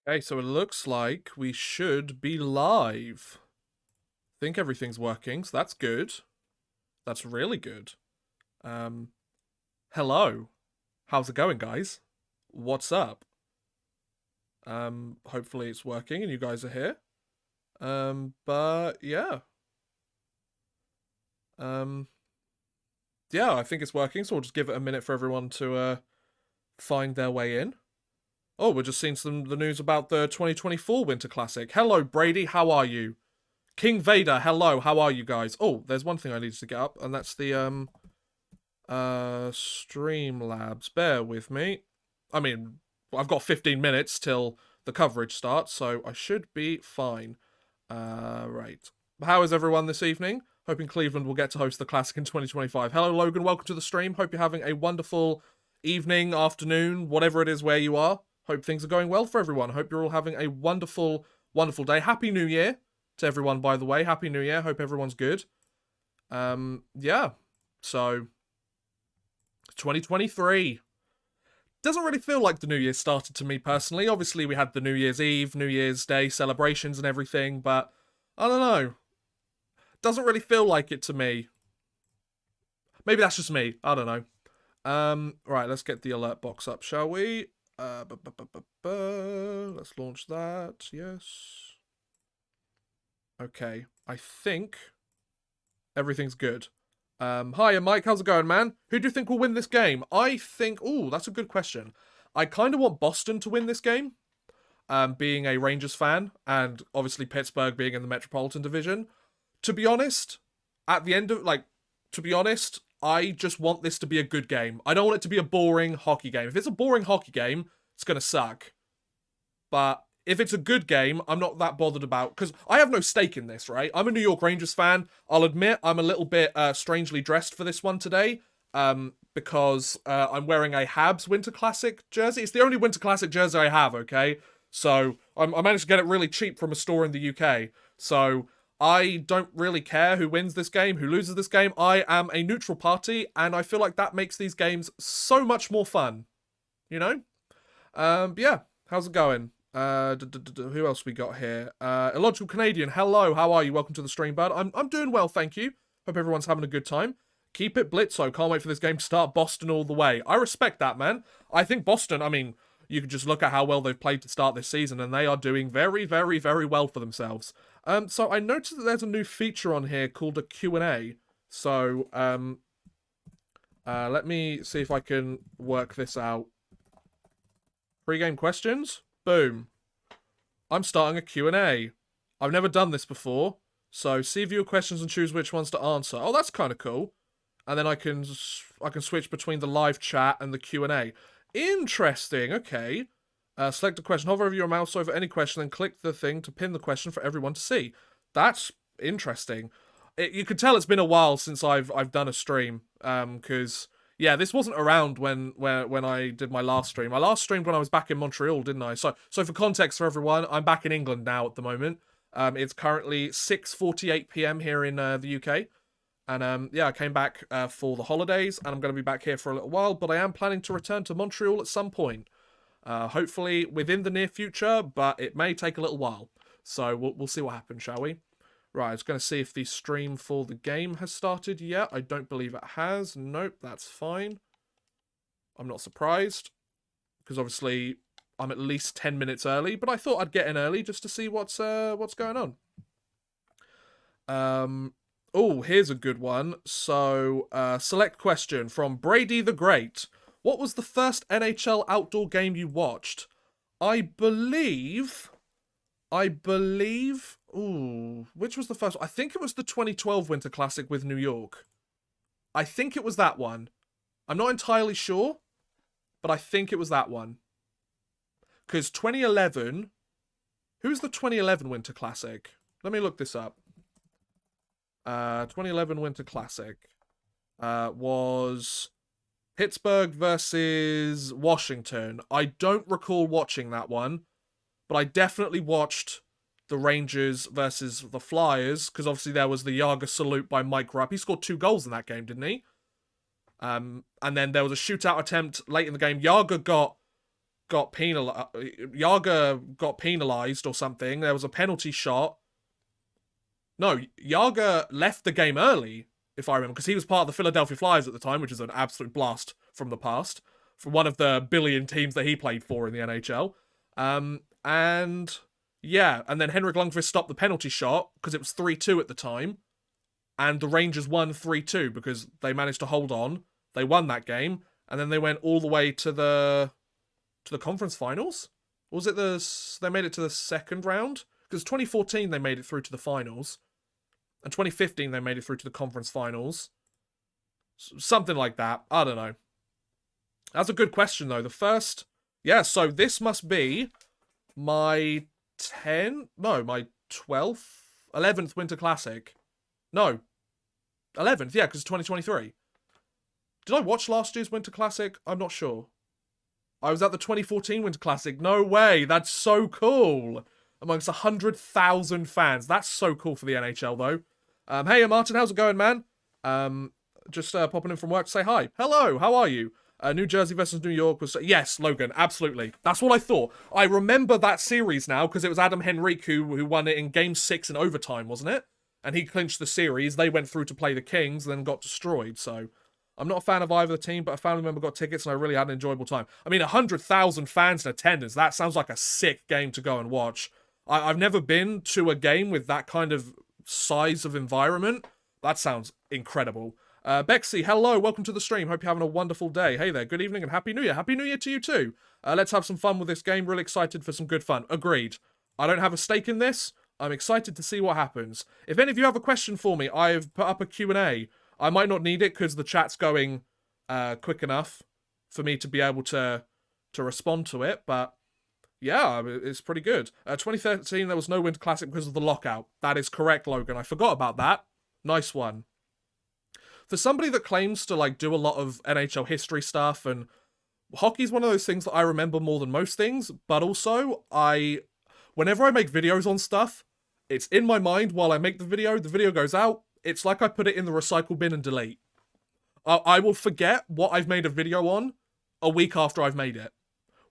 Okay, so it looks like we should be live. I think everything's working, so that's good. That's really good. Um, Hello. How's it going, guys? What's up? Hopefully it's working and you guys are here. But yeah. Um, yeah, I think it's working, so we'll just give it a minute for everyone to find their way in. Oh, we're just seeing the news about the 2024 Winter Classic. Hello, Brady. How are you? King Vader. Hello. How are you guys? Oh, there's one thing I needed to get up, and that's the Streamlabs. Bear with me. I mean, I've got 15 minutes till the coverage starts, so I should be fine. Right. How is everyone this evening? Hoping Cleveland will get to host the Classic in 2025. Hello, Logan. Welcome to the stream. Hope you're having a wonderful evening, afternoon, whatever it is where you are. Hope things are going well for everyone. Hope you're all having a wonderful, wonderful day. Happy New Year to everyone, by the way. Happy New Year. Hope everyone's good. Yeah. So, 2023. Doesn't really feel like the New Year started to me personally. Obviously, we had the New Year's Eve, New Year's Day celebrations and everything, but I don't know. Doesn't really feel like it to me. Maybe that's just me. I don't know. Right, let's get the alert box up, shall we? Let's launch that. Yes. Okay. I think everything's good. Hiya, Mike. How's it going, man? Who do you think will win this game? I think... Ooh, that's a good question. I kind of want Boston to win this game. Being a Rangers fan, and obviously Pittsburgh being in the Metropolitan Division. To be honest, at the end of... to be honest, I just want this to be a good game. I don't want it to be a boring hockey game. If it's a boring hockey game, it's going to suck. But if it's a good game, I'm not that bothered about... Because I have no stake in this, right? I'm a New York Rangers fan. I'll admit I'm a little bit strangely dressed for this one today. Because I'm wearing a Habs Winter Classic jersey. It's the only Winter Classic jersey I have, okay? So I managed to get it really cheap from a store in the UK. So I don't really care who wins this game, who loses this game. I am a neutral party, and I feel like that makes these games so much more fun. You know? Yeah. How's it going? Who else we got here? Illogical Canadian. Hello, how are you? Welcome to the stream, bud. I'm doing well, thank you. Hope everyone's having a good time. Keep it blitzo. Can't wait for this game to start. Boston all the way. I respect that, man. I think Boston, I mean, you can just look at how well they've played to start this season, and they are doing very, very, very well for themselves. So I noticed that there's a new feature on here called a Q&A. So, let me see if I can work this out. Pre-game questions? Boom. I'm starting a Q&A. I've never done this before. So, see viewer questions and choose which ones to answer. Oh, that's kind of cool. And then I can switch between the live chat and the Q&A. Interesting. Okay. Select a question. Hover over your mouse over any question, then click the thing to pin the question for everyone to see. That's interesting. You can tell it's been a while since I've done a stream. Because yeah, this wasn't around when I did my last stream. I last streamed when I was back in Montreal, didn't I? So for context for everyone, I'm back in England now at the moment. It's currently 6:48 p.m. here in the UK. And yeah, I came back for the holidays, and I'm going to be back here for a little while, but I am planning to return to Montreal at some point. Hopefully within the near future, but it may take a little while. So we'll see what happens, shall we? Right, I was going to see if the stream for the game has started yet. I don't believe it has. Nope, that's fine. I'm not surprised, because obviously I'm at least 10 minutes early, but I thought I'd get in early just to see what's going on. Oh, here's a good one. So, select question from Brady the Great. What was the first NHL outdoor game you watched? I believe... Ooh, which was the first one? I think it was the 2012 Winter Classic with New York. I think it was that one. I'm not entirely sure, but I think it was that one. Because 2011... Who was the 2011 Winter Classic? Let me look this up. 2011 Winter Classic was Pittsburgh versus Washington. I don't recall watching that one, but I definitely watched the Rangers versus the Flyers, because obviously there was the Yager salute by Mike Rupp. He scored 2 goals in that game, didn't he? And then there was a shootout attempt late in the game. Yager got got Yager got penalized or something. There was a penalty shot. No, Yager left the game early, if I remember, because he was part of the Philadelphia Flyers at the time, which is an absolute blast from the past, for one of the billion teams that he played for in the NHL. And yeah, and then Henrik Lundqvist stopped the penalty shot because it was 3-2 at the time, and the Rangers won 3-2 because they managed to hold on. They won that game, and then they went all the way to the conference finals. Or was it they made it to the second round? Because 2014 they made it through to the finals, and 2015 they made it through to the conference finals. Something like that. I don't know. That's a good question though. The first, yeah. So this must be my 12th, 11th Winter Classic. No, 11th. Yeah, because 2023. Did I watch last year's Winter Classic? I'm not sure. I was at the 2014 Winter Classic. No way. That's so cool. Amongst 100,000 fans. That's so cool for the NHL, though. Hey, Martin, how's it going, man? Just popping in from work to say hi. Hello, how are you? New Jersey versus New York was... Yes, Logan, absolutely. That's what I thought. I remember that series now, because it was Adam Henrique who won it in Game 6 in overtime, wasn't it? And he clinched the series. They went through to play the Kings, then got destroyed, so... I'm not a fan of either the team, but a family member got tickets and I really had an enjoyable time. I mean, 100,000 fans in attendance, that sounds like a sick game to go and watch. I've never been to a game with that kind of size of environment. That sounds incredible. Bexy, hello, welcome to the stream. Hope you're having a wonderful day. Hey there, good evening and Happy New Year. Happy New Year to you too. Let's have some fun with this game. Really excited for some good fun. Agreed. I don't have a stake in this. I'm excited to see what happens. If any of you have a question for me, I've put up a Q&A. I might not need it because the chat's going quick enough for me to be able to respond to it, but yeah, it's pretty good. 2013, there was no Winter Classic because of the lockout. That is correct, Logan. I forgot about that. Nice one. For somebody that claims to like do a lot of NHL history stuff, and hockey's one of those things that I remember more than most things, but also whenever I make videos on stuff, it's in my mind while I make the video goes out. It's like I put it in the recycle bin and delete. I will forget what I've made a video on a week after I've made it,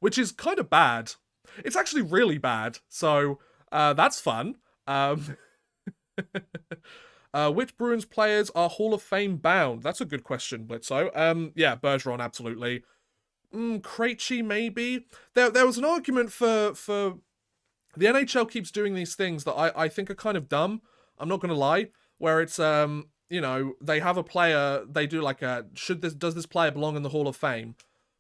which is kind of bad. It's actually really bad, so that's fun. Which Bruins players are Hall of Fame bound? That's a good question, Blitzo. Yeah, Bergeron, absolutely. Krejci, maybe. There was an argument for... The NHL keeps doing these things that I think are kind of dumb. I'm not going to lie. Where it's, you know, they have a player, they do like does this player belong in the Hall of Fame?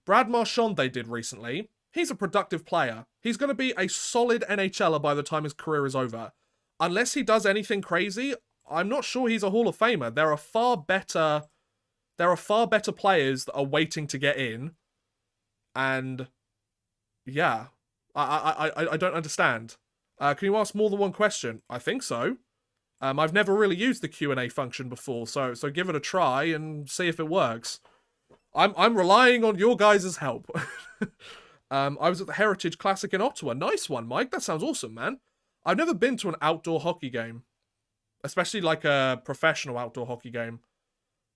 Brad Marchand they did recently. He's a productive player. He's going to be a solid NHLer by the time his career is over. Unless he does anything crazy, I'm not sure he's a Hall of Famer. There are far better players that are waiting to get in. And yeah, I don't understand. Can you ask more than one question? I think so. I've never really used the Q&A function before, so give it a try and see if it works. I'm relying on your guys' help. I was at the Heritage Classic in Ottawa. Nice one, Mike. That sounds awesome, man. I've never been to an outdoor hockey game, especially like a professional outdoor hockey game.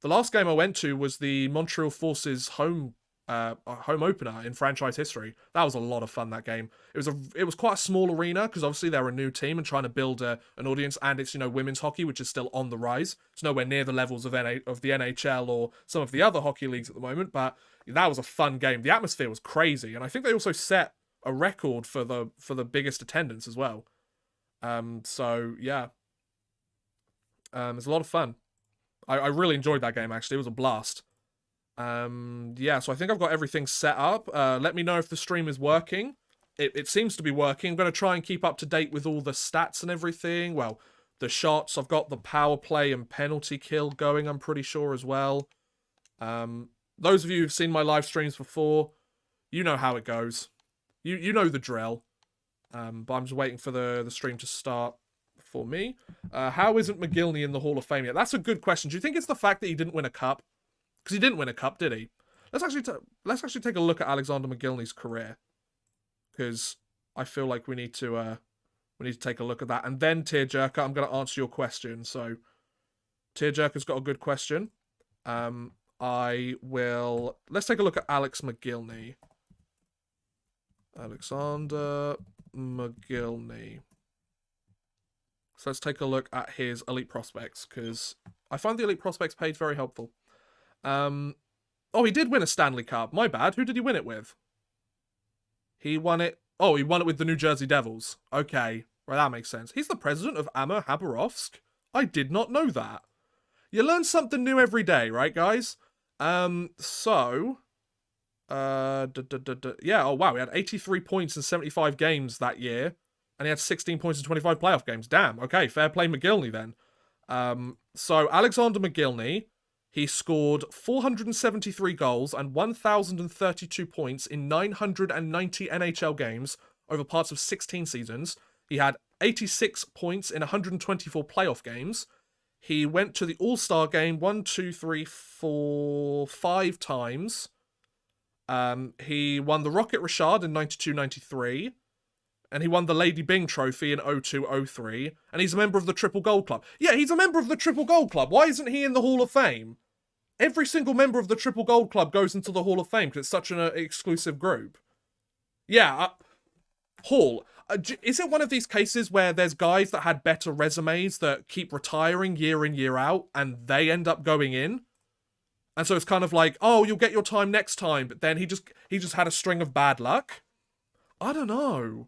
The last game I went to was the Montreal Forces home opener in franchise history. That was a lot of fun, that game. It was quite a small arena because obviously they're a new team and trying to build an audience, and it's, you know, women's hockey, which is still on the rise. It's nowhere near the levels of the NHL or some of the other hockey leagues at the moment, but that was a fun game. The atmosphere was crazy, and I think they also set a record for the biggest attendance as well. So yeah. It's a lot of fun. I really enjoyed that game, actually. It was a blast. Yeah, so I think I've got everything set up. Let me know if the stream is working. It seems to be working. I'm going to try and keep up to date with all the stats and everything. Well, the shots. I've got the power play and penalty kill going, I'm pretty sure, as well. Those of you who've seen my live streams before, you know how it goes. You know the drill. But I'm just waiting for the stream to start for me. How isn't McGeilney in the Hall of Fame yet? That's a good question. Do you think it's the fact that he didn't win a cup? Because he didn't win a cup, did he? Let's actually take a look at Alexander McGeilney's career, because I feel like we need to take a look at that. And then Tearjerker, I'm going to answer your question. So Tearjerker's got a good question. Let's take a look at Alex McGeilney. Alexander McGeilney. So let's take a look at his elite prospects, because I find the elite prospects page very helpful. Oh, he did win a Stanley Cup. My bad. Who did he win it with? He won it... Oh, he won it with the New Jersey Devils. Okay. Right, that makes sense. He's the president of Amur Habarovsk. I did not know that. You learn something new every day, right, guys? Yeah, oh wow, he had 83 points in 75 games that year. And he had 16 points in 25 playoff games. Damn, okay, fair play McGeilney then. So Alexander McGeilney, he scored 473 goals and 1,032 points in 990 NHL games over parts of 16 seasons. He had 86 points in 124 playoff games. He went to the All-Star game 5 times. He won the Rocket Richard in 92-93. And he won the Lady Byng Trophy in 02-03. And he's a member of the Triple Gold Club. Yeah, he's a member of the Triple Gold Club. Why isn't he in the Hall of Fame? Every single member of the Triple Gold Club goes into the Hall of Fame because it's such an exclusive group. Yeah, Hall. Is it one of these cases where there's guys that had better resumes that keep retiring year in, year out, and they end up going in? And so it's kind of like, oh, you'll get your time next time, but then he just had a string of bad luck? I don't know.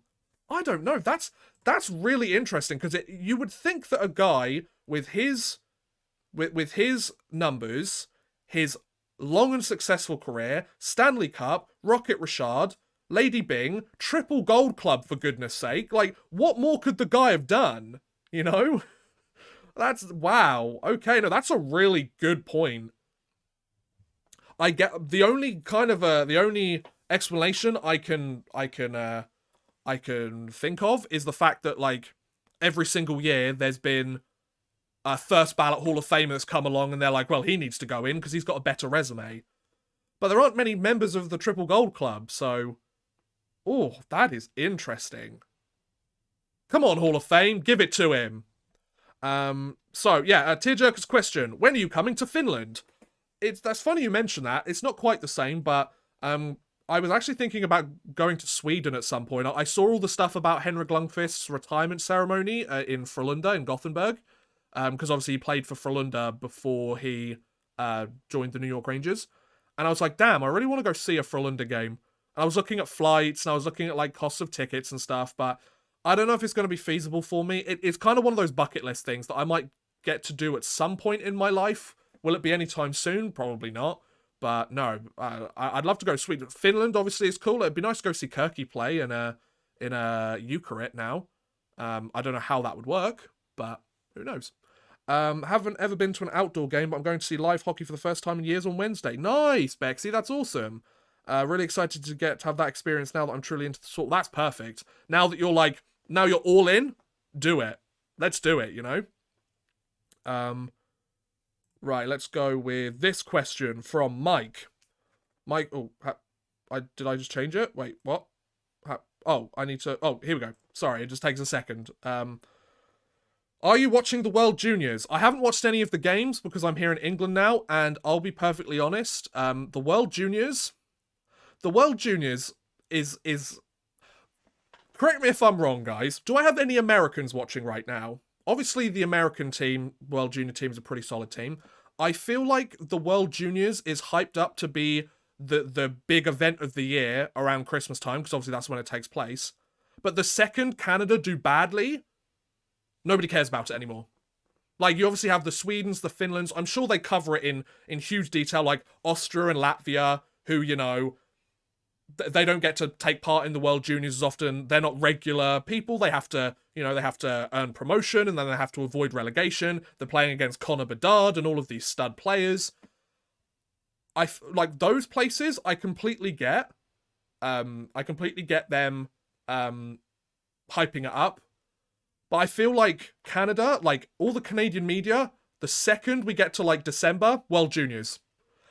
That's really interesting, because you would think that a guy with his numbers, his long and successful career, Stanley Cup, Rocket Richard, Lady Byng, Triple Gold Club, for goodness sake, like, what more could the guy have done? You know? That's, wow. Okay, no, that's a really good point. I get, the only explanation I can think of is the fact that, like, every single year there's been a first ballot Hall of Famer that's come along and they're like, well, he needs to go in because he's got a better resume. But there aren't many members of the Triple Gold Club, so... Oh, that is interesting. Come on, Hall of Fame, give it to him. Tearjerker's question. When are you coming to Finland? That's funny you mention that. It's not quite the same, but I was actually thinking about going to Sweden at some point. I saw all the stuff about Henrik Lundqvist's retirement ceremony in Frölunda in Gothenburg, because obviously he played for Frölunda before he joined the New York Rangers. And I was like, damn, I really want to go see a Frölunda game. And I was looking at flights, and I was looking at, like, costs of tickets and stuff, but I don't know if it's going to be feasible for me. It's kind of one of those bucket list things that I might get to do at some point in my life. Will it be anytime soon? Probably not. But no, I'd love to go to Sweden. Finland, obviously, is cool. It'd be nice to go see Kirky play in a Eucharit now. I don't know how that would work, but who knows. Haven't ever been to an outdoor game, but I'm going to see live hockey for the first time in years on Wednesday. Nice, Bexy. That's awesome. Really excited to have that experience now that I'm truly into the sport. That's perfect. Now that you're now you're all in, do it. Let's do it, you know? Right, let's go with this question from Mike. Mike, did I just change it? Wait, what? I need to, here we go. Sorry, it just takes a second. Are you watching the World Juniors? I haven't watched any of the games because I'm here in England now, and I'll be perfectly honest, the World Juniors is... Correct me if I'm wrong, guys. Do I have any Americans watching right now? Obviously, the American team, World Junior team, is a pretty solid team. I feel like the World Juniors is hyped up to be the big event of the year around Christmas time, because obviously that's when it takes place. But the second Canada do badly, nobody cares about it anymore. Like, you obviously have the Swedens, the Finlands. I'm sure they cover it in huge detail, like Austria and Latvia, who, you know... They don't get to take part in the World Juniors as often. They're not regular people. They have to, earn promotion, and then they have to avoid relegation. They're playing against Connor Bedard and all of these stud players. Like, those places, I completely get. I completely get them hyping it up. But I feel like Canada, like, all the Canadian media, the second we get to, like, December, World Juniors.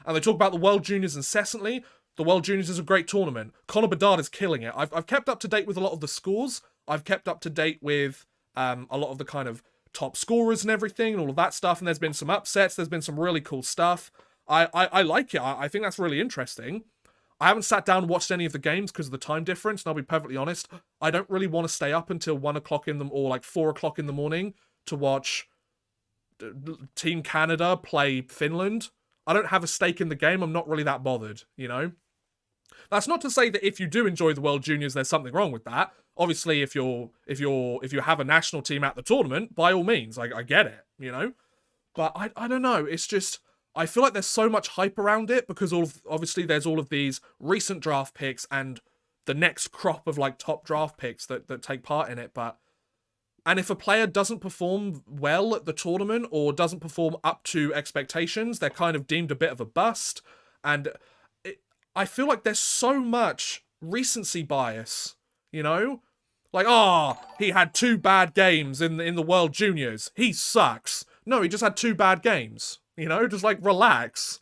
And they talk about the World Juniors incessantly. The World Juniors is a great tournament. Connor Bedard is killing it. I've kept up to date with a lot of the scores. I've kept up to date with a lot of the kind of top scorers and everything and all of that stuff. And there's been some upsets. There's been some really cool stuff. I like it. I think that's really interesting. I haven't sat down and watched any of the games because of the time difference, and I'll be perfectly honest, I don't really want to stay up until 1 o'clock or like 4 o'clock in the morning to watch Team Canada play Finland. I don't have a stake in the game. I'm not really that bothered, you know? That's not to say that if you do enjoy the World Juniors, there's something wrong with that. Obviously, if you have a national team at the tournament, by all means, I get it, you know? But I don't know. It's just, I feel like there's so much hype around it because obviously there's all of these recent draft picks and the next crop of like top draft picks that take part in it. And if a player doesn't perform well at the tournament or doesn't perform up to expectations, they're kind of deemed a bit of a bust. And I feel like there's so much recency bias, you know? Like, he had 2 bad games in the World Juniors. He sucks. No, he just had 2 bad games. You know, just like relax.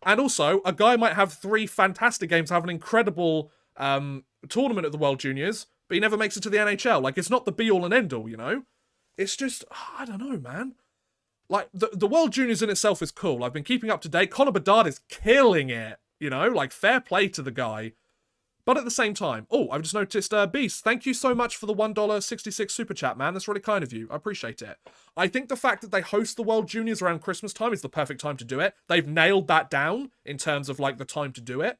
And also, a guy might have 3 fantastic games, have an incredible tournament at the World Juniors, but he never makes it to the NHL. Like, it's not the be-all and end-all, you know? It's just, I don't know, man. Like, the World Juniors in itself is cool. I've been keeping up to date. Connor Bedard is killing it, you know? Like, fair play to the guy. But at the same time, I've just noticed, Beast, thank you so much for the $1.66 super chat, man. That's really kind of you. I appreciate it. I think the fact that they host the World Juniors around Christmas time is the perfect time to do it. They've nailed that down in terms of, like, the time to do it.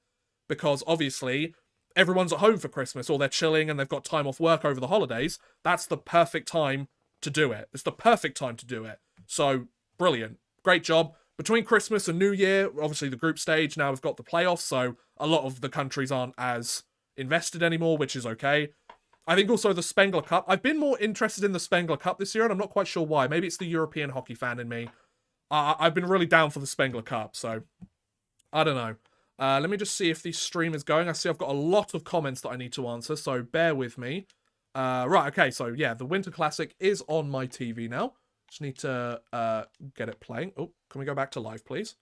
Because, obviously, everyone's at home for Christmas, or they're chilling and they've got time off work over the holidays. That's the perfect time to do it. It's the perfect time to do it. So, brilliant. Great job. Between Christmas and New Year, obviously the group stage, now we've got the playoffs, so a lot of the countries aren't as invested anymore, which is okay. I think also the Spengler Cup. I've been more interested in the Spengler Cup this year, and I'm not quite sure why. Maybe it's the European hockey fan in me. I've been really down for the Spengler Cup, so I don't know. Let me just see if the stream is going. I see I've got a lot of comments that I need to answer, so bear with me. Right, okay, so yeah, the Winter Classic is on my TV now. Just need to get it playing. Oh, can we go back to live, please?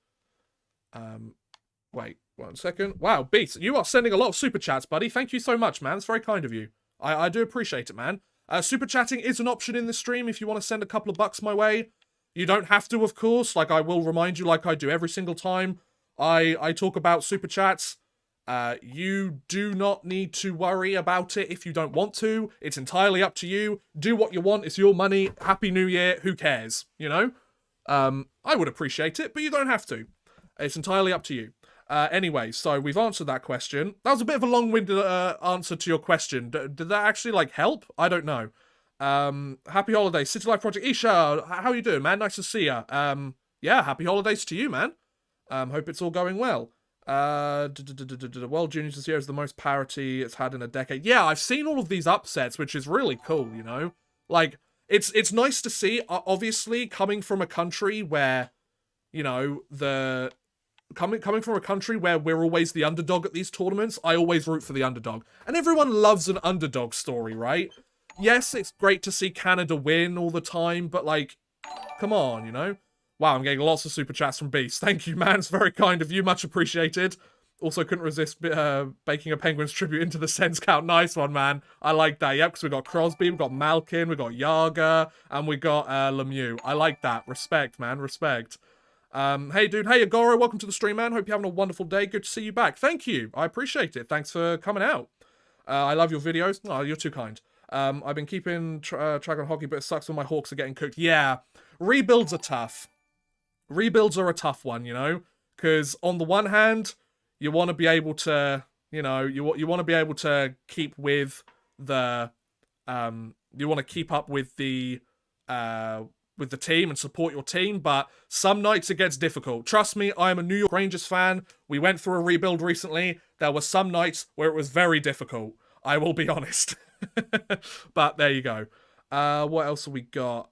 Wait, 1 second. Wow, Beast, you are sending a lot of super chats, buddy. Thank you so much, man. It's very kind of you. I do appreciate it, man. Super chatting is an option in the stream if you want to send a couple of bucks my way. You don't have to, of course. Like, I will remind you, like I do every single time I talk about super chats. You do not need to worry about it if you don't want to. It's entirely up to you. Do what you want. It's your money. Happy New Year. Who cares? You know? I would appreciate it, but you don't have to. It's entirely up to you. Anyway, so we've answered that question. That was a bit of a long-winded answer to your question. Did that actually, like, help? I don't know. Happy holidays. City Life Project. Isha, how you doing, man? Nice to see ya. Yeah, happy holidays to you, man. Hope it's all going well. World Juniors this year is the most parity it's had in a decade. Yeah, I've seen all of these upsets, which is really cool, you know? Like, it's nice to see, obviously, coming from a country where, you know, coming from a country where we're always the underdog at these tournaments, I always root for the underdog. And everyone loves an underdog story, right? Yes, it's great to see Canada win all the time, but, like, come on, you know? Wow, I'm getting lots of super chats from Beast. Thank you, man. It's very kind of you. Much appreciated. Also couldn't resist baking a Penguins tribute into the Sens count. Nice one, man. I like that. Yep, because we got Crosby, we got Malkin, we got Yager, and we got Lemieux. I like that. Respect, man. Respect. Hey, dude. Hey, Agoro. Welcome to the stream, man. Hope you're having a wonderful day. Good to see you back. Thank you. I appreciate it. Thanks for coming out. I love your videos. Oh, you're too kind. I've been keeping track on hockey, but it sucks when my Hawks are getting cooked. Yeah. Rebuilds are tough. Rebuilds are a tough one, you know? Because on the one hand, you want to be able to, you know, you want to be able to keep with the, you want to keep up with the team and support your team, but some nights it gets difficult. Trust me, I am a New York Rangers fan. We went through a rebuild recently. There were some nights where it was very difficult. I will be honest. But there you go. What else have we got?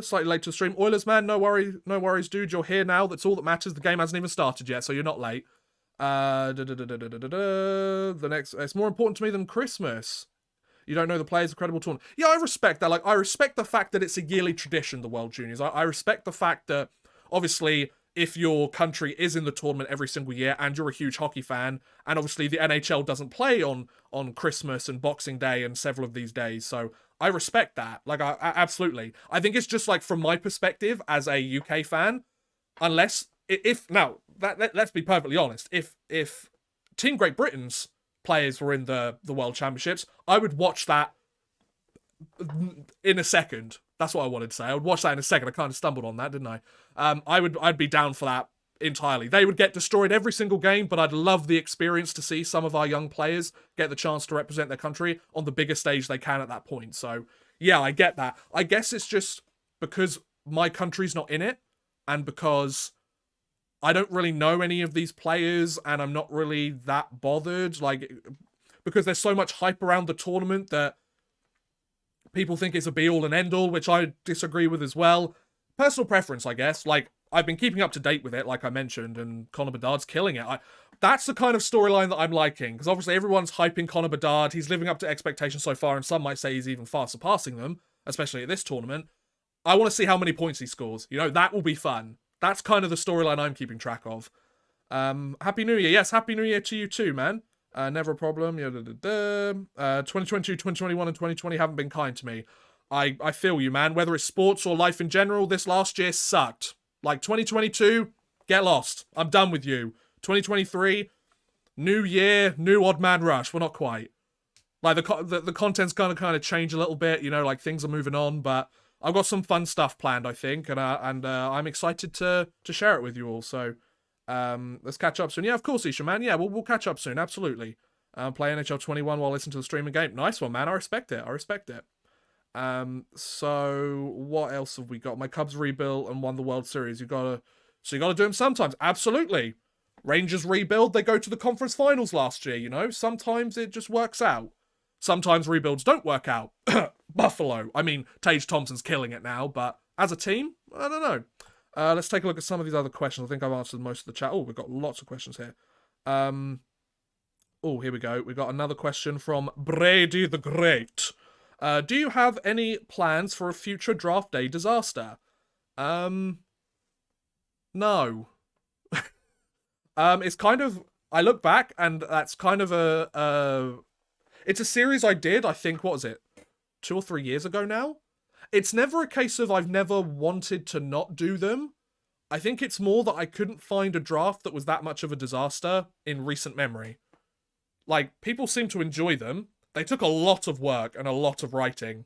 Slightly late to the stream. Oilers, man, no worries, dude. You're here now. That's all that matters. The game hasn't even started yet, so you're not late. The next, it's more important to me than Christmas. You don't know the players' incredible tournament. Yeah, I respect that. Like, I respect the fact that it's a yearly tradition, the World Juniors. I respect the fact that, obviously, if your country is in the tournament every single year and you're a huge hockey fan, and obviously the NHL doesn't play on Christmas and Boxing Day and several of these days, so I respect that. Like, I absolutely. I think it's just, like, from my perspective as a UK fan, unless, if, now, let's be perfectly honest. If Team Great Britain's players were in the World Championships, I would watch that in a second. That's what I wanted to say. I would watch that in a second. I kind of stumbled on that, didn't I? I'd be down for that entirely. They would get destroyed every single game, but I'd love the experience to see some of our young players get the chance to represent their country on the biggest stage they can at that point. So, yeah, I get that. I guess it's just because my country's not in it, and because I don't really know any of these players, and I'm not really that bothered, like, because there's so much hype around the tournament that people think it's a be-all and end-all, which I disagree with as well. Personal preference, I guess. Like, I've been keeping up to date with it, like I mentioned, and Connor Bedard's killing it. That's the kind of storyline that I'm liking, because obviously everyone's hyping Connor Bedard. He's living up to expectations so far, and some might say he's even far surpassing them, especially at this tournament. I want to see how many points he scores. You know, that will be fun. That's kind of the storyline I'm keeping track of. Happy New Year. Yes, Happy New Year to you too, man. Never a problem. 2022, 2021, and 2020 haven't been kind to me. I feel you, man. Whether it's sports or life in general, this last year sucked. Like, 2022, get lost. I'm done with you. 2023, new year, new odd man rush. Well, not quite. Like, the content's gonna kind of change a little bit, you know, like, things are moving on, but I've got some fun stuff planned, I think, and I'm excited to share it with you all, so let's catch up soon. Yeah, of course, Isha, man. Yeah, we'll catch up soon, absolutely. Play NHL 21 while listening to the streaming game. Nice one, man. I respect it. So what else have we got? My Cubs rebuilt and won the World Series. You gotta do them sometimes. Absolutely. Rangers rebuild. They go to the conference finals last year. You know, sometimes it just works out. Sometimes rebuilds don't work out. Buffalo. I mean, Tage Thompson's killing it now, but as a team, I don't know. Let's take a look at some of these other questions. I think I've answered most of the chat. Oh, we've got lots of questions here. Oh, here we go. We've got another question from Brady the Great. Do you have any plans for a future draft day disaster? No. It's kind of, I look back and that's kind of it's a series I did, I think, what was it? 2 or 3 years ago now? It's never a case of I've never wanted to not do them. I think it's more that I couldn't find a draft that was that much of a disaster in recent memory. Like, people seem to enjoy them. They took a lot of work and a lot of writing.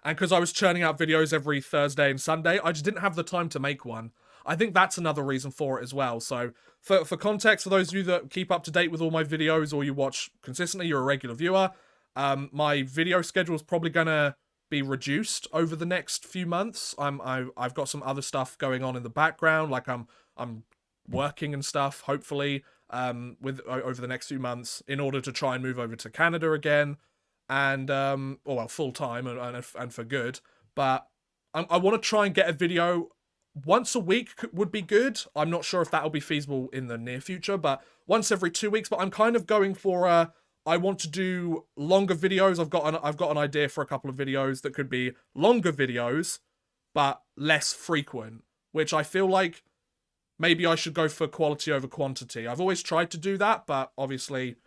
And because I was churning out videos every Thursday and Sunday, I just didn't have the time to make one. I think that's another reason for it as well. So, for context, for those of you that keep up to date with all my videos or you watch consistently, you're a regular viewer, my video schedule is probably going to be reduced over the next few months. I've got some other stuff going on in the background, like I'm working and stuff, hopefully, over the next few months in order to try and move over to Canada again, and full time and for good. But I want to try and get a video once a week would be good. I'm not sure if that'll be feasible in the near future, but once every 2 weeks. But I'm kind of going for I want to do longer videos. I've got an idea for a couple of videos that could be longer videos, but less frequent, which I feel like maybe I should go for quality over quantity. I've always tried to do that, but obviously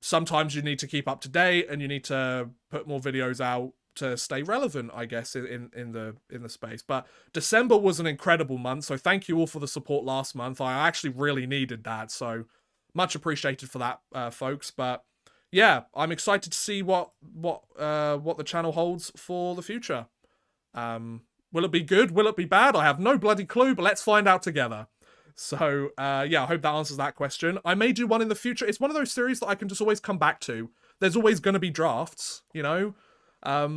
sometimes you need to keep up to date and you need to put more videos out to stay relevant, I guess, in the space. But December was an incredible month, so thank you all for the support last month. I actually really needed that, so much appreciated for that, folks. But yeah, I'm excited to see what the channel holds for the future. Will it be good? Will it be bad? I have no bloody clue, but let's find out together. So, yeah, I hope that answers that question. I may do one in the future. It's one of those series that I can just always come back to. There's always going to be drafts, you know? But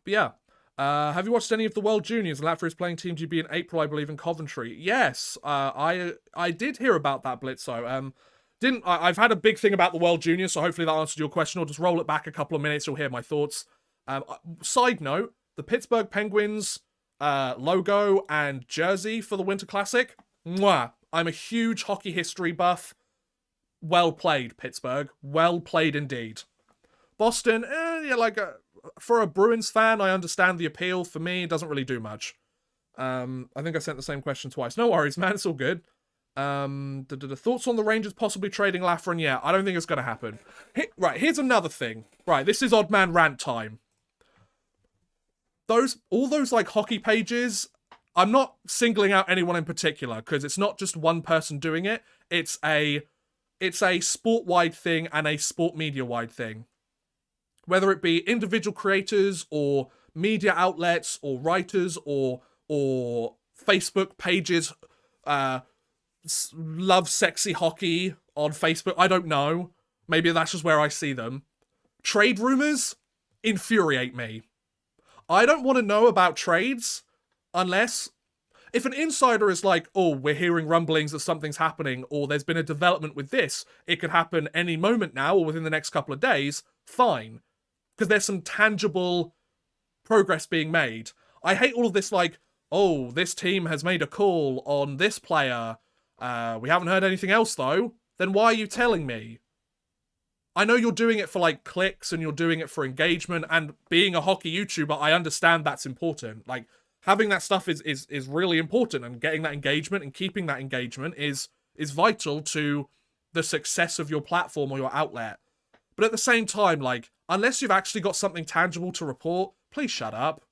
yeah. Have you watched any of the World Juniors? Latvia is playing Team GB in April, I believe, in Coventry. Yes, I did hear about that, Blitzo. I've had a big thing about the World Juniors, so hopefully that answered your question. I'll just roll it back a couple of minutes. You'll hear my thoughts. Side note, the Pittsburgh Penguins logo and jersey for the Winter Classic. Mwah! I'm a huge hockey history buff. Well played, Pittsburgh. Well played indeed. Boston, for a Bruins fan, I understand the appeal. For me, it doesn't really do much. I think I sent the same question twice. No worries, man. It's all good. Thoughts on the Rangers possibly trading Lafren? Yeah, I don't think it's going to happen. Here's another thing. Right, this is odd man rant time. All those like hockey pages, I'm not singling out anyone in particular, because it's not just one person doing it. It's a sport-wide thing and a sport media-wide thing. Whether it be individual creators or media outlets or writers or Facebook pages, love sexy hockey on Facebook. I don't know. Maybe that's just where I see them. Trade rumors infuriate me. I don't want to know about trades unless if an insider is like, oh, we're hearing rumblings that something's happening, or there's been a development with this, it could happen any moment now or within the next couple of days, fine. Because there's some tangible progress being made. I hate all of this like, oh, this team has made a call on this player. We haven't heard anything else though. Then why are you telling me? I know you're doing it for like clicks and you're doing it for engagement, and being a hockey YouTuber, I understand that's important. Like, having that stuff is really important, and getting that engagement and keeping that engagement is vital to the success of your platform or your outlet. But at the same time, like, unless you've actually got something tangible to report, please shut up.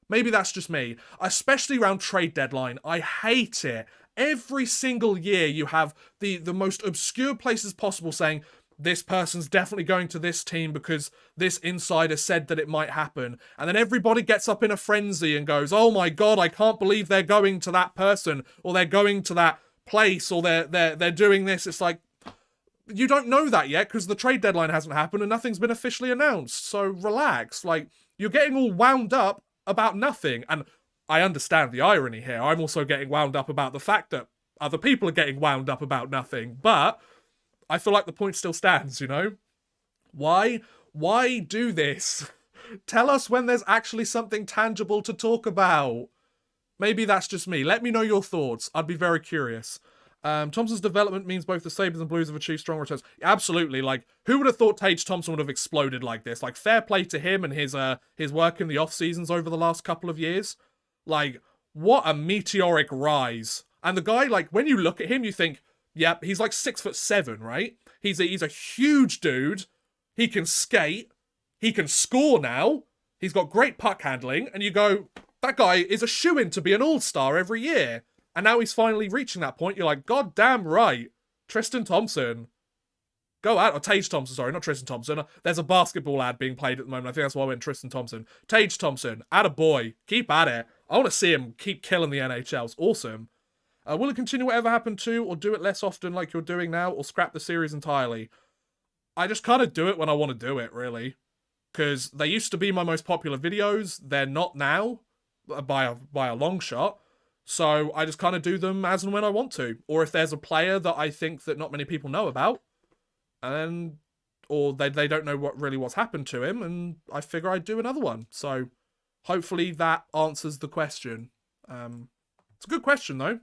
Maybe that's just me. Especially around trade deadline. I hate it. Every single year you have the most obscure places possible saying, this person's definitely going to this team because this insider said that it might happen. And then everybody gets up in a frenzy and goes, oh my god, I can't believe they're going to that person, or they're going to that place, or they're doing this. It's like, you don't know that yet because the trade deadline hasn't happened and nothing's been officially announced. So relax. Like, you're getting all wound up about nothing. And I understand the irony here. I'm also getting wound up about the fact that other people are getting wound up about nothing. But I feel like the point still stands, you know? Why do this? Tell us when there's actually something tangible to talk about. Maybe that's just me. Let me know your thoughts. I'd be very curious. Thompson's development means both the Sabres and Blues have achieved strong returns. Absolutely. Like, who would have thought Tage Thompson would have exploded like this? Like, fair play to him and his work in the off seasons over the last couple of years. Like, what a meteoric rise. And the guy, like, when you look at him, you think, yep, he's like 6'7", right? He's a huge dude. He can skate. He can score now. He's got great puck handling. And you go, that guy is a shoo-in to be an all-star every year. And now he's finally reaching that point. You're like, god damn right. Tristan Thompson. Go out. Or Tage Thompson, sorry, not Tristan Thompson. There's a basketball ad being played at the moment. I think that's why I went Tristan Thompson. Tage Thompson. Atta boy. Keep at it. I want to see him keep killing the NHL. It's awesome. Will it continue whatever happened to, or do it less often like you're doing now, or scrap the series entirely? I just kind of do it when I want to do it, really. Because they used to be my most popular videos. They're not now, by a long shot. So I just kind of do them as and when I want to. Or if there's a player that I think that not many people know about, and or they don't know what's happened to him, and I figure I'd do another one. So hopefully that answers the question. It's a good question, though.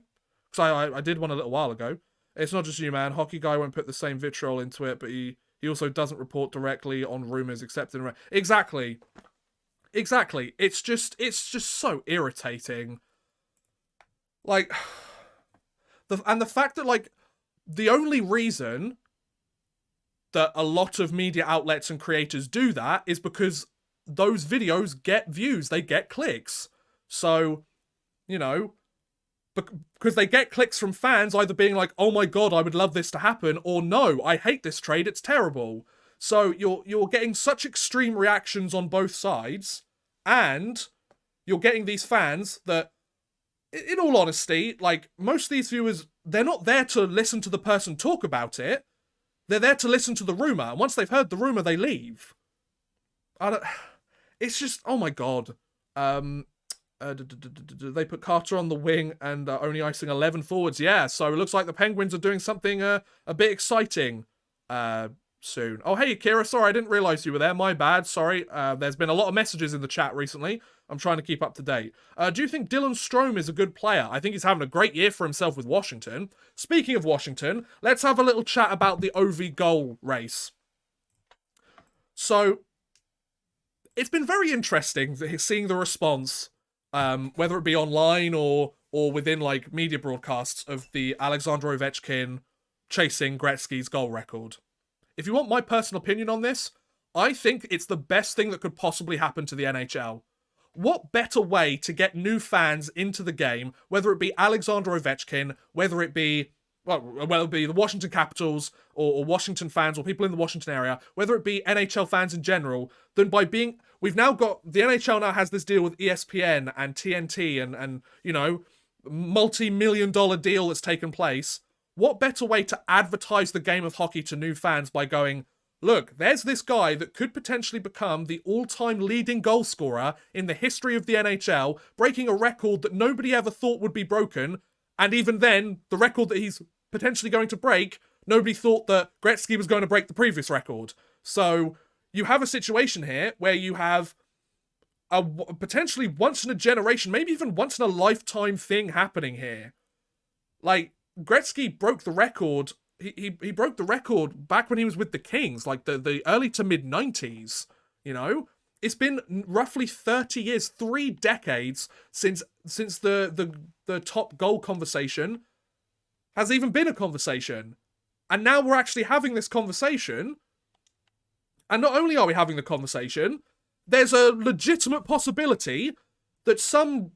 Because I did one a little while ago. It's not just you, man. Hockey guy won't put the same vitriol into it, but he also doesn't report directly on rumors except in... Exactly. It's just so irritating. Like, the fact that, like, the only reason that a lot of media outlets and creators do that is because those videos get views, they get clicks. So, you know, because they get clicks from fans either being like, oh my god, I would love this to happen, or no, I hate this trade, it's terrible. So you're getting such extreme reactions on both sides, and you're getting these fans that, in all honesty, like, most of these viewers, they're not there to listen to the person talk about it. They're there to listen to the rumor, and once they've heard the rumor, they leave. It's just, oh my god. They put Carter on the wing and only icing 11 forwards. Yeah, so it looks like the Penguins are doing something a bit exciting soon. Oh, hey, Kira. Sorry, I didn't realize you were there. My bad. Sorry. There's been a lot of messages in the chat recently. I'm trying to keep up to date. Do you think Dylan Strome is a good player? I think he's having a great year for himself with Washington. Speaking of Washington, let's have a little chat about the OV goal race. So, it's been very interesting seeing the response, whether it be online or within, like, media broadcasts of the Alexander Ovechkin chasing Gretzky's goal record. If you want my personal opinion on this, I think it's the best thing that could possibly happen to the NHL. what better way to get new fans into the game, whether it be Alexander Ovechkin, whether it be the Washington Capitals or Washington fans or people in the Washington area, whether it be NHL fans in general, than by being... We've now got... The NHL now has this deal with ESPN and TNT and you know, multi-million-dollar deal that's taken place. What better way to advertise the game of hockey to new fans by going, look, there's this guy that could potentially become the all-time leading goal scorer in the history of the NHL, breaking a record that nobody ever thought would be broken, and even then, the record that he's potentially going to break, nobody thought that Gretzky was going to break the previous record. So you have a situation here where you have a potentially once-in-a-generation, maybe even once-in-a-lifetime thing happening here. Like, Gretzky broke the record. He broke the record back when he was with the Kings, like the early to mid-90s, you know? It's been roughly 30 years, 3 decades since the top goal conversation has even been a conversation. And now we're actually having this conversation. And not only are we having the conversation, there's a legitimate possibility that some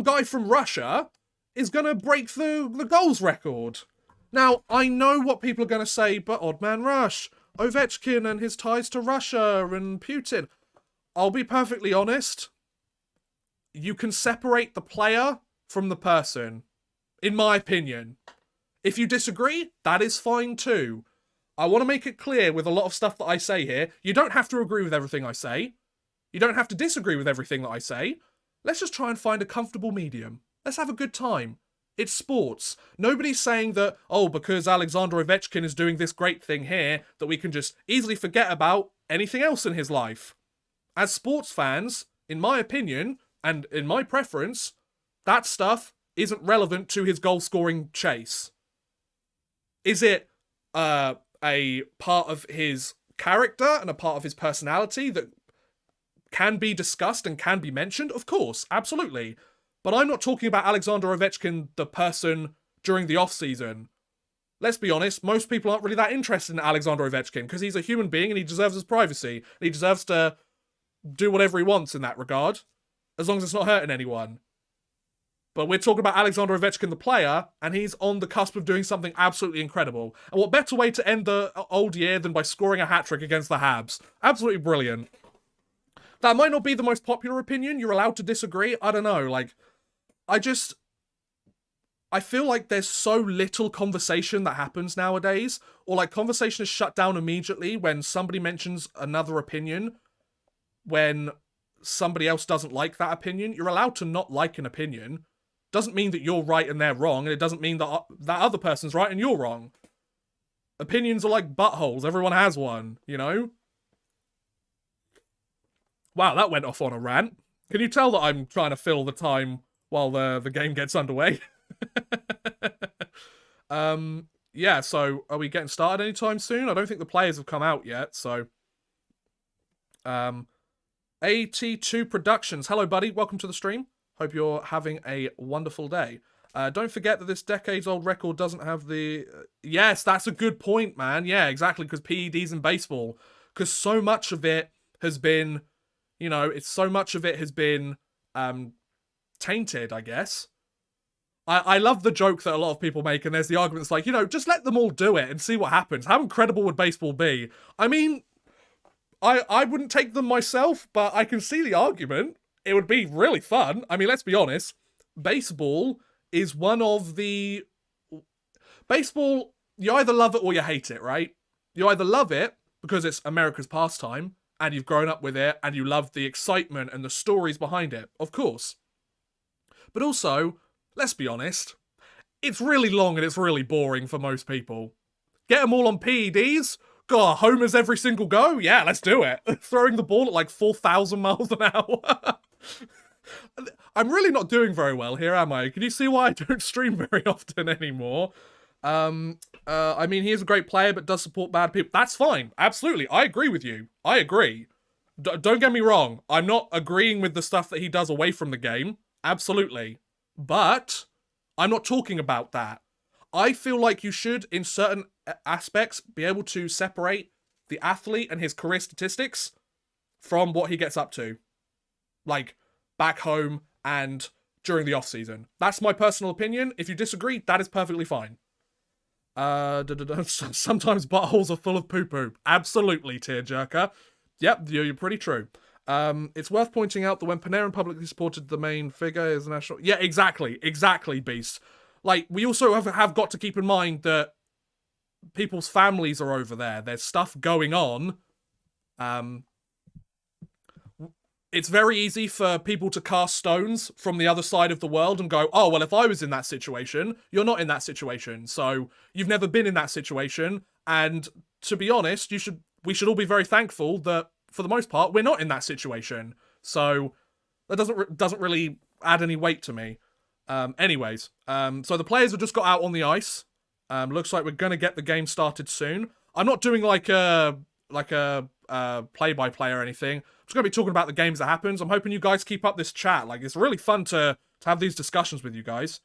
guy from Russia is going to break the goals record. Now, I know what people are going to say, but Odd Man Rush, Ovechkin and his ties to Russia and Putin. I'll be perfectly honest. You can separate the player from the person, in my opinion. If you disagree, that is fine too. I want to make it clear with a lot of stuff that I say here, you don't have to agree with everything I say. You don't have to disagree with everything that I say. Let's just try and find a comfortable medium. Let's have a good time. It's sports. Nobody's saying that, oh, because Alexander Ovechkin is doing this great thing here, that we can just easily forget about anything else in his life. As sports fans, in my opinion, and in my preference, that stuff isn't relevant to his goal-scoring chase. Is it a part of his character and a part of his personality that can be discussed and can be mentioned? Of course, absolutely. But I'm not talking about Alexander Ovechkin, the person, during the off-season. Let's be honest, most people aren't really that interested in Alexander Ovechkin because he's a human being and he deserves his privacy. And he deserves to do whatever he wants in that regard, as long as it's not hurting anyone. But we're talking about Alexander Ovechkin, the player, and he's on the cusp of doing something absolutely incredible. And what better way to end the old year than by scoring a hat-trick against the Habs? Absolutely brilliant. That might not be the most popular opinion. You're allowed to disagree. I don't know. Like, I feel like there's so little conversation that happens nowadays, or like conversation is shut down immediately when somebody mentions another opinion, when somebody else doesn't like that opinion. You're allowed to not like an opinion. Doesn't mean that you're right and they're wrong, and it doesn't mean that that other person's right and you're wrong. Opinions are like buttholes. Everyone has one, you know? Wow, that went off on a rant. Can you tell that I'm trying to fill the time while the game gets underway? Yeah, so are we getting started anytime soon? I don't think the players have come out yet, so... AT2 Productions. Hello, buddy. Welcome to the stream. Hope you're having a wonderful day. Don't forget that this decades-old record doesn't have the... Yes, that's a good point, man. Yeah, exactly, because PEDs in baseball. Because so much of it has been... You know, so much of it has been tainted, I guess. I love the joke that a lot of people make, and there's the argument that's like, you know, just let them all do it and see what happens. How incredible would baseball be? I mean, I wouldn't take them myself, but I can see the argument. It would be really fun. I mean, let's be honest. Baseball is one of the... Baseball, you either love it or you hate it, right? You either love it because it's America's pastime, and you've grown up with it, and you love the excitement and the stories behind it, of course. But also, let's be honest, it's really long and it's really boring for most people. Get them all on PEDs? God, homers every single go? Yeah, let's do it. Throwing the ball at like 4,000 miles an hour. I'm really not doing very well here, am I? Can you see why I don't stream very often anymore? I mean, he is a great player, but does support bad people. That's fine. Absolutely. I agree with you. I agree. Don't get me wrong. I'm not agreeing with the stuff that he does away from the game. Absolutely. But I'm not talking about that. I feel like you should, in certain aspects, be able to separate the athlete and his career statistics from what he gets up to. Like, back home and during the off-season. That's my personal opinion. If you disagree, that is perfectly fine. Sometimes buttholes are full of poo-poo. Absolutely, tearjerker. Yep, you're pretty true. It's worth pointing out that when Panarin publicly supported the main figure as national... Yeah, exactly, Beast. Like, we also have got to keep in mind that people's families are over there. There's stuff going on. It's very easy for people to cast stones from the other side of the world and go, oh, well, if I was in that situation, you're not in that situation. So you've never been in that situation. And to be honest, we should all be very thankful that, for the most part, we're not in that situation. So that doesn't really add any weight to me. Anyways, so the players have just got out on the ice. Looks like we're going to get the game started soon. I'm not doing like a play-by-play or anything. I'm just going to be talking about the games that happens. I'm hoping you guys keep up this chat. Like, it's really fun to have these discussions with you guys.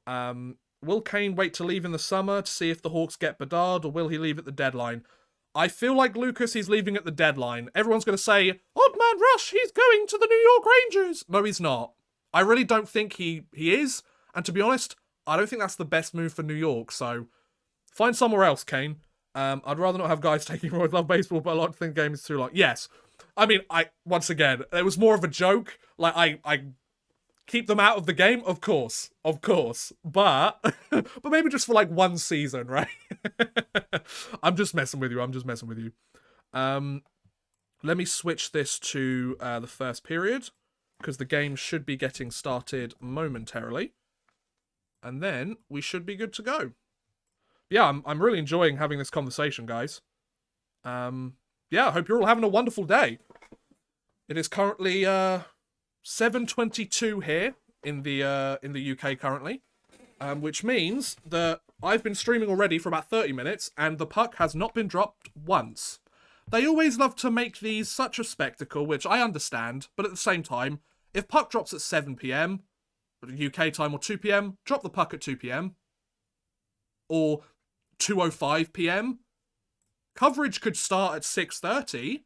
Will Kane wait to leave in the summer to see if the Hawks get Bedard, or will he leave at the deadline? I feel like, Lucas, he's leaving at the deadline. Everyone's going to say, Odd Man Rush, he's going to the New York Rangers. No, he's not. I really don't think he is. And to be honest, I don't think that's the best move for New York. So, find somewhere else, Kane. I'd rather not have guys taking Roy Love Baseball, but I like to think the game is too long. Yes. I mean, once again, it was more of a joke. Like, I keep them out of the game, of course. But maybe just for like one season, right? I'm just messing with you. Let me switch this to the first period, because the game should be getting started momentarily. And then we should be good to go. Yeah, I'm really enjoying having this conversation, guys. Yeah, I hope you're all having a wonderful day. It is currently 7:22 here in the UK currently, which means that I've been streaming already for about 30 minutes, and the puck has not been dropped once. They always love to make these such a spectacle, which I understand, but at the same time, if puck drops at 7 PM, UK time, or 2 PM, drop the puck at 2 PM. Or 2:05 PM. Coverage could start at 6:30,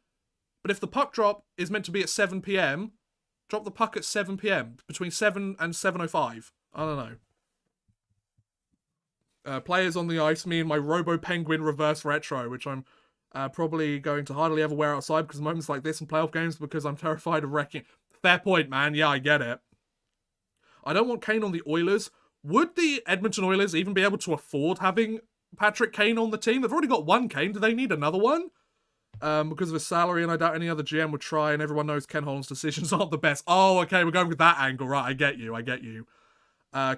but if the puck drop is meant to be at 7 PM, drop the puck at 7 PM, between 7 and 7:05. I don't know. Players on the ice, me and my Robo Penguin reverse retro, which I'm probably going to hardly ever wear outside because of moments like this in playoff games, because I'm terrified of wrecking. Fair point, man. Yeah, I get it. I don't want Kane on the Oilers. Would the Edmonton Oilers even be able to afford having Patrick Kane on the team? They've already got one Kane. Do they need another one? Because of his salary, and I doubt any other GM would try, and everyone knows Ken Holland's decisions aren't the best. Oh, okay, we're going with that angle. Right, I get you.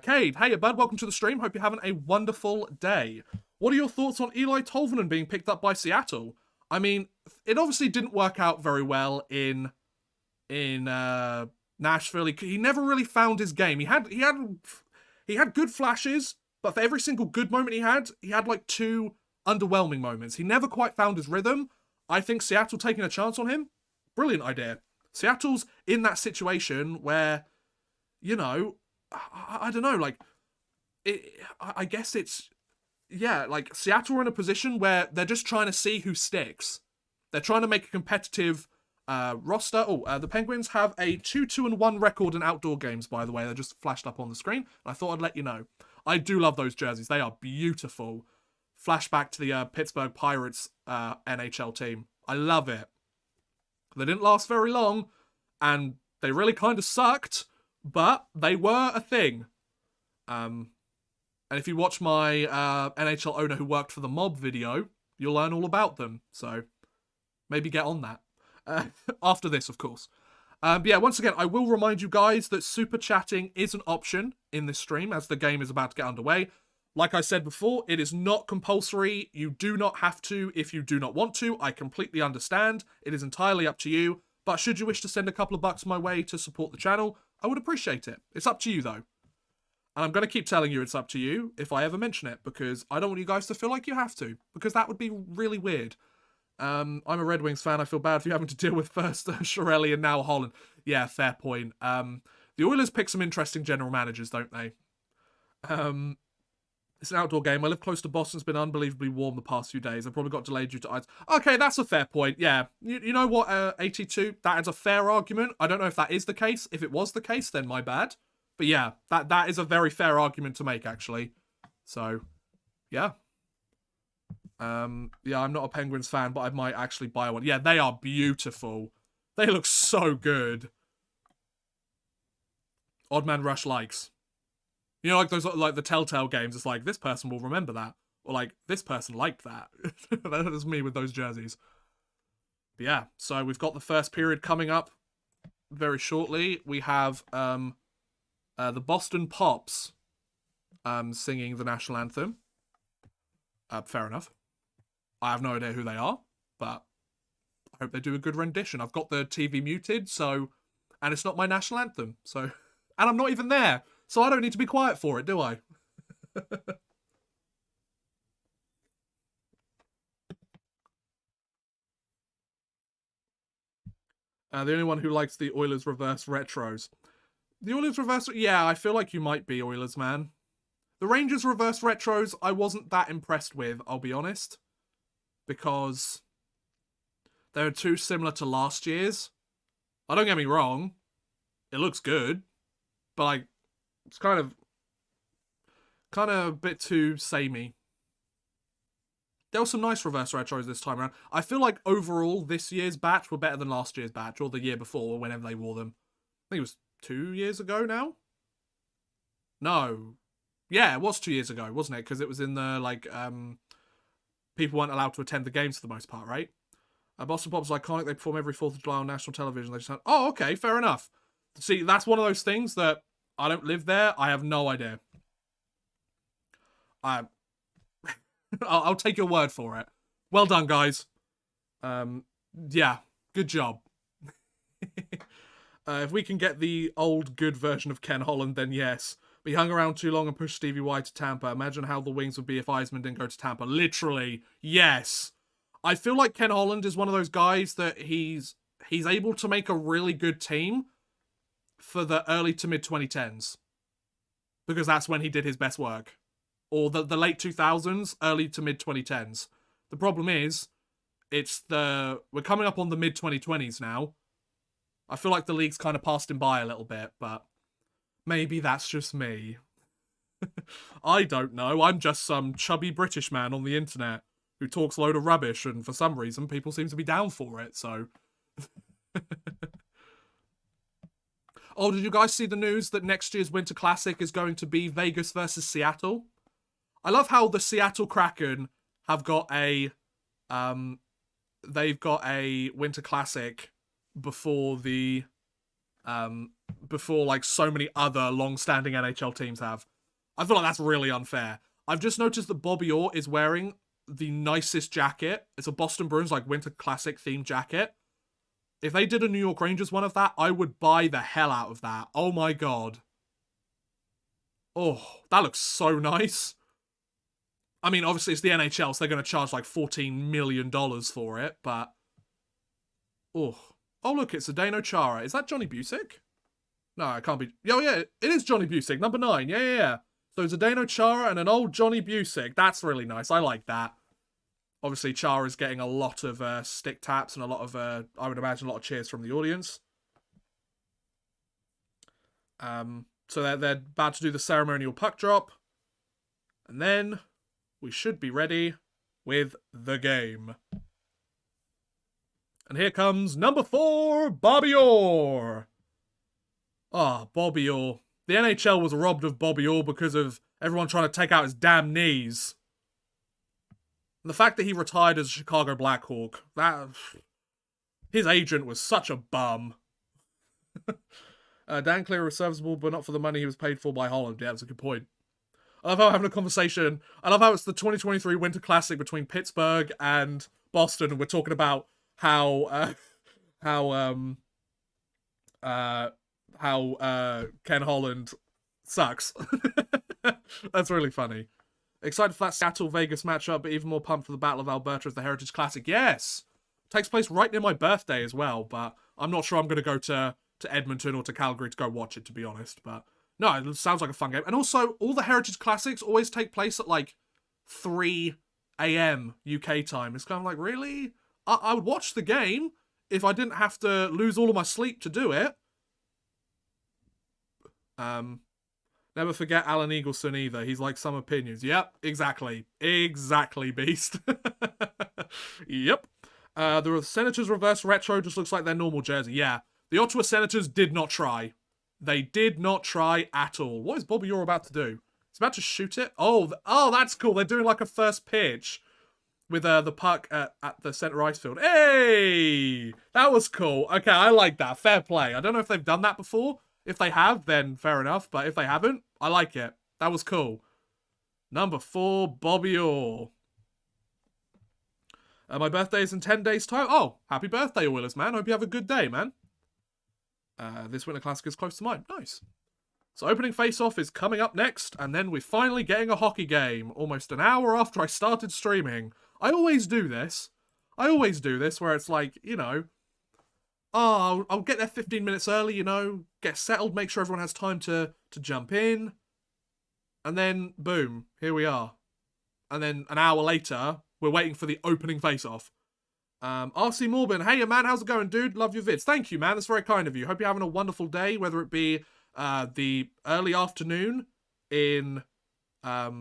Cade, hey, bud, welcome to the stream. Hope you're having a wonderful day. What are your thoughts on Eli Tolvanen being picked up by Seattle? I mean, it obviously didn't work out very well in Nashville. He never really found his game. He had good flashes, but for every single good moment he had like 2 underwhelming moments. He never quite found his rhythm. I think Seattle taking a chance on him, brilliant idea. Seattle's in that situation where, you know, I don't know, like, I guess it's, yeah, like, Seattle are in a position where they're just trying to see who sticks. They're trying to make a competitive roster. The Penguins have a 2-2-1 record in outdoor games, by the way. They just flashed up on the screen. I thought I'd let you know. I do love those jerseys. They are beautiful. Flashback to the Pittsburgh Pirates NHL team. I love it. They didn't last very long, and they really kind of sucked, but they were a thing. And if you watch my NHL owner who worked for the Mob video, you'll learn all about them. So maybe get on that. After this, of course. But yeah, once again, I will remind you guys that super chatting is an option in this stream as the game is about to get underway. Like I said before, it is not compulsory. You do not have to if you do not want to. I completely understand. It is entirely up to you. But should you wish to send a couple of bucks my way to support the channel, I would appreciate it. It's up to you, though. And I'm going to keep telling you it's up to you if I ever mention it, because I don't want you guys to feel like you have to, because that would be really weird. I'm a Red Wings fan. I feel bad for you having to deal with first Chiarelli and now Holland. Yeah, fair point. The Oilers pick some interesting general managers, don't they? It's an outdoor game. I live close to Boston. It's been unbelievably warm the past few days. I probably got delayed due to ice. Okay, that's a fair point. Yeah. You know what, 82? That is a fair argument. I don't know if that is the case. If it was the case, then my bad. But yeah, that is a very fair argument to make, actually. So, yeah. Yeah, I'm not a Penguins fan, but I might actually buy one. Yeah, they are beautiful. They look so good. Oddman Rush likes. You know, like those, like the Telltale games, it's like, this person will remember that. Or like, this person liked that. That is me with those jerseys. But yeah, so we've got the first period coming up very shortly. We have the Boston Pops singing the national anthem. Fair enough. I have no idea who they are, but I hope they do a good rendition. I've got the TV muted, so... And it's not my national anthem, so... And I'm not even there. So I don't need to be quiet for it, do I? The only one who likes the Oilers reverse retros. The Oilers reverse... Yeah, I feel like you might be, Oilers, man. The Rangers reverse retros, I wasn't that impressed with, I'll be honest. Because they were too similar to last year's. Don't get me wrong. It looks good. But, like, it's kind of a bit too samey. There were some nice reverse retros this time around. I feel like overall this year's batch were better than last year's batch, or the year before, or whenever they wore them. I think it was 2 years ago now? No. Yeah, it was 2 years ago, wasn't it? Because it was in the, like, people weren't allowed to attend the games for the most part, right? Boston Pop's iconic. They perform every 4th of July on national television. They just had... Oh, okay, fair enough. See, that's one of those things that I don't live there. I have no idea. I'll take your word for it. Well done, guys. Yeah, good job. If we can get the old good version of Ken Holland, then yes. But he hung around too long and pushed Stevie Y to Tampa. Imagine how the Wings would be if Eisman didn't go to Tampa. Literally, yes. I feel like Ken Holland is one of those guys that he's able to make a really good team for the early to mid 2010s. Because that's when he did his best work. Or the late 2000s, early to mid 2010s. The problem is, we're coming up on the mid 2020s now. I feel like the league's kind of passed him by a little bit, but maybe that's just me. I don't know. I'm just some chubby British man on the internet who talks a load of rubbish, and for some reason people seem to be down for it, so... Oh, did you guys see the news that next year's Winter Classic is going to be Vegas versus Seattle? I love how the Seattle Kraken have got a... they've got a Winter Classic before the... before, like, so many other long-standing NHL teams have. I feel like that's really unfair. I've just noticed that Bobby Orr is wearing the nicest jacket. It's a Boston Bruins, like, Winter Classic themed jacket. If they did a New York Rangers one of that, I would buy the hell out of that. Oh my god. Oh, that looks so nice. I mean, obviously it's the NHL, so they're going to charge like $14 million for it, but... Oh. Oh, look, it's Zdeno Chara. Is that Johnny Busick? No, it can't be... Oh, yeah, it is Johnny Busick, number 9. Yeah. So Zdeno Chara and an old Johnny Busick. That's really nice. I like that. Obviously, Chara's getting a lot of stick taps and a lot of, I would imagine, a lot of cheers from the audience. So they're about to do the ceremonial puck drop. And then we should be ready with the game. And here comes number 4, Bobby Orr. Ah, Bobby Orr. The NHL was robbed of Bobby Orr because of everyone trying to take out his damn knees. And the fact that he retired as a Chicago Blackhawk, his agent was such a bum. Dan Clear was serviceable, but not for the money he was paid for by Holland. Yeah, that's a good point. I love how we're having a conversation. I love how it's the 2023 Winter Classic between Pittsburgh and Boston, and we're talking about how Ken Holland sucks. That's really funny. Excited for that Seattle-Vegas matchup, but even more pumped for the Battle of Alberta as the Heritage Classic. Yes! Takes place right near my birthday as well, but I'm not sure I'm going to go to Edmonton or to Calgary to go watch it, to be honest. But No, it sounds like a fun game. And also, all the Heritage Classics always take place at like 3 a.m. UK time. It's kind of like, really? I would watch the game if I didn't have to lose all of my sleep to do it. Never forget Alan Eagleson either. He's like some opinions. Yep, exactly. Exactly, Beast. Yep. The Senators reverse retro just looks like their normal jersey. Yeah. The Ottawa Senators did not try. They did not try at all. What is Bobby Orr about to do? He's about to shoot it. Oh, that's cool. They're doing like a first pitch with the puck at the center ice field. Hey! That was cool. Okay, I like that. Fair play. I don't know if they've done that before. If they have, then fair enough. But if they haven't, I like it. That was cool. Number 4, Bobby Orr. My birthday is in 10 days' time. Oh, happy birthday, Oilers, man. Hope you have a good day, man. This Winter Classic is close to mine. Nice. So opening face-off is coming up next, and then we're finally getting a hockey game, almost an hour after I started streaming. I always do this. Where it's like, you know, I'll get there 15 minutes early, you know, get settled, make sure everyone has time to jump in, and then, boom, here we are. And then an hour later, we're waiting for the opening face-off. RC Morbin, hey man, how's it going, dude? Love your vids. Thank you, man. That's very kind of you. Hope you're having a wonderful day, whether it be the early afternoon in North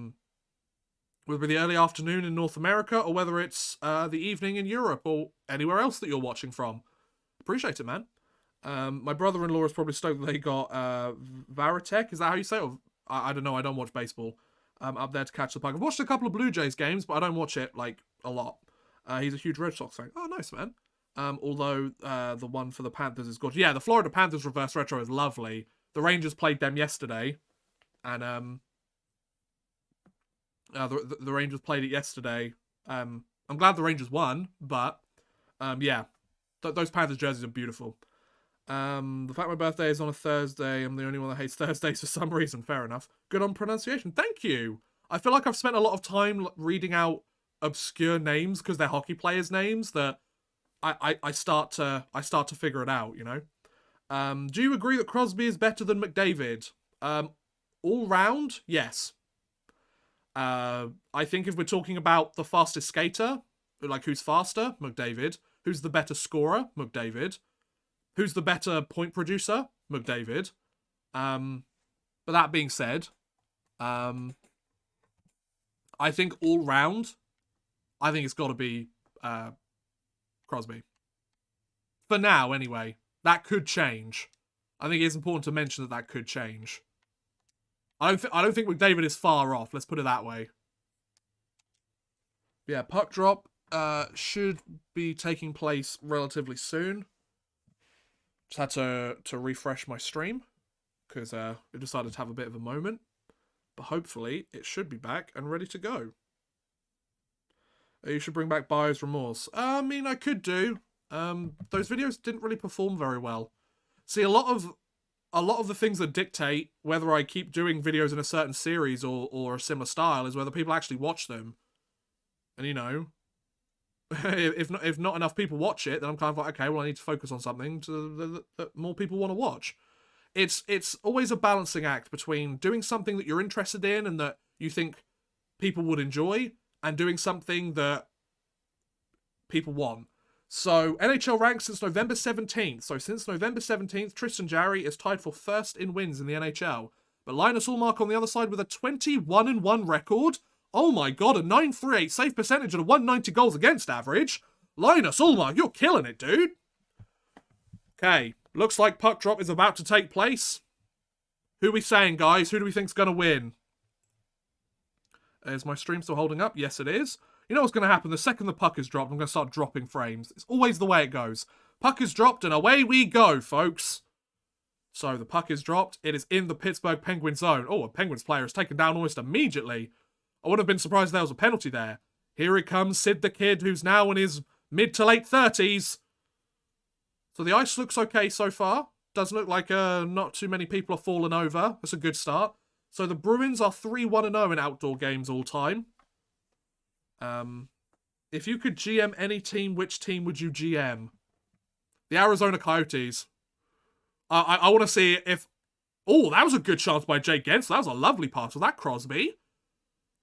America, or whether it's the evening in Europe, or anywhere else that you're watching from. Appreciate it, man. My brother-in-law is probably stoked that they got Varitek. Is that how you say it? Or, I don't know. I don't watch baseball. Up there to catch the puck. I've watched a couple of Blue Jays games, but I don't watch it like a lot. He's a huge Red Sox fan. Oh, nice, man. Although the one for the Panthers is gorgeous. Yeah, the Florida Panthers reverse retro is lovely. The Rangers played them yesterday, and the Rangers played it yesterday. I'm glad the Rangers won, but yeah, those Panthers jerseys are beautiful. The fact my birthday is on a Thursday, I'm the only one that hates Thursdays for some reason. Fair enough. Good on pronunciation. Thank you. I feel like I've spent a lot of time reading out obscure names because they're hockey players' names that I start to figure it out, you know. Do you agree that Crosby is better than McDavid? All round, yes. I think if we're talking about the fastest skater, like who's faster, McDavid. Who's the better scorer, McDavid. Who's the better point producer, McDavid. But that being said, I think all round, I think it's got to be Crosby. For now, anyway. That could change. I think it's important to mention that could change. I don't think McDavid is far off. Let's put it that way. Yeah, puck drop should be taking place relatively soon. Just had to refresh my stream because I decided to have a bit of a moment. But hopefully it should be back and ready to go. You should bring back Buyer's Remorse. I mean, I could do. Those videos didn't really perform very well. See, a lot of the things that dictate whether I keep doing videos in a certain series or a similar style is whether people actually watch them. And you know, if not enough people watch it, then I'm kind of like, okay, well, I need to focus on something that more people want to watch. It's always a balancing act between doing something that you're interested in and that you think people would enjoy, and doing something that people want. So, NHL ranks since November 17th. So, since November 17th, Tristan Jarry is tied for first in wins in the NHL. But Linus Ullmark on the other side with a 21-1 record. Oh my god, a 938 save percentage and a 190 goals against average. Linus Ullmark, you're killing it, dude. Okay, looks like puck drop is about to take place. Who are we saying, guys? Who do we think's going to win? Is my stream still holding up? Yes, it is. You know what's going to happen? The second the puck is dropped, I'm going to start dropping frames. It's always the way it goes. Puck is dropped and away we go, folks. So the puck is dropped. It is in the Pittsburgh Penguins zone. Oh, a Penguins player is taken down almost immediately. I would have been surprised if there was a penalty there. Here he comes, Sid the Kid, who's now in his mid to late 30s. So the ice looks okay so far. Doesn't look like not too many people have fallen over. That's a good start. So the Bruins are 3-1-0 in outdoor games all time. If you could GM any team, which team would you GM? The Arizona Coyotes. I want to see if Oh, that was a good chance by Jake Gensel. That was a lovely pass. Was that Crosby?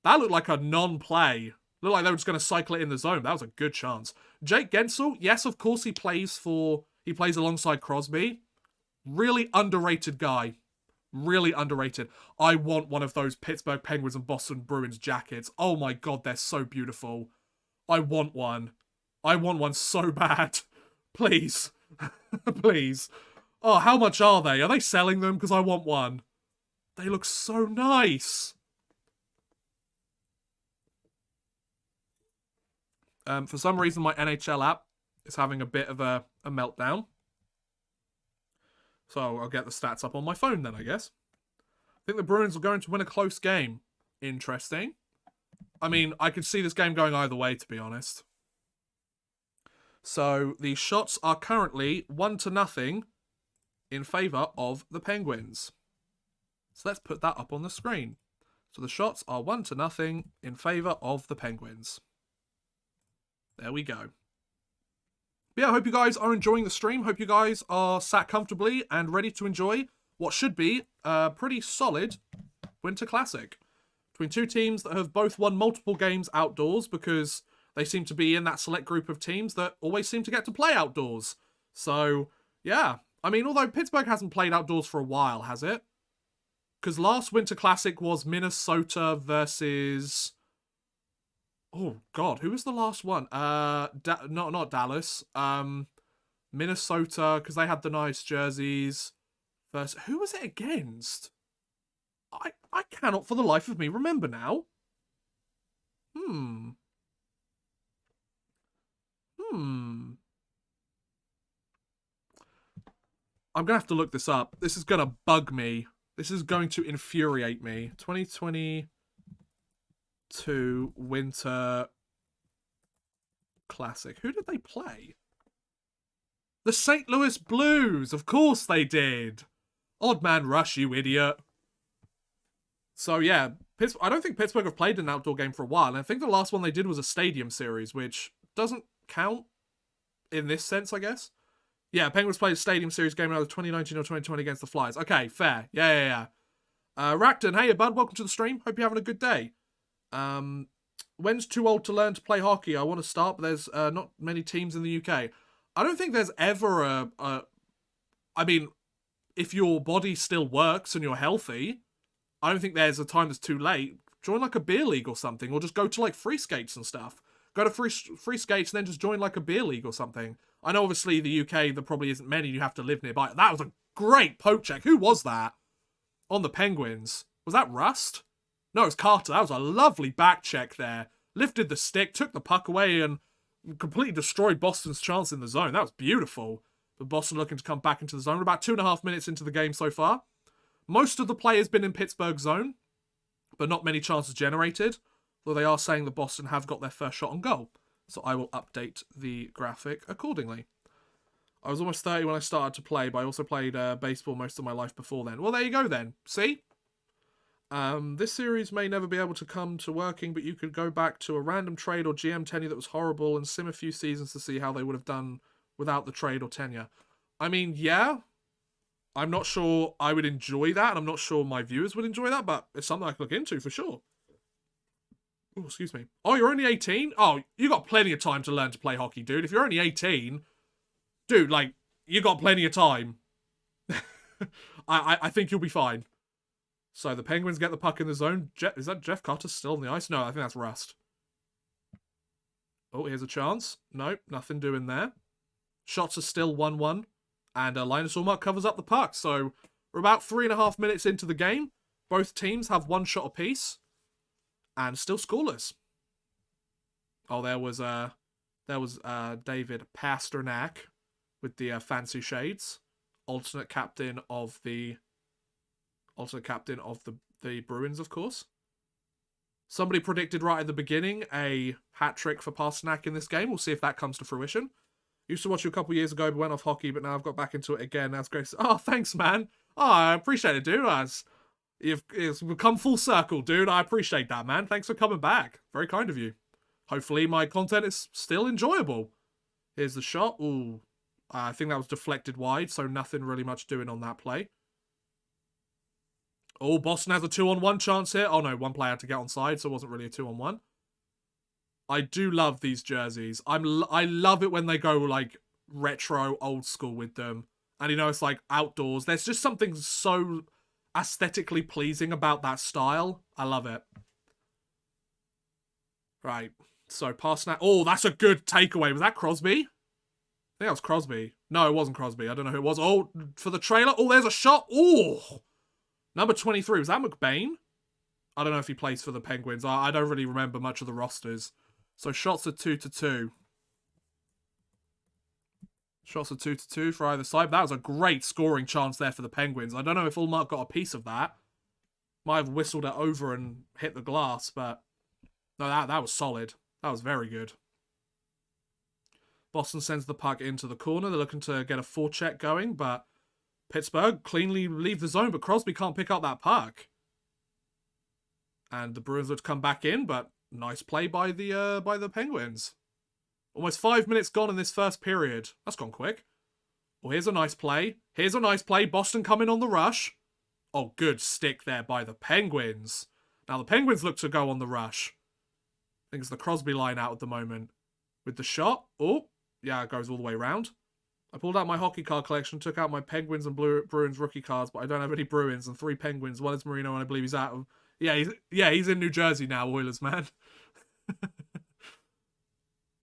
That looked like a non-play. Looked like they were just going to cycle it in the zone. That was a good chance. Jake Gensel, yes, of course he plays alongside Crosby. Really underrated guy. Really underrated. I want one of those Pittsburgh Penguins and Boston Bruins jackets. Oh my god, they're so beautiful. I want one. I want one so bad. Please. Please. Oh, how much are they? Are they selling them? Because I want one. They look so nice. For some reason, my NHL app is having a bit of a meltdown. So I'll get the stats up on my phone then, I guess. I think the Bruins are going to win a close game. Interesting. I mean, I could see this game going either way, to be honest. So the shots are currently 1-0 in favour of the Penguins. So let's put that up on the screen. So the shots are 1-0 in favour of the Penguins. There we go. But yeah, I hope you guys are enjoying the stream. Hope you guys are sat comfortably and ready to enjoy what should be a pretty solid Winter Classic. Between two teams that have both won multiple games outdoors because they seem to be in that select group of teams that always seem to get to play outdoors. So, yeah. I mean, although Pittsburgh hasn't played outdoors for a while, has it? Because last Winter Classic was Minnesota versus... Oh, God, who was the last one? Not Dallas. Minnesota, because they had the nice jerseys. Versus... Who was it against? I cannot for the life of me remember now. I'm going to have to look this up. This is going to bug me. This is going to infuriate me. 2022 Winter Classic. Who did they play? The St. Louis Blues. Of course they did. Odd man rush, you idiot. So, yeah. I don't think Pittsburgh have played an outdoor game for a while. And I think the last one they did was a stadium series, which doesn't count in this sense, I guess. Yeah, Penguins played a stadium series game in either 2019 or 2020 against the Flyers. Okay, fair. Yeah. Racton, hey, bud, welcome to the stream. Hope you're having a good day. When's too old to learn to play hockey? I want to start, but there's not many teams in the UK. I don't think there's ever I mean, if your body still works and you're healthy, I don't think there's a time that's too late. Join like a beer league or something, or just go to like free skates and stuff. Go to free skates and then just join like a beer league or something. I know obviously the UK, there probably isn't many, you have to live nearby. That was a great poke check. Who was that? On the Penguins. Was that Rust? No, it was Carter. That was a lovely back check there. Lifted the stick, took the puck away, and completely destroyed Boston's chance in the zone. That was beautiful. But Boston looking to come back into the zone. We're about 2.5 minutes into the game so far. Most of the play has been in Pittsburgh's zone, but not many chances generated. Though they are saying that Boston have got their first shot on goal. So I will update the graphic accordingly. I was almost 30 when I started to play, but I also played baseball most of my life before then. Well, there you go then. See? This series may never be able to come to working, but you could go back to a random trade or GM tenure that was horrible and sim a few seasons to see how they would have done without the trade or tenure. I mean, yeah. I'm not sure I would enjoy that, and I'm not sure my viewers would enjoy that, but it's something I can look into for sure. Oh, excuse me. Oh, you're only 18? Oh, you got plenty of time to learn to play hockey, dude. If you're only 18, dude, like, you got plenty of time. I think you'll be fine. So the Penguins get the puck in the zone. Is that Jeff Carter still on the ice? No, I think that's Rust. Oh, here's a chance. Nope, nothing doing there. Shots are still 1-1. And Linus Ullmark covers up the puck. So we're about 3.5 minutes into the game. Both teams have one shot apiece. And still scoreless. Oh, there was David Pasternak with the fancy shades, alternate captain of the Bruins, of course. Somebody predicted right at the beginning a hat trick for Pasternak in this game. We'll see if that comes to fruition. Used to watch you a couple years ago, but went off hockey, but now I've got back into it again. That's great. Oh, thanks, man. Oh, I appreciate it, dude. It's come full circle, dude. I appreciate that, man. Thanks for coming back. Very kind of you. Hopefully my content is still enjoyable. Here's the shot. Ooh. I think that was deflected wide, so nothing really much doing on that play. Oh, Boston has a 2-on-1 chance here. Oh no, one player had to get onside, so it wasn't really a 2-on-1. I do love these jerseys. I love it when they go like retro, old school with them. And you know, it's like outdoors. There's just something so aesthetically pleasing about that style. I love it. Right. So pass now. Oh, that's a good takeaway. Was that Crosby? I think that was Crosby. No, it wasn't Crosby. I don't know who it was. Oh, for the trailer. Oh, there's a shot. Oh, number 23. Was that McGeilney? I don't know if he plays for the Penguins. I don't really remember much of the rosters. So shots are 2-2. Shots are 2-2 for either side. That was a great scoring chance there for the Penguins. I don't know if Ullmark got a piece of that. Might have whistled it over and hit the glass, but no, that was solid. That was very good. Boston sends the puck into the corner. They're looking to get a forecheck going, but Pittsburgh cleanly leave the zone, but Crosby can't pick up that puck. And the Bruins would come back in, but nice play by the Penguins. Almost 5 minutes gone in this first period. That's gone quick. Well, here's a nice play. Here's a nice play. Boston coming on the rush. Oh, good stick there by the Penguins. Now, the Penguins look to go on the rush. I think it's the Crosby line out at the moment. With the shot. Oh, yeah, it goes all the way around. I pulled out my hockey card collection, took out my Penguins and Bruins rookie cards, but I don't have any Bruins and 3 Penguins. One is Marino, and I believe he's out of... Yeah, he's in New Jersey now, Oilers, man.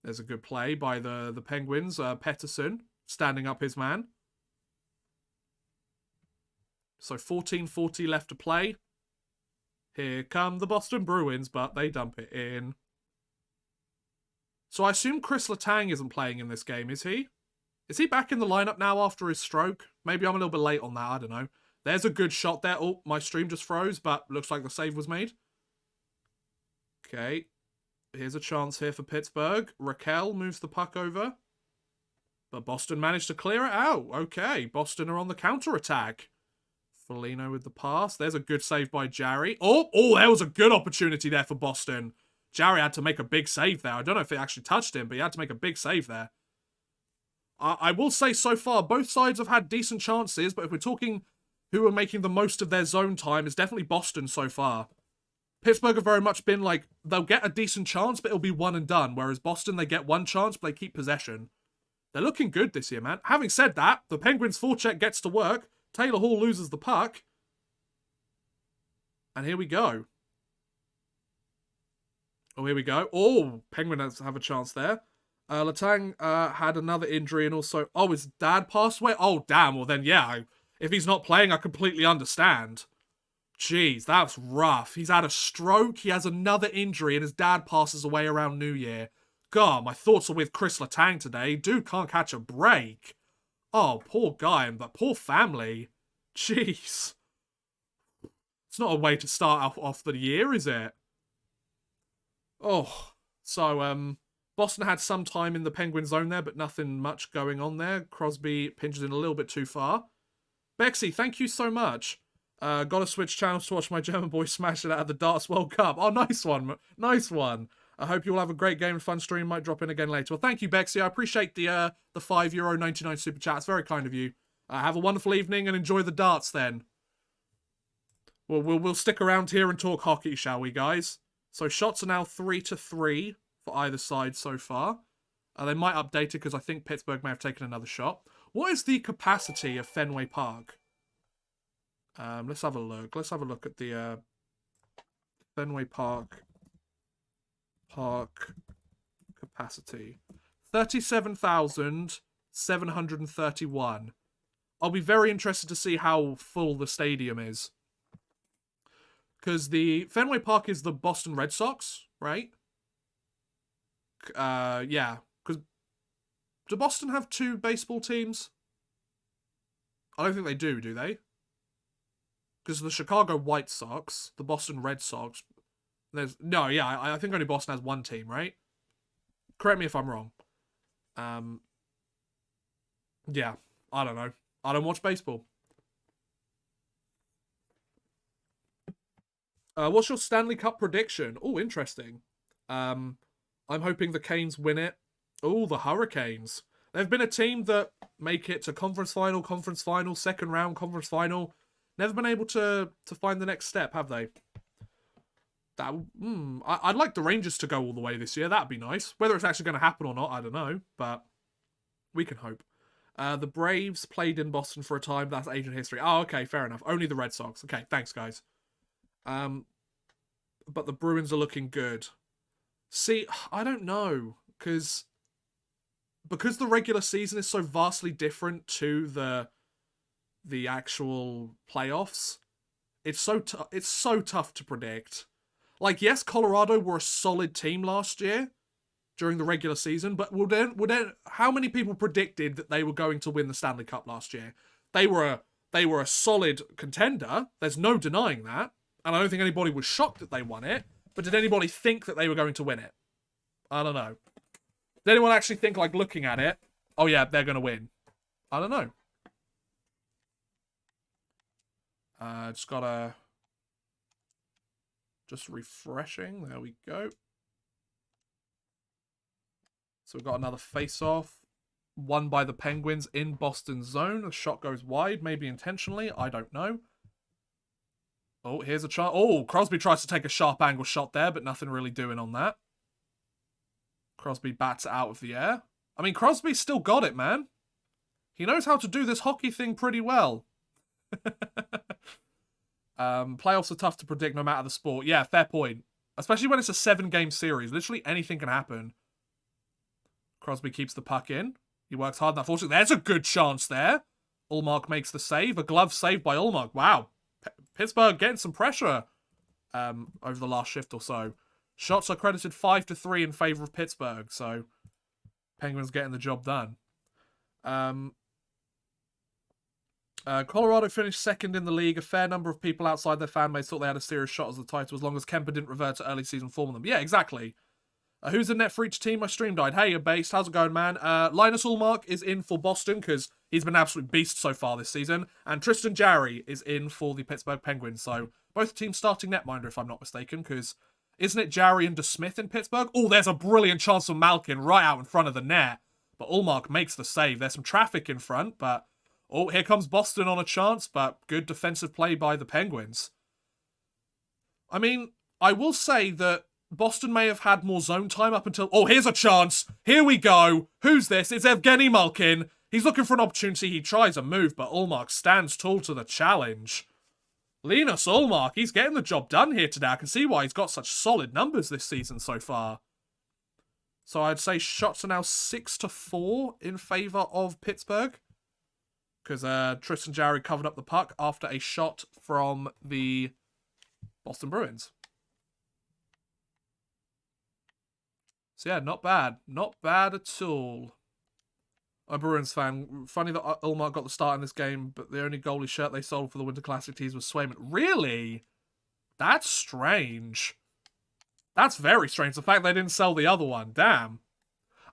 There's a good play by the Penguins. Pettersson standing up his man. So 14:40 left to play. Here come the Boston Bruins, but they dump it in. So I assume Chris Letang isn't playing in this game, is he? Is he back in the lineup now after his stroke? Maybe I'm a little bit late on that, I don't know. There's a good shot there. Oh, my stream just froze, but looks like the save was made. Okay. Here's a chance here for Pittsburgh. Raquel moves the puck over. But Boston managed to clear it out. Okay, Boston are on the counter-attack. Foligno with the pass. There's a good save by Jarry. Oh, there was a good opportunity there for Boston. Jarry had to make a big save there. I don't know if it actually touched him, but he had to make a big save there. I will say so far, both sides have had decent chances, but if we're talking who are making the most of their zone time, it's definitely Boston so far. Pittsburgh have very much been like, they'll get a decent chance, but it'll be one and done. Whereas Boston, they get one chance, but they keep possession. They're looking good this year, man. Having said that, the Penguins' forecheck gets to work. Taylor Hall loses the puck. And here we go. Oh, here we go. Oh, Penguins have a chance there. Letang had another injury and also... Oh, his dad passed away? Oh, damn. Well, then, yeah. If he's not playing, I completely understand. Jeez, that's rough. He's had a stroke, he has another injury, and his dad passes away around New Year. God, my thoughts are with Chris Letang today. Dude can't catch a break. Oh, poor guy, and that poor family. Jeez. It's not a way to start off the year, is it? Oh, so, Boston had some time in the Penguin zone there, but nothing much going on there. Crosby pinches in a little bit too far. Bexy, thank you so much. Gotta switch channels to watch my German boy smash it out of the Darts World Cup. Oh, nice one. Nice one. I hope you all have a great game and fun stream. Might drop in again later. Well, thank you, Bexy. I appreciate the €5.99 super chat. It's very kind of you. Have a wonderful evening and enjoy the darts then. We'll stick around here and talk hockey, shall we, guys? So shots are now 3-3 for either side so far. They might update it because I think Pittsburgh may have taken another shot. What is the capacity of Fenway Park? Let's have a look. Let's have a look at the Fenway Park capacity. 37,731. I'll be very interested to see how full the stadium is. Because the Fenway Park is the Boston Red Sox, right? Yeah. Because do Boston have 2 baseball teams? I don't think they do they? Because the Chicago White Sox, the Boston Red Sox, I think only Boston has 1 team, right? Correct me if I'm wrong. Yeah, I don't know. I don't watch baseball. What's your Stanley Cup prediction? Oh, interesting. I'm hoping the Canes win it. Oh, the Hurricanes. They've been a team that make it to conference final, second round, conference final. Never been able to find the next step, have they? I'd like the Rangers to go all the way this year. That'd be nice. Whether it's actually going to happen or not, I don't know. But we can hope. The Braves played in Boston for a time. That's ancient history. Oh, okay, fair enough. Only the Red Sox. Okay, thanks, guys. But the Bruins are looking good. See, I don't know. Because the regular season is so vastly different to the actual playoffs, it's so tough to predict. Like, yes, Colorado were a solid team last year during the regular season, but how many people predicted that they were going to win the Stanley Cup last year? They were a solid contender. There's no denying that, and I don't think anybody was shocked that they won it. But did anybody think that they were going to win it? I don't know. Did anyone actually think, like, looking at it, oh yeah, they're going to win? I don't know. Just refreshing. There we go. So we've got another face-off. Won by the Penguins in Boston's zone. The shot goes wide, maybe intentionally. I don't know. Oh, here's a chance. Oh, Crosby tries to take a sharp angle shot there, but nothing really doing on that. Crosby bats it out of the air. I mean, Crosby's still got it, man. He knows how to do this hockey thing pretty well. Playoffs are tough to predict no matter the sport. Yeah, fair point. Especially when it's a 7-game series. Literally anything can happen. Crosby keeps the puck in. He works hard. Unfortunately, there's a good chance there. Ullmark makes the save. A glove save by Ullmark. Wow. Pittsburgh getting some pressure over the last shift or so. Shots are credited 5-3 in favor of Pittsburgh. So, Penguins getting the job done. Colorado finished second in the league. A fair number of people outside their fan base thought they had a serious shot as the title, as long as Kemper didn't revert to early season form on them. Yeah, exactly. Who's in net for each team? My stream died. Hey, you're based. How's it going, man? Linus Ullmark is in for Boston because he's been an absolute beast so far this season. And Tristan Jarry is in for the Pittsburgh Penguins. So both teams starting netminder, if I'm not mistaken, because isn't it Jarry and DeSmith in Pittsburgh? Oh, there's a brilliant chance for Malkin right out in front of the net. But Ullmark makes the save. There's some traffic in front, but oh, here comes Boston on a chance, but good defensive play by the Penguins. I mean, I will say that Boston may have had more zone time up until... Oh, here's a chance. Here we go. Who's this? It's Evgeny Malkin. He's looking for an opportunity. He tries a move, but Ullmark stands tall to the challenge. Linus Ullmark, he's getting the job done here today. I can see why he's got such solid numbers this season so far. So I'd say shots are now 6-4 in favour of Pittsburgh. Because Tristan Jarry covered up the puck after a shot from the Boston Bruins. So yeah, not bad. Not bad at all. I'm a Bruins fan. Funny that Ullmark got the start in this game, but the only goalie shirt they sold for the Winter Classic tees was Swayman. Really? That's strange. That's very strange. The fact they didn't sell the other one. Damn.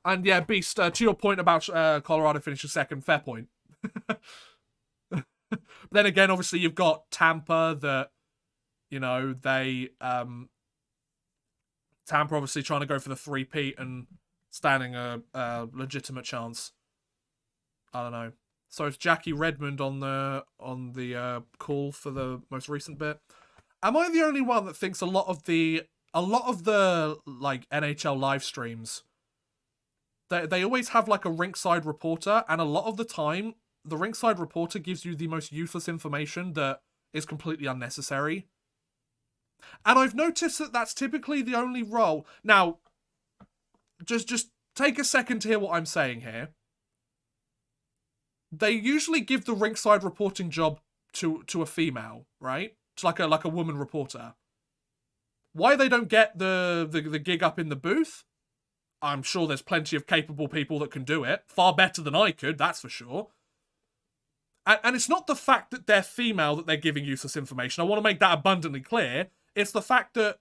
And yeah, Beast, to your point about Colorado finishing second, fair point. Then again, obviously, you've got Tampa that, you know, Tampa obviously trying to go for the three-peat and standing a legitimate chance. I don't know. So it's Jackie Redmond on the call for the most recent bit. Am I the only one that thinks a lot of the like NHL live streams, they always have like a rinkside reporter, and a lot of the time the rinkside reporter gives you the most useless information that is completely unnecessary. And I've noticed that that's typically the only role. Now, just take a second to hear what I'm saying here. They usually give the rinkside reporting job to a female, right? It's like a woman reporter. Why they don't get the gig up in the booth? I'm sure there's plenty of capable people that can do it. Far better than I could, that's for sure. And it's not the fact that they're female that they're giving useless information. I want to make that abundantly clear. It's the fact that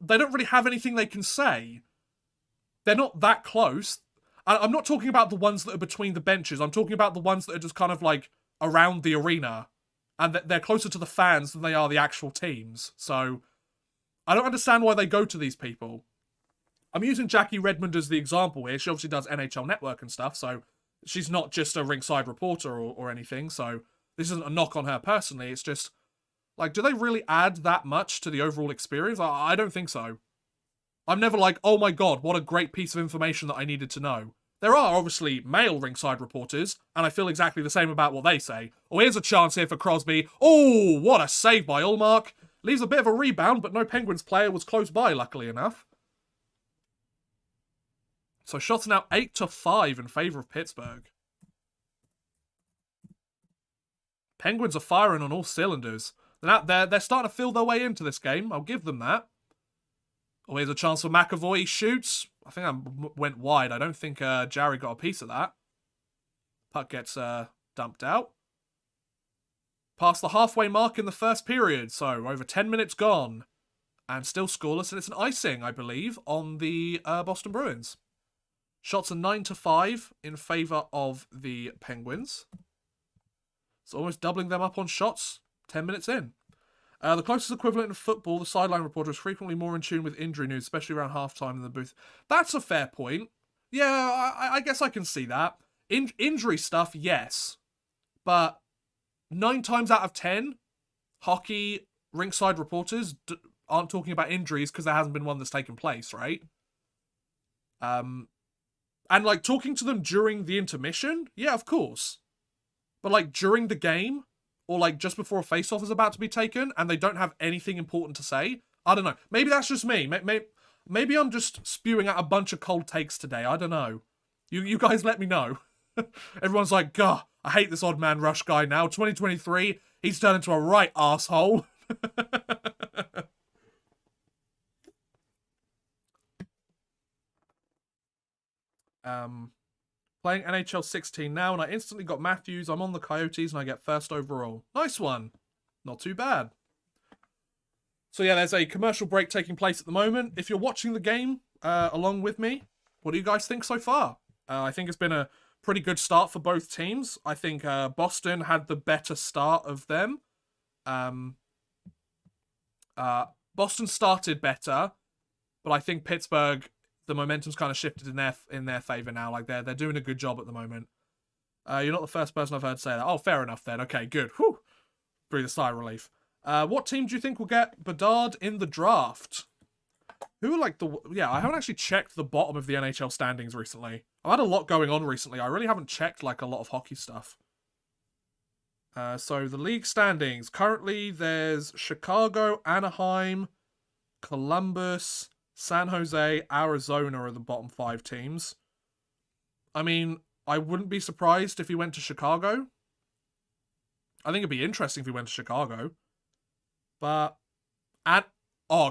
they don't really have anything they can say. They're not that close. I'm not talking about the ones that are between the benches. I'm talking about the ones that are just kind of like around the arena. And they're closer to the fans than they are the actual teams. So I don't understand why they go to these people. I'm using Jackie Redmond as the example here. She obviously does NHL Network and stuff, so she's not just a rinkside reporter or anything. So This isn't a knock on her personally. It's just, like, do they really add that much to the overall experience? I don't think so. I'm never like, oh my god, what a great piece of information that I needed to know. There are obviously male ringside reporters, and I feel exactly the same about what they say. Oh, here's a chance here for Crosby. Oh, what a save by Ullmark. Leaves a bit of a rebound, but no Penguins player was close by, luckily enough. So shots are now 8-5 in favour of Pittsburgh. Penguins are firing on all cylinders. They're starting to feel their way into this game. I'll give them that. Oh, here's a chance for McAvoy. He shoots. I think I went wide. I don't think Jarry got a piece of that. Puck gets dumped out. Past the halfway mark in the first period. So over 10 minutes gone. And still scoreless. And it's an icing, I believe, on the Boston Bruins. Shots are 9-5 in favour of the Penguins. It's almost doubling them up on shots 10 minutes in. The closest equivalent in football, the sideline reporter, is frequently more in tune with injury news, especially around halftime in the booth. That's a fair point. Yeah, I guess I can see that. Injury stuff, yes. But 9 times out of 10, hockey ringside reporters aren't talking about injuries because there hasn't been one that's taken place, right? And, like, talking to them during the intermission? Yeah, of course. But, like, during the game, or, like, just before a face-off is about to be taken, and they don't have anything important to say? I don't know. Maybe that's just me. Maybe I'm just spewing out a bunch of cold takes today. I don't know. You guys let me know. Everyone's like, God, I hate this odd man rush guy now. 2023, he's turned into a right asshole. Playing NHL 16 now, and I instantly got Matthews. I'm on the Coyotes, and I get first overall. Nice one. Not too bad. So yeah, there's a commercial break taking place at the moment. If you're watching the game along with me, what do you guys think so far? I think it's been a pretty good start for both teams. I think Boston had the better start of them. Boston started better, but I think Pittsburgh, the momentum's kind of shifted in their favor now. Like they're doing a good job at the moment. You're not the first person I've heard say that. Oh, fair enough then. Okay, good. Whew. Breathe a sigh of relief. What team do you think will get Bedard in the draft? Who are like the... Yeah, I haven't actually checked the bottom of the NHL standings recently. I've had a lot going on recently. I really haven't checked like a lot of hockey stuff. So the league standings. Currently, there's Chicago, Anaheim, Columbus, San Jose, Arizona are the bottom 5 teams. I mean, I wouldn't be surprised if he went to Chicago. I think it'd be interesting if he went to Chicago. But...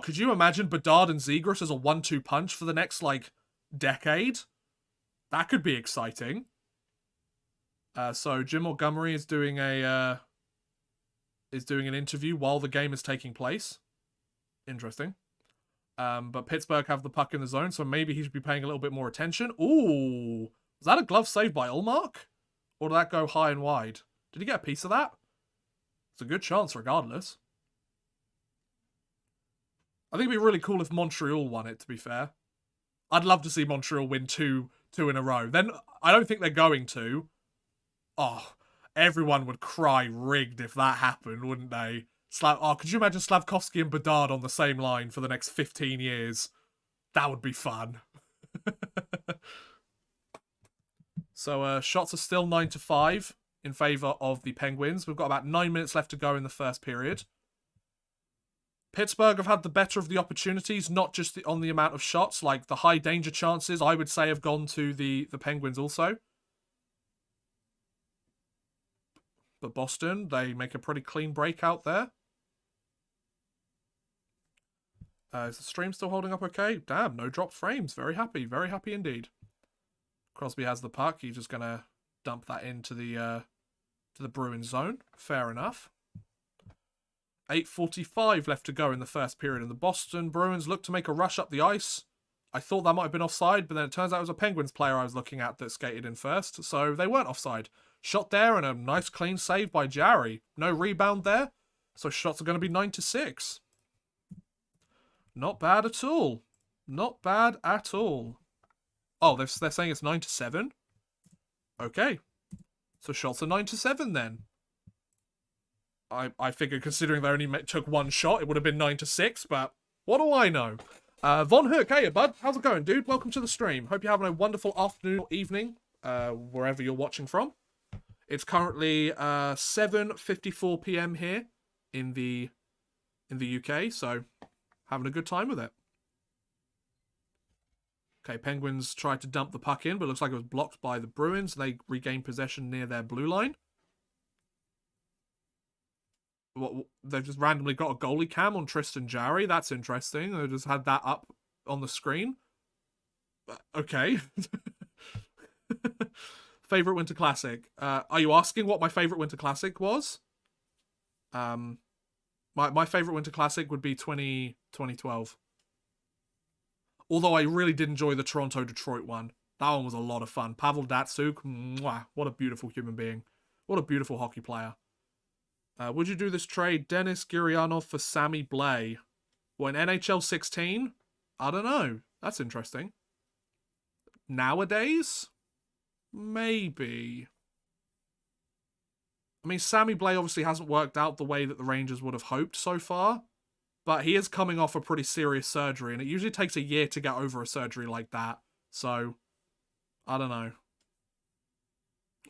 could you imagine Bedard and Zegras as a 1-2 punch for the next, like, decade? That could be exciting. So Jim Montgomery is doing an interview while the game is taking place. Interesting. But Pittsburgh have the puck in the zone, so maybe he should be paying a little bit more attention. Ooh! Was that a glove save by Ullmark? Or did that go high and wide? Did he get a piece of that? It's a good chance regardless. I think it'd be really cool if Montreal won it, to be fair. I'd love to see Montreal win two in a row. Then, I don't think they're going to. Oh, everyone would cry rigged if that happened, wouldn't they? Could you imagine Slavkovsky and Bedard on the same line for the next 15 years? That would be fun. So, shots are still 9-5 in favour of the Penguins. We've got about 9 minutes left to go in the first period. Pittsburgh have had the better of the opportunities, not just on the amount of shots. Like, the high danger chances, I would say, have gone to the Penguins also. But Boston, they make a pretty clean break out there. Is the stream still holding up okay? Damn, no dropped frames. Very happy indeed. Crosby has the puck. He's just going to dump that into the Bruins zone. Fair enough. 8:45 left to go in the first period, and the Boston Bruins look to make a rush up the ice. I thought that might have been offside, but then it turns out it was a Penguins player I was looking at that skated in first, so they weren't offside. Shot there, and a nice clean save by Jarry. No rebound there, so shots are going to be 9-6. Not bad at all. Not bad at all. Oh, they're saying it's 9-7? Okay. So shots are 9-7 then. I figured considering they only took one shot, it would have been 9-6, but what do I know? Von Hook, hey bud, how's it going, dude? Welcome to the stream. Hope you're having a wonderful afternoon or evening, wherever you're watching from. It's currently 7:54 p.m. here in the UK, so having a good time with it. Okay, Penguins tried to dump the puck in, but it looks like it was blocked by the Bruins. They regained possession near their blue line. They've just randomly got a goalie cam on Tristan Jarry. That's interesting. They just had that up on the screen. Okay. Favorite Winter Classic. Are you asking what my favorite Winter Classic was? My favorite Winter Classic would be 2012. Although I really did enjoy the Toronto-Detroit one. That one was a lot of fun. Pavel Datsyuk, mwah, what a beautiful human being. What a beautiful hockey player. Would you do this trade, Denis Gurianov for Sammy Blais? Well, in NHL 16? I don't know. That's interesting. Nowadays? Maybe. I mean, Sammy Blais obviously hasn't worked out the way that the Rangers would have hoped so far. But he is coming off a pretty serious surgery, and it usually takes a year to get over a surgery like that. So, I don't know.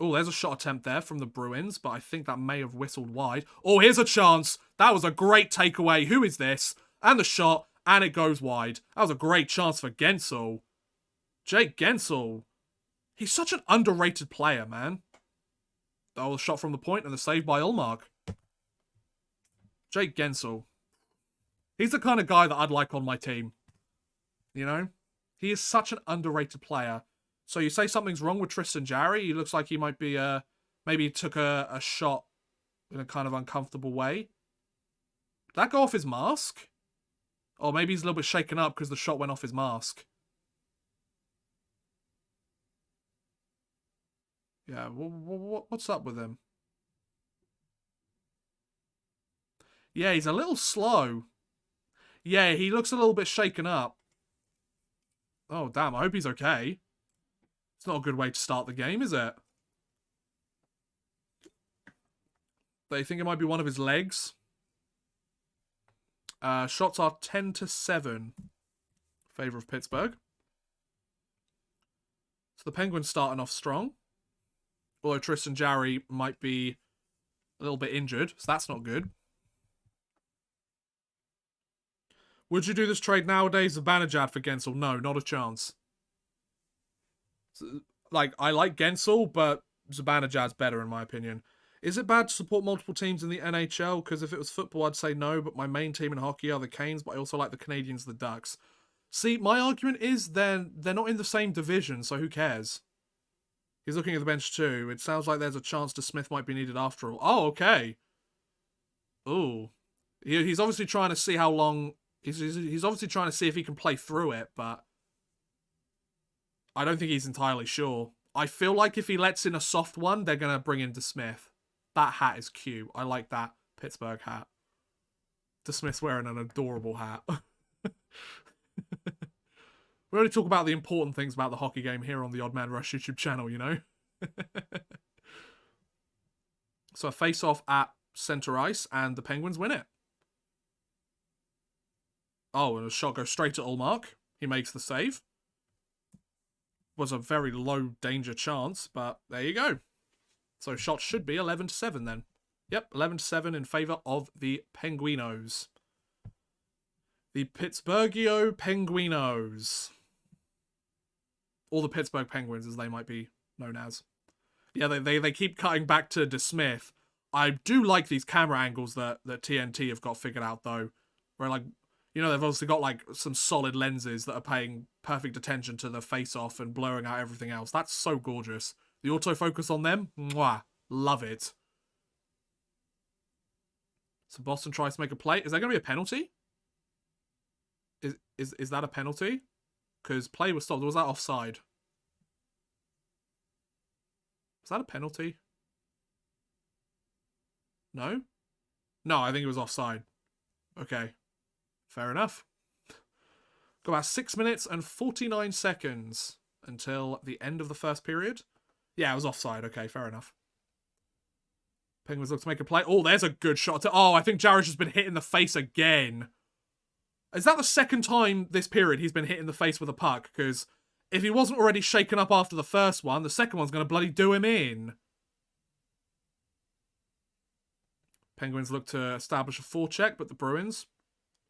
Oh, there's a shot attempt there from the Bruins, but I think that may have whistled wide. Oh, here's a chance. That was a great takeaway. Who is this? And the shot, and it goes wide. That was a great chance for Gensel. Jake Gensel. He's such an underrated player, man. That was a shot from the point and the save by Ullmark. Jake Gensel. He's the kind of guy that I'd like on my team. You know? He is such an underrated player. So you say something's wrong with Tristan Jarry. He looks like he might be, maybe he took a shot in a kind of uncomfortable way. Did that go off his mask? Or maybe he's a little bit shaken up because the shot went off his mask. Yeah, what's up with him? Yeah, he's a little slow. Yeah, he looks a little bit shaken up. Oh, damn, I hope he's okay. It's not a good way to start the game, is it? They think it might be one of his legs. Shots are 10-7. Favor of Pittsburgh. So the Penguins starting off strong. Although Tristan Jarry might be a little bit injured, so that's not good. Would you do this trade nowadays, Zibanejad for Gensel? No, not a chance. Like, I like Gensel, but Zibanejad's better in my opinion. Is it bad to support multiple teams in the NHL? Because if it was football, I'd say no, but my main team in hockey are the Canes, but I also like the Canadiens and the Ducks. See, my argument is they're not in the same division, so who cares? He's looking at the bench too. It sounds like there's a chance DeSmith might be needed after all. Oh, okay. Ooh. He's obviously trying to see how long... He's obviously trying to see if he can play through it, but... I don't think he's entirely sure. I feel like if he lets in a soft one, they're going to bring in DeSmith. That hat is cute. I like that Pittsburgh hat. DeSmith's wearing an adorable hat. We only talk about the important things about the hockey game here on the Odd Man Rush YouTube channel, you know? So a face-off at center ice, and the Penguins win it. Oh, and a shot goes straight at Ullmark. He makes the save. Was a very low danger chance, but there you go. So shots should be 11-7 then. Yep, 11-7 in favour of the Penguinos. The Pittsburghio Penguinos. Or the Pittsburgh Penguins, as they might be known as. Yeah, they keep cutting back to DeSmith. I do like these camera angles that TNT have got figured out, though. Where, like, you know, they've obviously got, like, some solid lenses that are paying perfect attention to the face-off and blurring out everything else. That's so gorgeous. The autofocus on them, mwah, love it. So Boston tries to make a play. Is that going to be a penalty? Is that a penalty? Because play was stopped. Or was that offside? Was that a penalty? No? No, I think it was offside. Okay. Fair enough. Got about 6 minutes and 49 seconds until the end of the first period. Yeah, it was offside. Okay, fair enough. Penguins look to make a play. Oh, there's a good shot. Oh, I think Jarry's just been hit in the face again. Is that the second time this period he's been hit in the face with a puck? Because if he wasn't already shaken up after the first one, the second one's going to bloody do him in. Penguins look to establish a forecheck, but the Bruins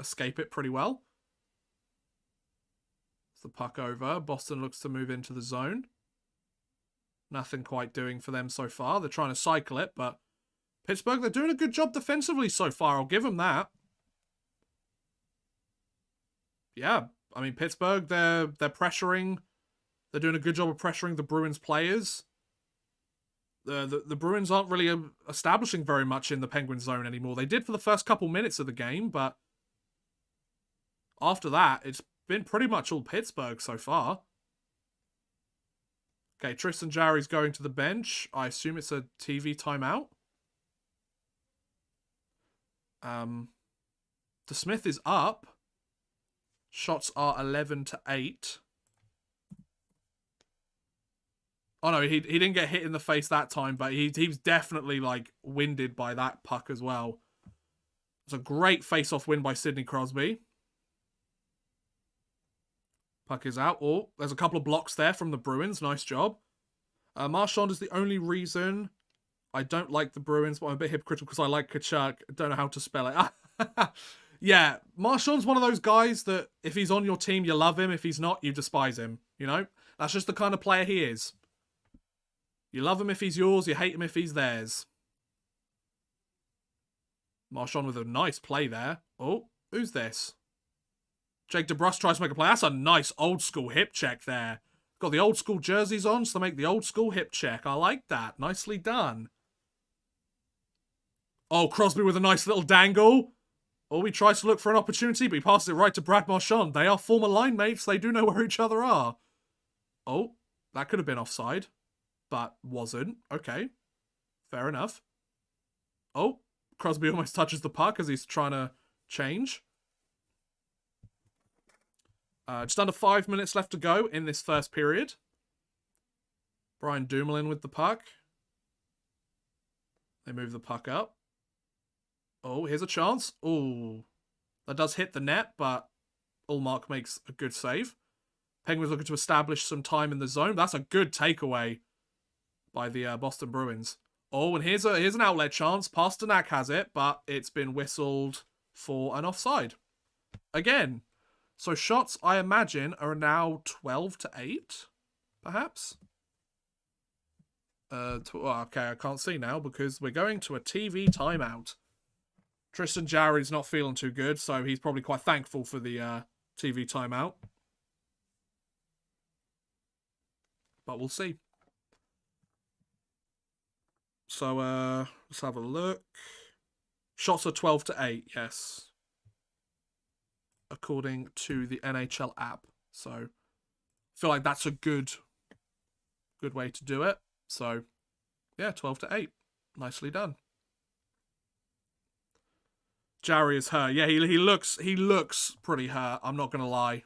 escape it pretty well. It's the puck over. Boston looks to move into the zone. Nothing quite doing for them so far. They're trying to cycle it, but Pittsburgh, they're doing a good job defensively so far. I'll give them that. Yeah, I mean, Pittsburgh, they're pressuring. They're doing a good job of pressuring the Bruins players. The Bruins aren't really establishing very much in the Penguins zone anymore. They did for the first couple minutes of the game, but after that, it's been pretty much all Pittsburgh so far. Okay, Tristan Jarry's going to the bench. I assume it's a TV timeout. DeSmith is up. Shots are 11-8. Oh no, he didn't get hit in the face that time, but he was definitely like winded by that puck as well. It's a great face-off win by Sidney Crosby. Puck is out. Oh, there's a couple of blocks there from the Bruins. Nice job. Marchand is the only reason I don't like the Bruins, but I'm a bit hypocritical because I like Kachuk. Don't know how to spell it. Yeah, Marchand's one of those guys that if he's on your team, you love him. If he's not, you despise him. You know? That's just the kind of player he is. You love him if he's yours, you hate him if he's theirs. Marchand with a nice play there. Oh, who's this? Jake DeBrusk tries to make a play. That's a nice old school hip check there. Got the old school jerseys on, so they make the old school hip check. I like that. Nicely done. Oh, Crosby with a nice little dangle. Oh, he tries to look for an opportunity, but he passes it right to Brad Marchand. They are former line mates. They do know where each other are. Oh, that could have been offside, but wasn't. Okay, fair enough. Oh, Crosby almost touches the puck as he's trying to change. Just under 5 minutes left to go in this first period. Brian Dumoulin with the puck. They move the puck up. Oh, here's a chance. Oh, that does hit the net, but Ullmark makes a good save. Penguins looking to establish some time in the zone. That's a good takeaway by the Boston Bruins. Oh, and here's an outlet chance. Pasternak has it, but it's been whistled for an offside. Again. So shots, I imagine, are now 12-8, perhaps? Okay, I can't see now because we're going to a TV timeout. Tristan Jarry's not feeling too good, so he's probably quite thankful for the TV timeout. But we'll see. So, let's have a look. Shots are 12-8, yes. According to the NHL app. So, I feel like that's a good way to do it. So, yeah, 12-8. Nicely done. Jarry is hurt. Yeah, he looks pretty hurt. I'm not gonna lie.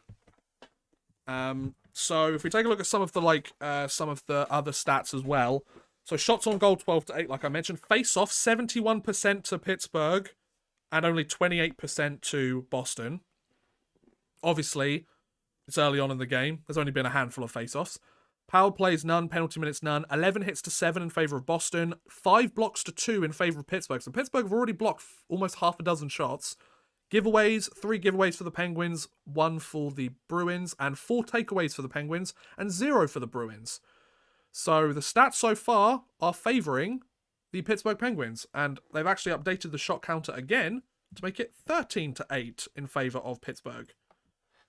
So if we take a look at some of the other stats as well. So shots on goal 12-8, like I mentioned. Face off 71% to Pittsburgh, and only 28% to Boston. Obviously, it's early on in the game. There's only been a handful of face-offs. Power plays none, penalty minutes none. 11 hits to 7 in favour of Boston. 5 blocks to 2 in favour of Pittsburgh. So Pittsburgh have already blocked almost half a dozen shots. Giveaways, 3 giveaways for the Penguins, 1 for the Bruins, and 4 takeaways for the Penguins, and 0 for the Bruins. So the stats so far are favouring the Pittsburgh Penguins, and they've actually updated the shot counter again to make it 13-8 in favour of Pittsburgh.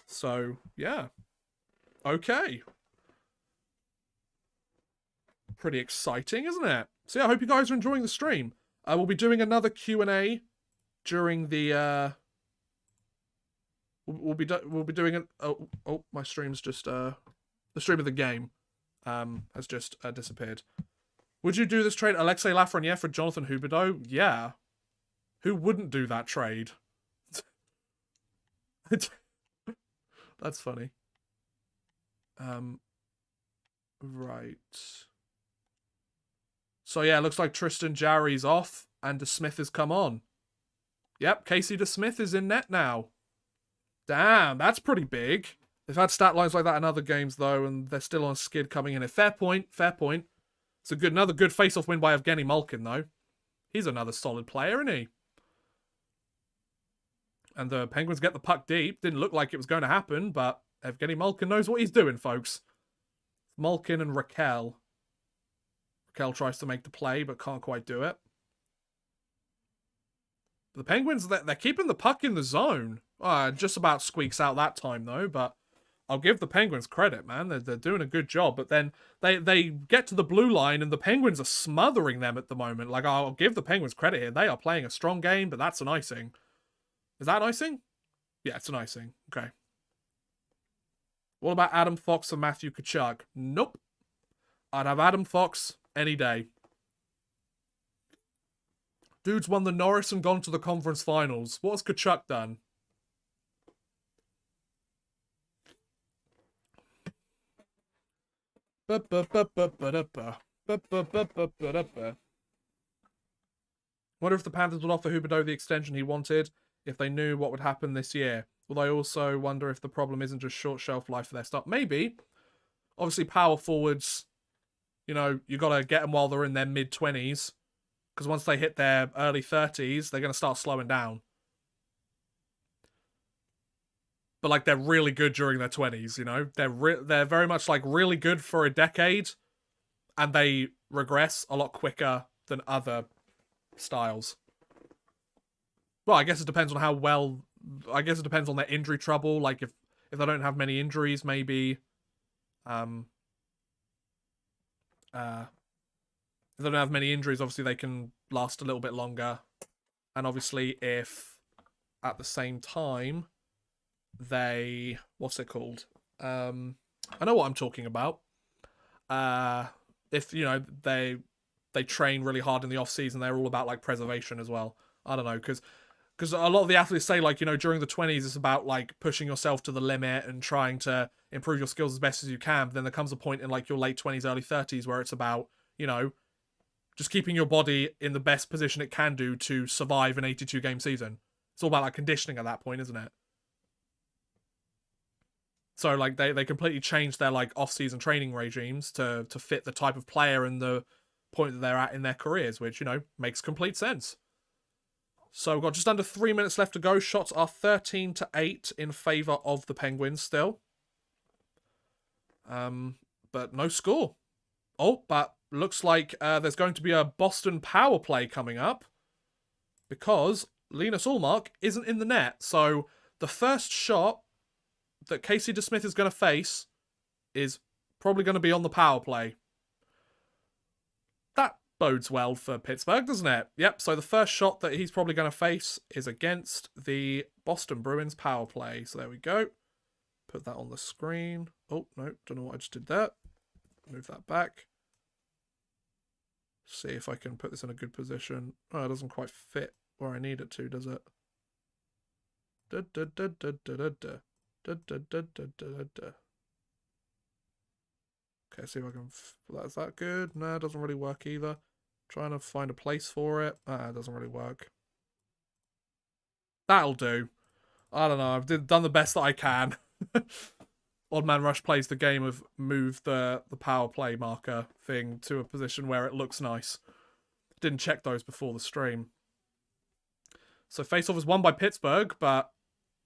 So, yeah. Okay. Pretty exciting, isn't it? So yeah, I hope you guys are enjoying the stream. We'll be doing another Q&A during the we'll be doing it. Oh, my stream's just the stream of the game has just disappeared. Would you do this trade, Alexei Lafreniere for Jonathan Huberdeau? Yeah. Who wouldn't do that trade? That's funny. Right. So yeah, it looks like Tristan Jarry's off and DeSmith has come on. Yep, Casey DeSmith is in net now. Damn, that's pretty big. They've had stat lines like that in other games, though, and they're still on a skid coming in. Fair point, fair point. It's another good face-off win by Evgeny Malkin, though. He's another solid player, isn't he? And the Penguins get the puck deep. Didn't look like it was going to happen, but Evgeny Malkin knows what he's doing, folks. Malkin and Raquel. Raquel tries to make the play, but can't quite do it. The Penguins, they're keeping the puck in the zone. Just about squeaks out that time, though, but I'll give the Penguins credit, man. They're doing a good job, but then they get to the blue line, and the Penguins are smothering them at the moment. Like, I'll give the Penguins credit here. They are playing a strong game, but that's an icing. Is that an icing? Yeah, it's an icing. Okay. What about Adam Fox and Matthew Tkachuk? Nope. I'd have Adam Fox any day. Dude's won the Norris and gone to the conference finals. What has Tkachuk done? Wonder if the Panthers would offer Huberdeau the extension he wanted if they knew what would happen this year. Although I also wonder if the problem isn't just short shelf life for their stuff. Maybe. Obviously, power forwards, you know, you got to get them while they're in their mid-20s. Because once they hit their early 30s, they're going to start slowing down. But, like, they're really good during their 20s, you know? They're very much, like, really good for a decade. And they regress a lot quicker than other styles. Well, I guess it depends on how well... I guess it depends on their injury trouble. Like, if they don't have many injuries, maybe... If they don't have many injuries, obviously they can last a little bit longer. And obviously if at the same time they... What's it called? I know what I'm talking about. If, you know, they train really hard in the off-season, they're all about, like, preservation as well. I don't know, because a lot of the athletes say, like, you know, during the 20s, it's about, like, pushing yourself to the limit and trying to improve your skills as best as you can. But then there comes a point in, like, your late 20s, early 30s where it's about, you know, just keeping your body in the best position it can do to survive an 82-game season. It's all about, like, conditioning at that point, isn't it? So, like, they completely changed their, like, off-season training regimes to fit the type of player and the point that they're at in their careers, which, you know, makes complete sense. So we've got just under 3 minutes left to go. Shots are 13-8 in favour of the Penguins still. But no score. Oh, but looks like there's going to be a Boston power play coming up because Linus Ullmark isn't in the net. So the first shot that Casey DeSmith is going to face is probably going to be on the power play. That bodes well for Pittsburgh, doesn't it? Yep, so the first shot that he's probably going to face is against the Boston Bruins power play. So there we go. Put that on the screen. Oh, no, don't know what I just did there. Move that back. See if I can put this in a good position. Oh, it doesn't quite fit where I need it to, does it? Okay, see if I can... Is that good? No, it doesn't really work either. Trying to find a place for it. It doesn't really work. That'll do. I don't know. I've done the best that I can. Odd Man Rush plays the game of move the power play marker thing to a position where it looks nice. Didn't check those before the stream. So faceoff is won by Pittsburgh, but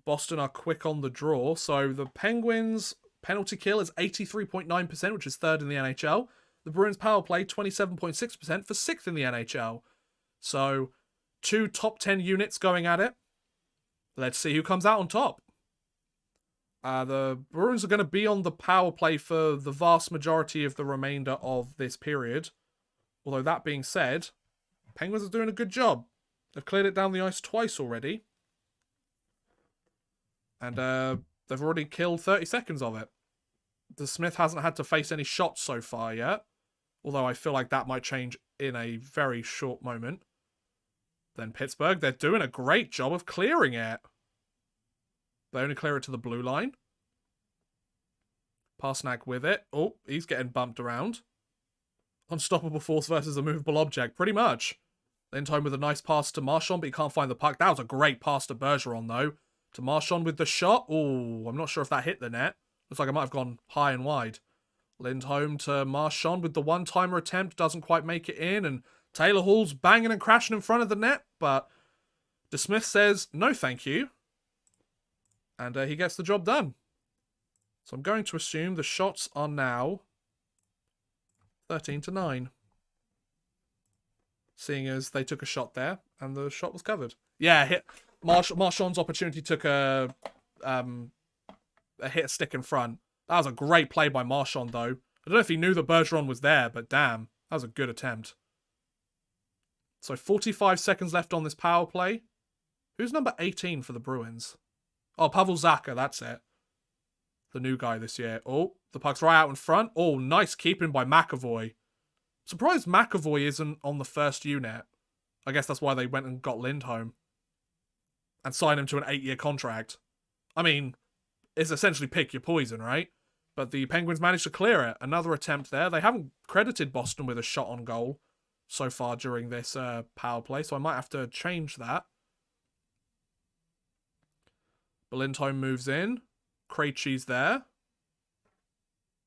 Boston are quick on the draw. So the Penguins' penalty kill is 83.9%, which is third in the NHL. The Bruins' power play, 27.6% for sixth in the NHL. So 2 top 10 units going at it. Let's see who comes out on top. The Bruins are going to be on the power play for the vast majority of the remainder of this period. Although that being said, Penguins are doing a good job. They've cleared it down the ice twice already. And they've already killed 30 seconds of it. The Smith hasn't had to face any shots so far yet. Although I feel like that might change in a very short moment. Then Pittsburgh, they're doing a great job of clearing it. They only clear it to the blue line. Parsnak with it. Oh, he's getting bumped around. Unstoppable force versus a movable object. Pretty much. Lindholm with a nice pass to Marchand, but he can't find the puck. That was a great pass to Bergeron, though. To Marchand with the shot. Oh, I'm not sure if that hit the net. Looks like it might have gone high and wide. Lindholm to Marchand with the one-timer attempt. Doesn't quite make it in. And Taylor Hall's banging and crashing in front of the net. But DeSmith says, no thank you. And he gets the job done. So I'm going to assume the shots are now 13-9. Seeing as they took a shot there and the shot was covered. Yeah, hit Marchand's opportunity took a hit stick in front. That was a great play by Marchand, though. I don't know if he knew that Bergeron was there, but damn, that was a good attempt. So 45 seconds left on this power play. Who's number 18 for the Bruins? Oh, Pavel Zacha, that's it. The new guy this year. Oh, the puck's right out in front. Oh, nice keeping by McAvoy. Surprised McAvoy isn't on the first unit. I guess that's why they went and got Lindholm. And signed him to an 8-year contract. I mean, it's essentially pick your poison, right? But the Penguins managed to clear it. Another attempt there. They haven't credited Boston with a shot on goal so far during this power play, so I might have to change that. But Lindholm moves in. Krejci's there.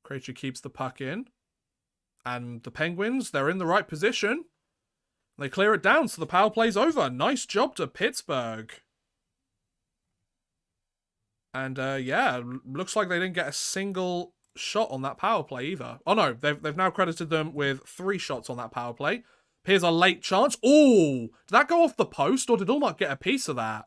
Krejci keeps the puck in. And the Penguins, they're in the right position. They clear it down, so the power play's over. Nice job to Pittsburgh. And, yeah, looks like they didn't get a single shot on that power play either. Oh, no, they've now credited them with 3 shots on that power play. Here's a late chance. Oh, did that go off the post, or did Ullmark get a piece of that?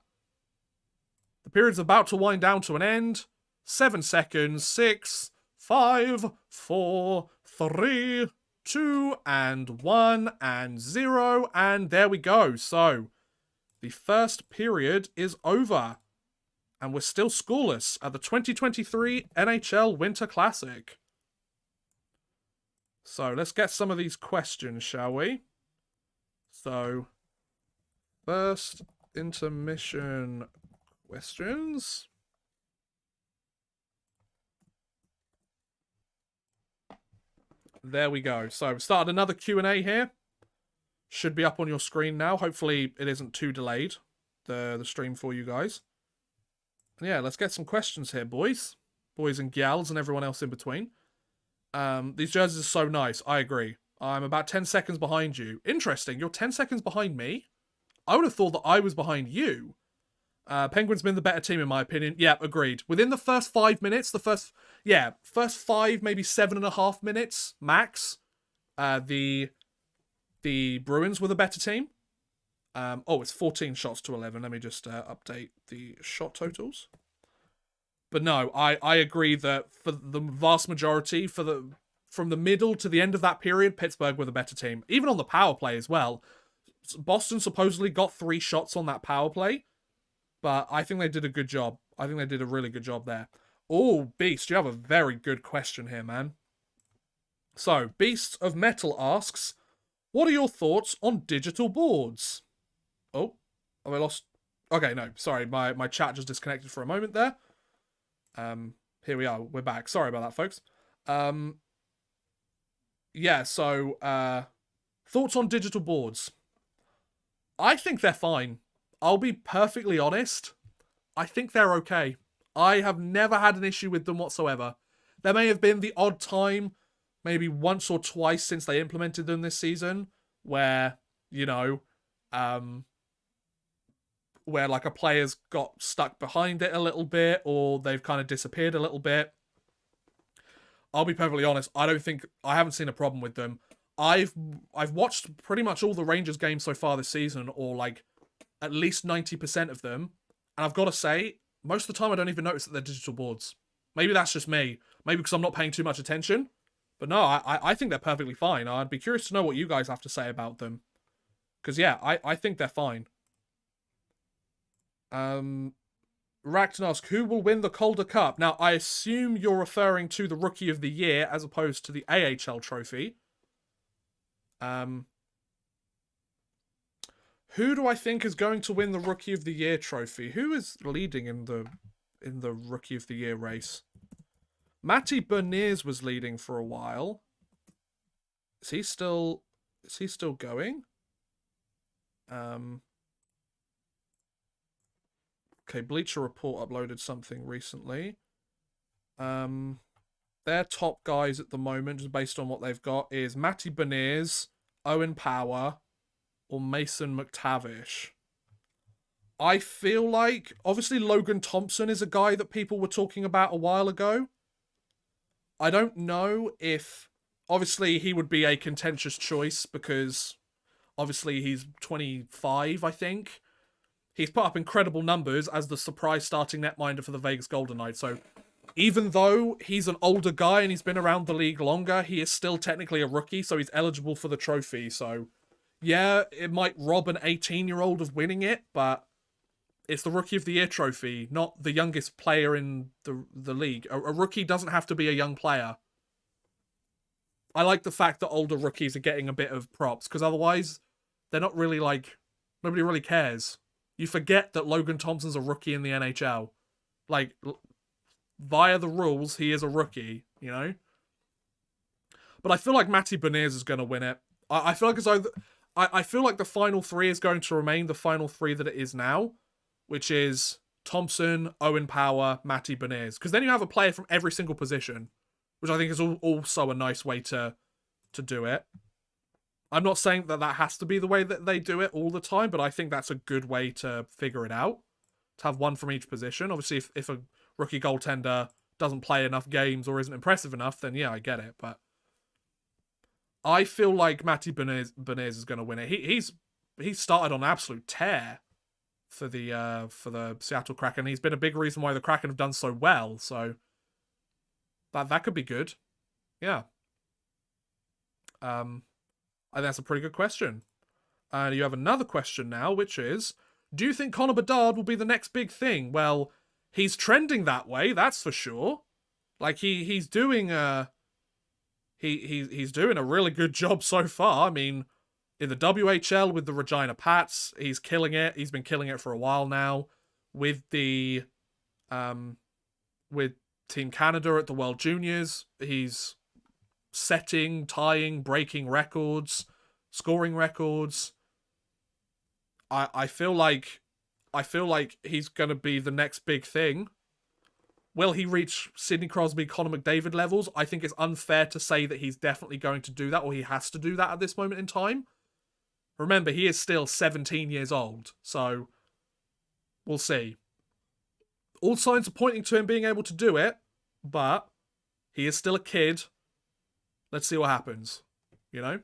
The period's about to wind down to an end. 7 seconds. 6, 5, 4, 3, 2, and 1, and 0. And there we go. So, the first period is over. And we're still scoreless at the 2023 NHL Winter Classic. So, let's get some of these questions, shall we? So, first intermission questions. There we go. So, we've started another Q&A here. Should be up on your screen now. Hopefully, it isn't too delayed, the stream for you guys. And yeah, let's get some questions here, boys. Boys and gals and everyone else in between. These jerseys are so nice. I agree. I'm about 10 seconds behind you. Interesting. You're 10 seconds behind me? I would have thought that I was behind you. Penguins been the better team in my opinion. Yeah, agreed. Within the first 5 minutes, first 5, maybe 7.5 minutes max, the Bruins were the better team. It's 14 shots to 11. Let me just update the shot totals. But no, I agree that for the vast majority, from the middle to the end of that period, Pittsburgh were the better team. Even on the power play as well. Boston supposedly got 3 shots on that power play. But I think they did a good job. I think they did a really good job there. Oh, Beast, you have a very good question here, man. So, Beast of Metal asks, what are your thoughts on digital boards? Oh, have I lost? Okay, no, sorry, my chat just disconnected for a moment there. Here we are, we're back. Sorry about that, folks. Yeah, so, thoughts on digital boards. I think they're fine. I'll be perfectly honest. I think they're okay. I have never had an issue with them whatsoever. There may have been the odd time, maybe once or twice since they implemented them this season, where, you know, where like a player's got stuck behind it a little bit, or they've kind of disappeared a little bit. I'll be perfectly honest, I haven't seen a problem with them. I've watched pretty much all the Rangers games so far this season, or like at least 90% of them, and I've got to say, most of the time I don't even notice that they're digital boards. Maybe that's just me. Maybe because I'm not paying too much attention. But no, I think they're perfectly fine. I'd be curious to know what you guys have to say about them. Because yeah, I think they're fine. Racton asks, who will win the Calder Cup? Now, I assume you're referring to the Rookie of the Year as opposed to the AHL trophy. Who do I think is going to win the Rookie of the Year trophy? Who is leading in the Rookie of the Year race? Matty Beniers was leading for a while. Is he still going? Okay, Bleacher Report uploaded something recently. Their top guys at the moment, just based on what they've got, is Matty Beniers, Owen Power, or Mason McTavish. I feel like, obviously, Logan Thompson is a guy that people were talking about a while ago. I don't know if... Obviously, he would be a contentious choice because, obviously, he's 25, I think. He's put up incredible numbers as the surprise starting netminder for the Vegas Golden Knights. So, even though he's an older guy and he's been around the league longer, he is still technically a rookie, so he's eligible for the trophy. So, yeah, it might rob an 18-year-old of winning it, but it's the Rookie of the Year trophy, not the youngest player in the league. A rookie doesn't have to be a young player. I like the fact that older rookies are getting a bit of props, because otherwise, they're not really like... Nobody really cares. You forget that Logan Thompson's a rookie in the NHL. Like, via the rules, he is a rookie, you know? But I feel like Matty Beniers is going to win it. I feel like as though... I feel like the final three is going to remain the final three that it is now, which is Thompson, Owen Power, Matty Beniers. Because then you have a player from every single position, which I think is also a nice way to do it. I'm not saying that has to be the way that they do it all the time, but I think that's a good way to figure it out. To have one from each position. Obviously, if a rookie goaltender doesn't play enough games or isn't impressive enough, then yeah, I get it. But I feel like Matty Beniers is going to win it. He's started on an absolute tear for the Seattle Kraken. He's been a big reason why the Kraken have done so well. So that could be good. Yeah. I think that's a pretty good question. And you have another question now, which is, do you think Connor Bedard will be the next big thing? Well, he's trending that way, that's for sure. Like he's doing he's doing a really good job so far. I mean, in the WHL with the Regina Pats, he's killing it. He's been killing it for a while now. With the with Team Canada at the World Juniors, he's setting, tying, breaking records, scoring records. I feel like he's gonna be the next big thing. Will he reach Sidney Crosby, Connor McDavid levels? I think it's unfair to say that he's definitely going to do that, or he has to do that at this moment in time. Remember, he is still 17 years old, so we'll see. All signs are pointing to him being able to do it, but he is still a kid. Let's see what happens, you know?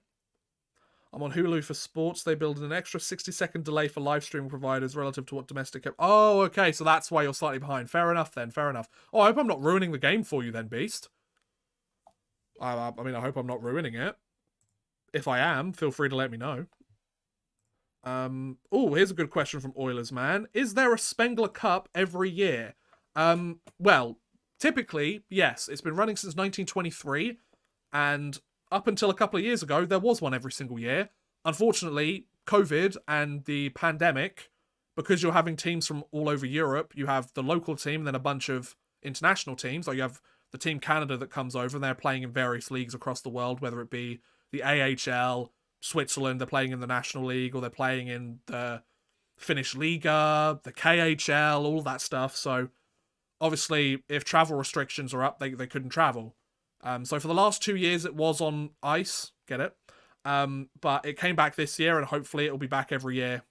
I'm on Hulu for sports. They build an extra 60-second delay for live streaming providers relative to what domestic... Oh, okay, so that's why you're slightly behind. Fair enough, then. Fair enough. Oh, I hope I'm not ruining the game for you, then, Beast. I mean, I hope I'm not ruining it. If I am, feel free to let me know. Oh, here's a good question from Oilers, man. Is there a Spengler Cup every year? Well, typically, yes. It's been running since 1923, and up until a couple of years ago, there was one every single year. Unfortunately, COVID and the pandemic, because you're having teams from all over Europe, you have the local team, then a bunch of international teams. Like you have the Team Canada that comes over, and they're playing in various leagues across the world, whether it be the AHL, Switzerland, they're playing in the National League, or they're playing in the Finnish Liga, the KHL, all that stuff. So, obviously, if travel restrictions are up, they couldn't travel. So for the last 2 years, it was on ice. Get it? But it came back this year, and hopefully it'll be back every year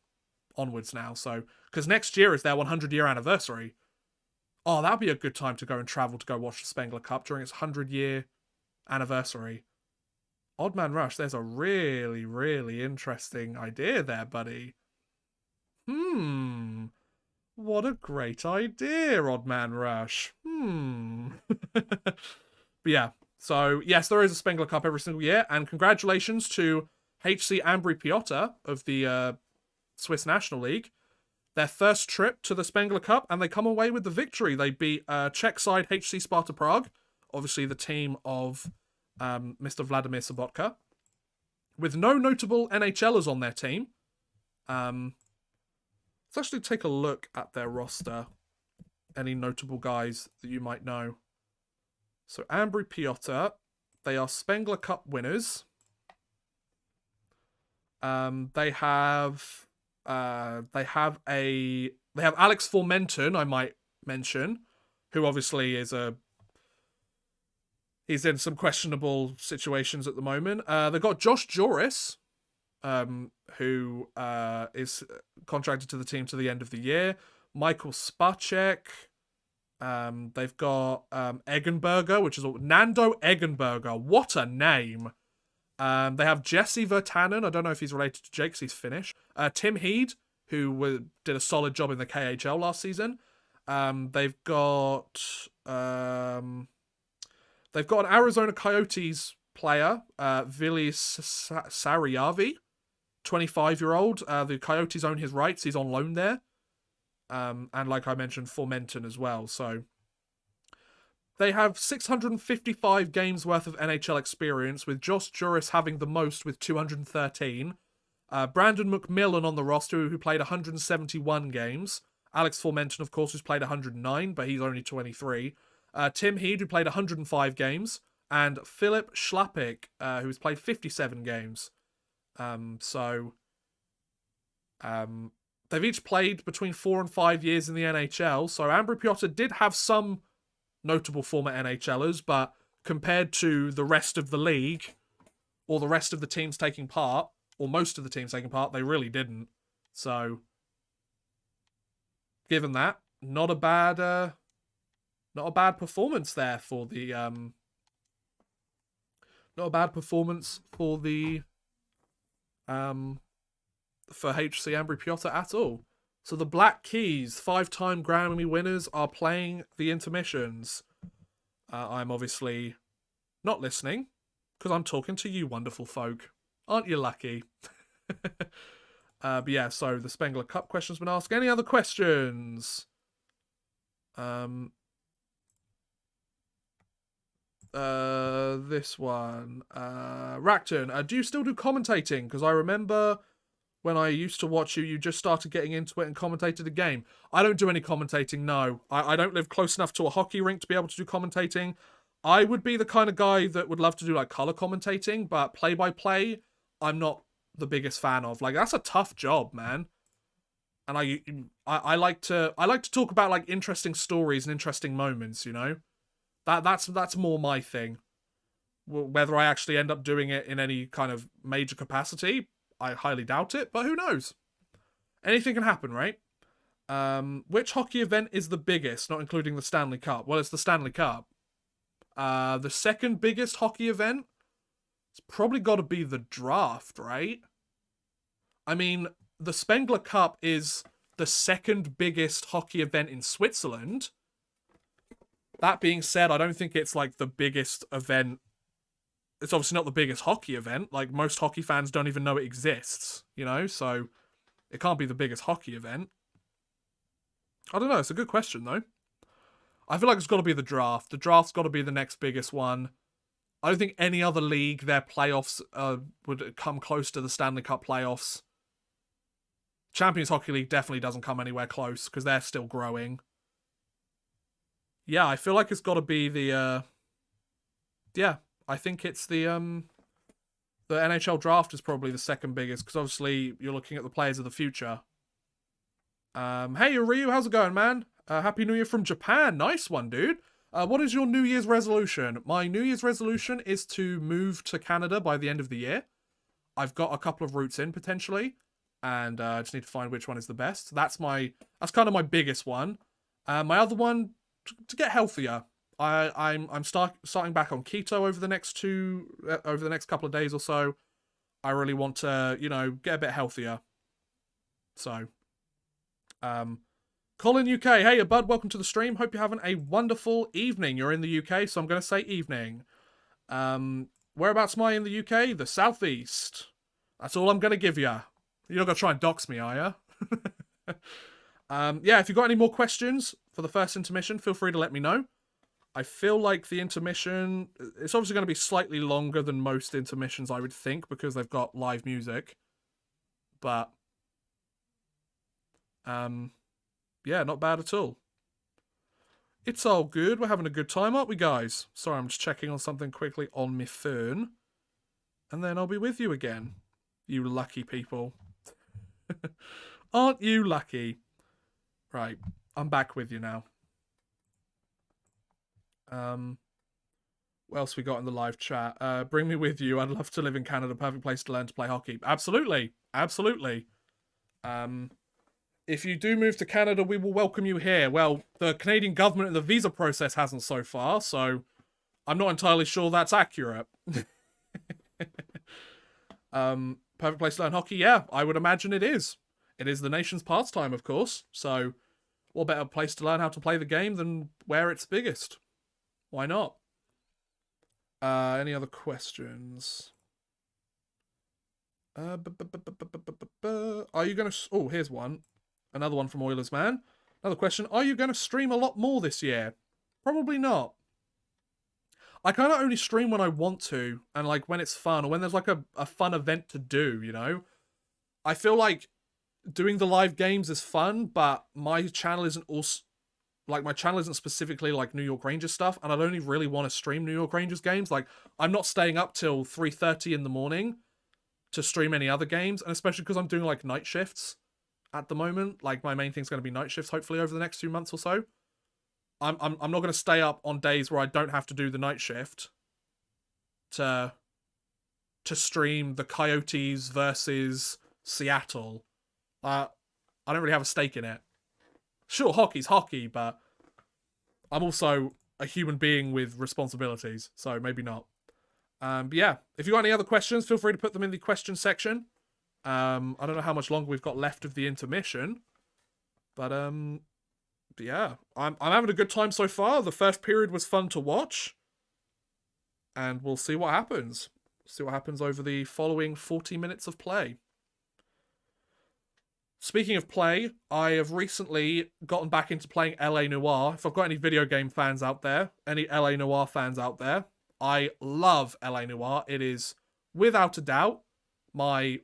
onwards now. So, because next year is their 100-year anniversary. Oh, that'd be a good time to go and travel to go watch the Spengler Cup during its 100-year anniversary. Odd Man Rush, there's a really, really interesting idea there, buddy. What a great idea, Odd Man Rush. But yeah, so yes, there is a Spengler Cup every single year, and congratulations to HC Ambry Piotta of the Swiss National League. Their first trip to the Spengler Cup, and they come away with the victory. They beat Czech side HC Sparta Prague, obviously the team of Mr. Vladimir Sobotka, with no notable NHLers on their team. Let's actually take a look at their roster. Any notable guys that you might know. So, Ambry Piotta, they are Spengler Cup winners. They have Alex Formenton, I might mention, who obviously he's in some questionable situations at the moment. They've got Josh Joris, who is contracted to the team to the end of the year. Michael Spacek. They've got Eggenberger, which is Nando Eggenberger. What a name! They have Jesse Virtanen. I don't know if he's related to Jake, 'cause he's Finnish. Tim Heed, who did a solid job in the KHL last season. They've got an Arizona Coyotes player, Vili Sariavi, 25-year-old. The Coyotes own his rights. He's on loan there. And like I mentioned, Formenton as well. So they have 655 games worth of NHL experience, with Josh Juris having the most with 213. Brandon McMillan on the roster, who played 171 games. Alex Formenton, of course, who's played 109, but he's only 23. Tim Heed, who played 105 games. And Philip Schlappick, who's played 57 games. They've each played between 4 and 5 years in the NHL. So Ambry Piotta did have some notable former NHLers, but compared to the rest of the league, or the rest of the teams taking part, or most of the teams taking part, they really didn't. So, given that, not a bad performance there for the for HC Ambry Piotta at all. So the Black Keys, 5-time Grammy winners, are playing the intermissions. I'm obviously not listening, because I'm talking to you wonderful folk. Aren't you lucky? But yeah, so the Spengler Cup question's been asked. Any other questions? This one. Racton, do you still do commentating? Because I remember when I used to watch you, you just started getting into it and commentated a game. I don't do any commentating, no. I don't live close enough to a hockey rink to be able to do commentating. I would be the kind of guy that would love to do like color commentating, but play-by-play, I'm not the biggest fan of. Like, that's a tough job, man. And I like to talk about like interesting stories and interesting moments, you know? That's more my thing. Whether I actually end up doing it in any kind of major capacity, I highly doubt it, but who knows? Anything can happen, right? Which hockey event is the biggest, not including the Stanley Cup? Well, it's the Stanley Cup. The second biggest hockey event, it's probably got to be the draft, right? I mean, the Spengler Cup is the second biggest hockey event in Switzerland. That being said, I don't think it's like the biggest event. It's obviously not the biggest hockey event. Like, most hockey fans don't even know it exists, you know? So, it can't be the biggest hockey event. I don't know. It's a good question, though. I feel like it's got to be the draft. The draft's got to be the next biggest one. I don't think any other league, their playoffs would come close to the Stanley Cup playoffs. Champions Hockey League definitely doesn't come anywhere close, because they're still growing. Yeah, I feel like it's got to be the... Yeah, I think it's the NHL draft is probably the second biggest, because obviously you're looking at the players of the future. Hey, Ryu, how's it going, man? Happy New Year from Japan. Nice one, dude. What is your New Year's resolution? My New Year's resolution is to move to Canada by the end of the year. I've got a couple of routes in, potentially, and I just need to find which one is the best. That's kind of my biggest one. My other one, to get healthier. I'm starting back on keto over the next couple of days or so. I really want to, get a bit healthier. So, Colin UK, hey bud, welcome to the stream. Hope you're having a wonderful evening. You're in the UK, so I'm going to say evening. Whereabouts am I in the UK? The southeast. That's all I'm going to give you. You're not going to try and dox me, are you? Yeah, if you've got any more questions for the first intermission, feel free to let me know. I feel like the intermission, it's obviously going to be slightly longer than most intermissions, I would think, because they've got live music. But, yeah, not bad at all. It's all good. We're having a good time, aren't we, guys? Sorry, I'm just checking on something quickly on my phone. And then I'll be with you again. You lucky people. Aren't you lucky? Right, I'm back with you now. What else we got in the live chat? Bring me with you. I'd love to live in Canada. Perfect place to learn to play hockey. Absolutely. Absolutely. If you do move to Canada, we will welcome you here. Well, the Canadian government and the visa process hasn't so far, so I'm not entirely sure that's accurate. Perfect place to learn hockey? Yeah, I would imagine it is. It is the nation's pastime, of course. So, what better place to learn how to play the game than where it's biggest? Why not? Any other questions? Are you going to... Oh, here's one. Another one from Oilers Man. Another question. Are you going to stream a lot more this year? Probably not. I kind of only stream when I want to, and like when it's fun, or when there's like a fun event to do, you know? I feel like doing the live games is fun, but my channel isn't also... Like, my channel isn't specifically, like, New York Rangers stuff, and I don't really want to stream New York Rangers games. Like, I'm not staying up till 3:30 in the morning to stream any other games, and especially because I'm doing, like, night shifts at the moment. Like, my main thing's going to be night shifts, hopefully, over the next few months or so. I'm not going to stay up on days where I don't have to do the night shift to stream the Coyotes versus Seattle. I don't really have a stake in it. Sure, hockey's hockey, but I'm also a human being with responsibilities, so maybe not. But yeah, if you've got any other questions, feel free to put them in the question section. I don't know how much longer we've got left of the intermission, but yeah, I'm having a good time so far. The first period was fun to watch, and we'll see what happens. See what happens over the following 40 minutes of play. Speaking of play, I have recently gotten back into playing LA Noire. If I've got any video game fans out there, any LA Noire fans out there, I love LA Noire. It is, without a doubt, one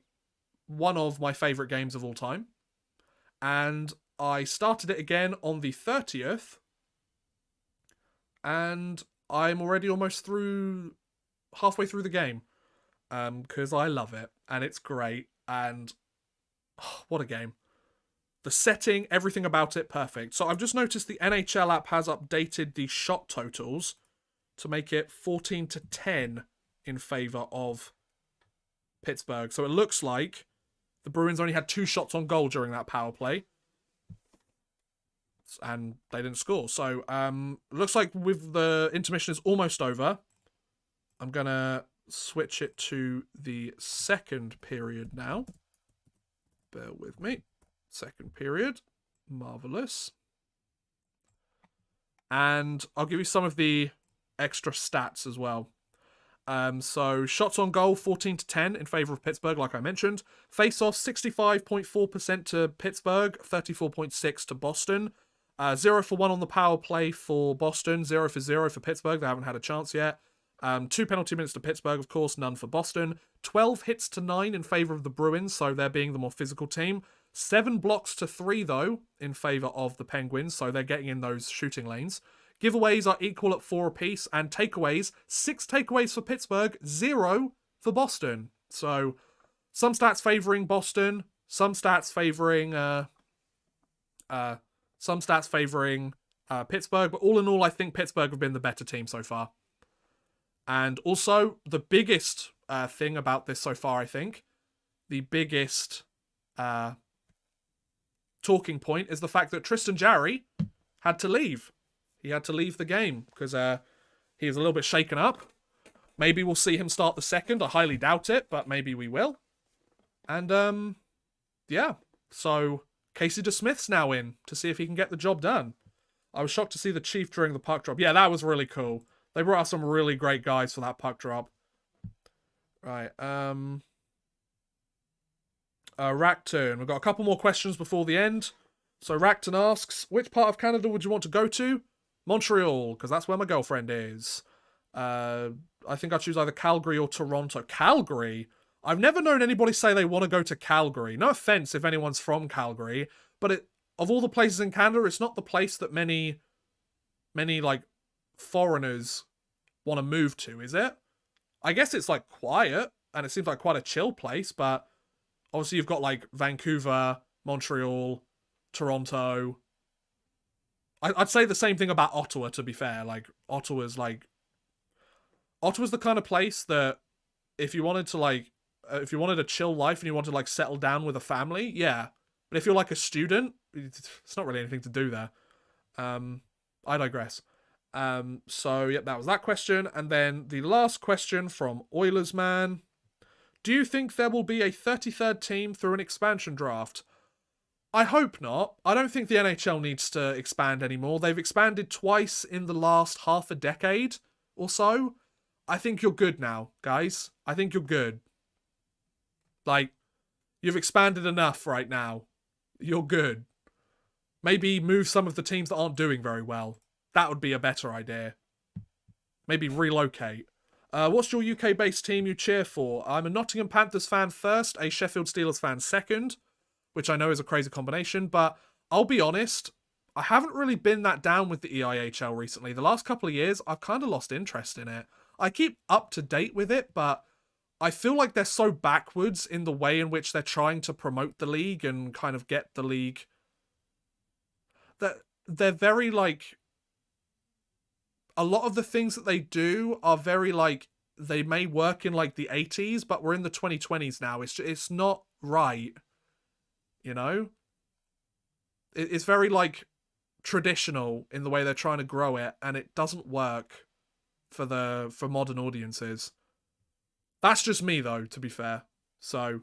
of my favourite games of all time. And I started it again on the 30th. And I'm already almost halfway through the game. Because I love it. And it's great. And... oh, what a game. The setting, everything about it, perfect. So I've just noticed the NHL app has updated the shot totals to make it 14-10 in favour of Pittsburgh. So it looks like the Bruins only had 2 shots on goal during that power play. And they didn't score. So looks like with the intermission is almost over. I'm going to switch it to the second period now. Bear with me. Second period. Marvellous. And I'll give you some of the extra stats as well. So shots on goal, 14-10 in favour of Pittsburgh, like I mentioned. Face-off, 65.4% to Pittsburgh, 34.6% to Boston. 0 for 1 on the power play for Boston, 0 for 0 for Pittsburgh. They haven't had a chance yet. 2 penalty minutes to Pittsburgh, of course, none for Boston. 12 hits to 9 in favour of the Bruins, so they're being the more physical team. 7 blocks to 3, though, in favour of the Penguins, so they're getting in those shooting lanes. Giveaways are equal at 4 apiece, and takeaways, 6 takeaways for Pittsburgh, 0 for Boston. So, some stats favouring Boston, some stats favouring Pittsburgh, but all in all, I think Pittsburgh have been the better team so far. And also, the biggest thing about this so far, I think, the biggest talking point is the fact that Tristan Jarry had to leave. He had to leave the game because he was a little bit shaken up. Maybe we'll see him start the second. I highly doubt it, but maybe we will. And, yeah. So, Casey DeSmith's now in to see if he can get the job done. I was shocked to see the Chief during the puck drop. Yeah, that was really cool. They brought out some really great guys for that puck drop. Right, Racton. We've got a couple more questions before the end. So Racton asks, which part of Canada would you want to go to? Montreal, because that's where my girlfriend is. I think I'd choose either Calgary or Toronto. Calgary? I've never known anybody say they want to go to Calgary. No offense if anyone's from Calgary, but of all the places in Canada, it's not the place that many like foreigners want to move to, is it? I guess it's like quiet and it seems like quite a chill place, but Obviously, you've got like Vancouver, Montreal, Toronto. I'd say the same thing about Ottawa, to be fair. Like, Ottawa's the kind of place that if you wanted to if you wanted a chill life and you wanted to like settle down with a family, yeah. But if you're like a student, it's not really anything to do there. I digress. So yep, that was that question. And then the last question from Oilers Man. Do you think there will be a 33rd team through an expansion draft? I hope not. I don't think the NHL needs to expand anymore. They've expanded twice in the last half a decade or so. I think you're good now, guys. I think you're good. Like, you've expanded enough right now. You're good. Maybe move some of the teams that aren't doing very well. That would be a better idea. Maybe relocate. What's your UK-based team you cheer for? I'm a Nottingham Panthers fan first, a Sheffield Steelers fan second, which I know is a crazy combination, but I'll be honest, I haven't really been that down with the EIHL recently. The last couple of years, I've kind of lost interest in it. I keep up to date with it, but I feel like they're so backwards in the way in which they're trying to promote the league and kind of get the league. They're very like... A lot of the things that they do are very like... They may work in like the 80s, but we're in the 2020s now. It's not right. You know? It's very like traditional in the way they're trying to grow it, and it doesn't work for modern audiences. That's just me though, to be fair. So,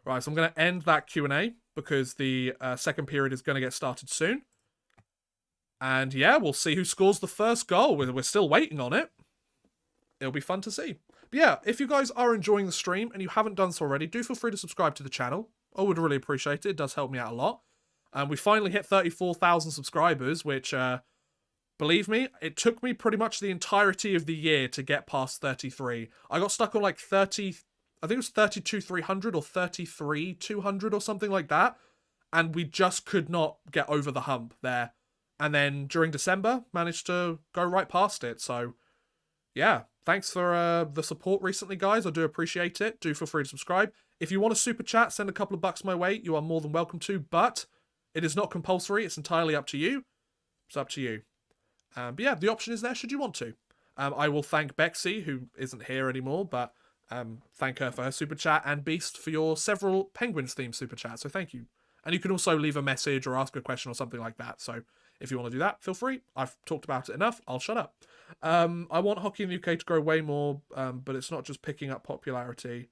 right, so I'm going to end that Q&A because the second period is going to get started soon. And yeah, we'll see who scores the first goal. We're still waiting on it. It'll be fun to see. But yeah, if you guys are enjoying the stream and you haven't done so already, do feel free to subscribe to the channel. I would really appreciate it. It does help me out a lot. And we finally hit 34,000 subscribers, which, believe me, it took me pretty much the entirety of the year to get past 33. I got stuck on like 30, I think it was 32,300 or 33,200 or something like that. And we just could not get over the hump there. And then during December, managed to go right past it. So, yeah, thanks for the support recently, guys. I do appreciate it. Do feel free to subscribe. If you want a super chat, send a couple of bucks my way. You are more than welcome to, but it is not compulsory. It's entirely up to you. It's up to you. But yeah, the option is there should you want to. I will thank Bexy, who isn't here anymore, but thank her for her super chat, and Beast for your several Penguins-themed super chats, so thank you. And you can also leave a message or ask a question or something like that, so if you want to do that, feel free. I've talked about it enough. I'll shut up. I want hockey in the UK to grow way more, but it's not just picking up popularity.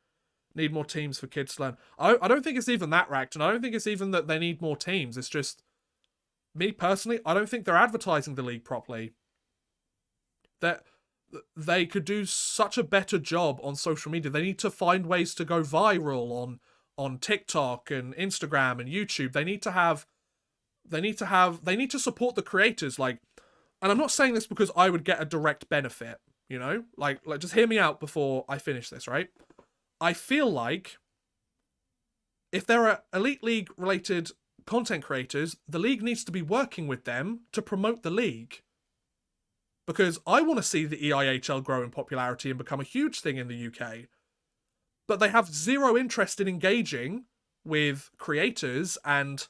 Need more teams for kids to learn. I don't think it's even that, Racked, and I don't think it's even that they need more teams. It's just, me personally, I don't think they're advertising the league properly. That they could do such a better job on social media. They need to find ways to go viral on TikTok and Instagram and YouTube. They need to support the creators, like, and I'm not saying this because I would get a direct benefit, you know? Like just hear me out before I finish this, right? I feel like if there are Elite League related content creators, the league needs to be working with them to promote the league. Because I want to see the EIHL grow in popularity and become a huge thing in the UK. But they have zero interest in engaging with creators, and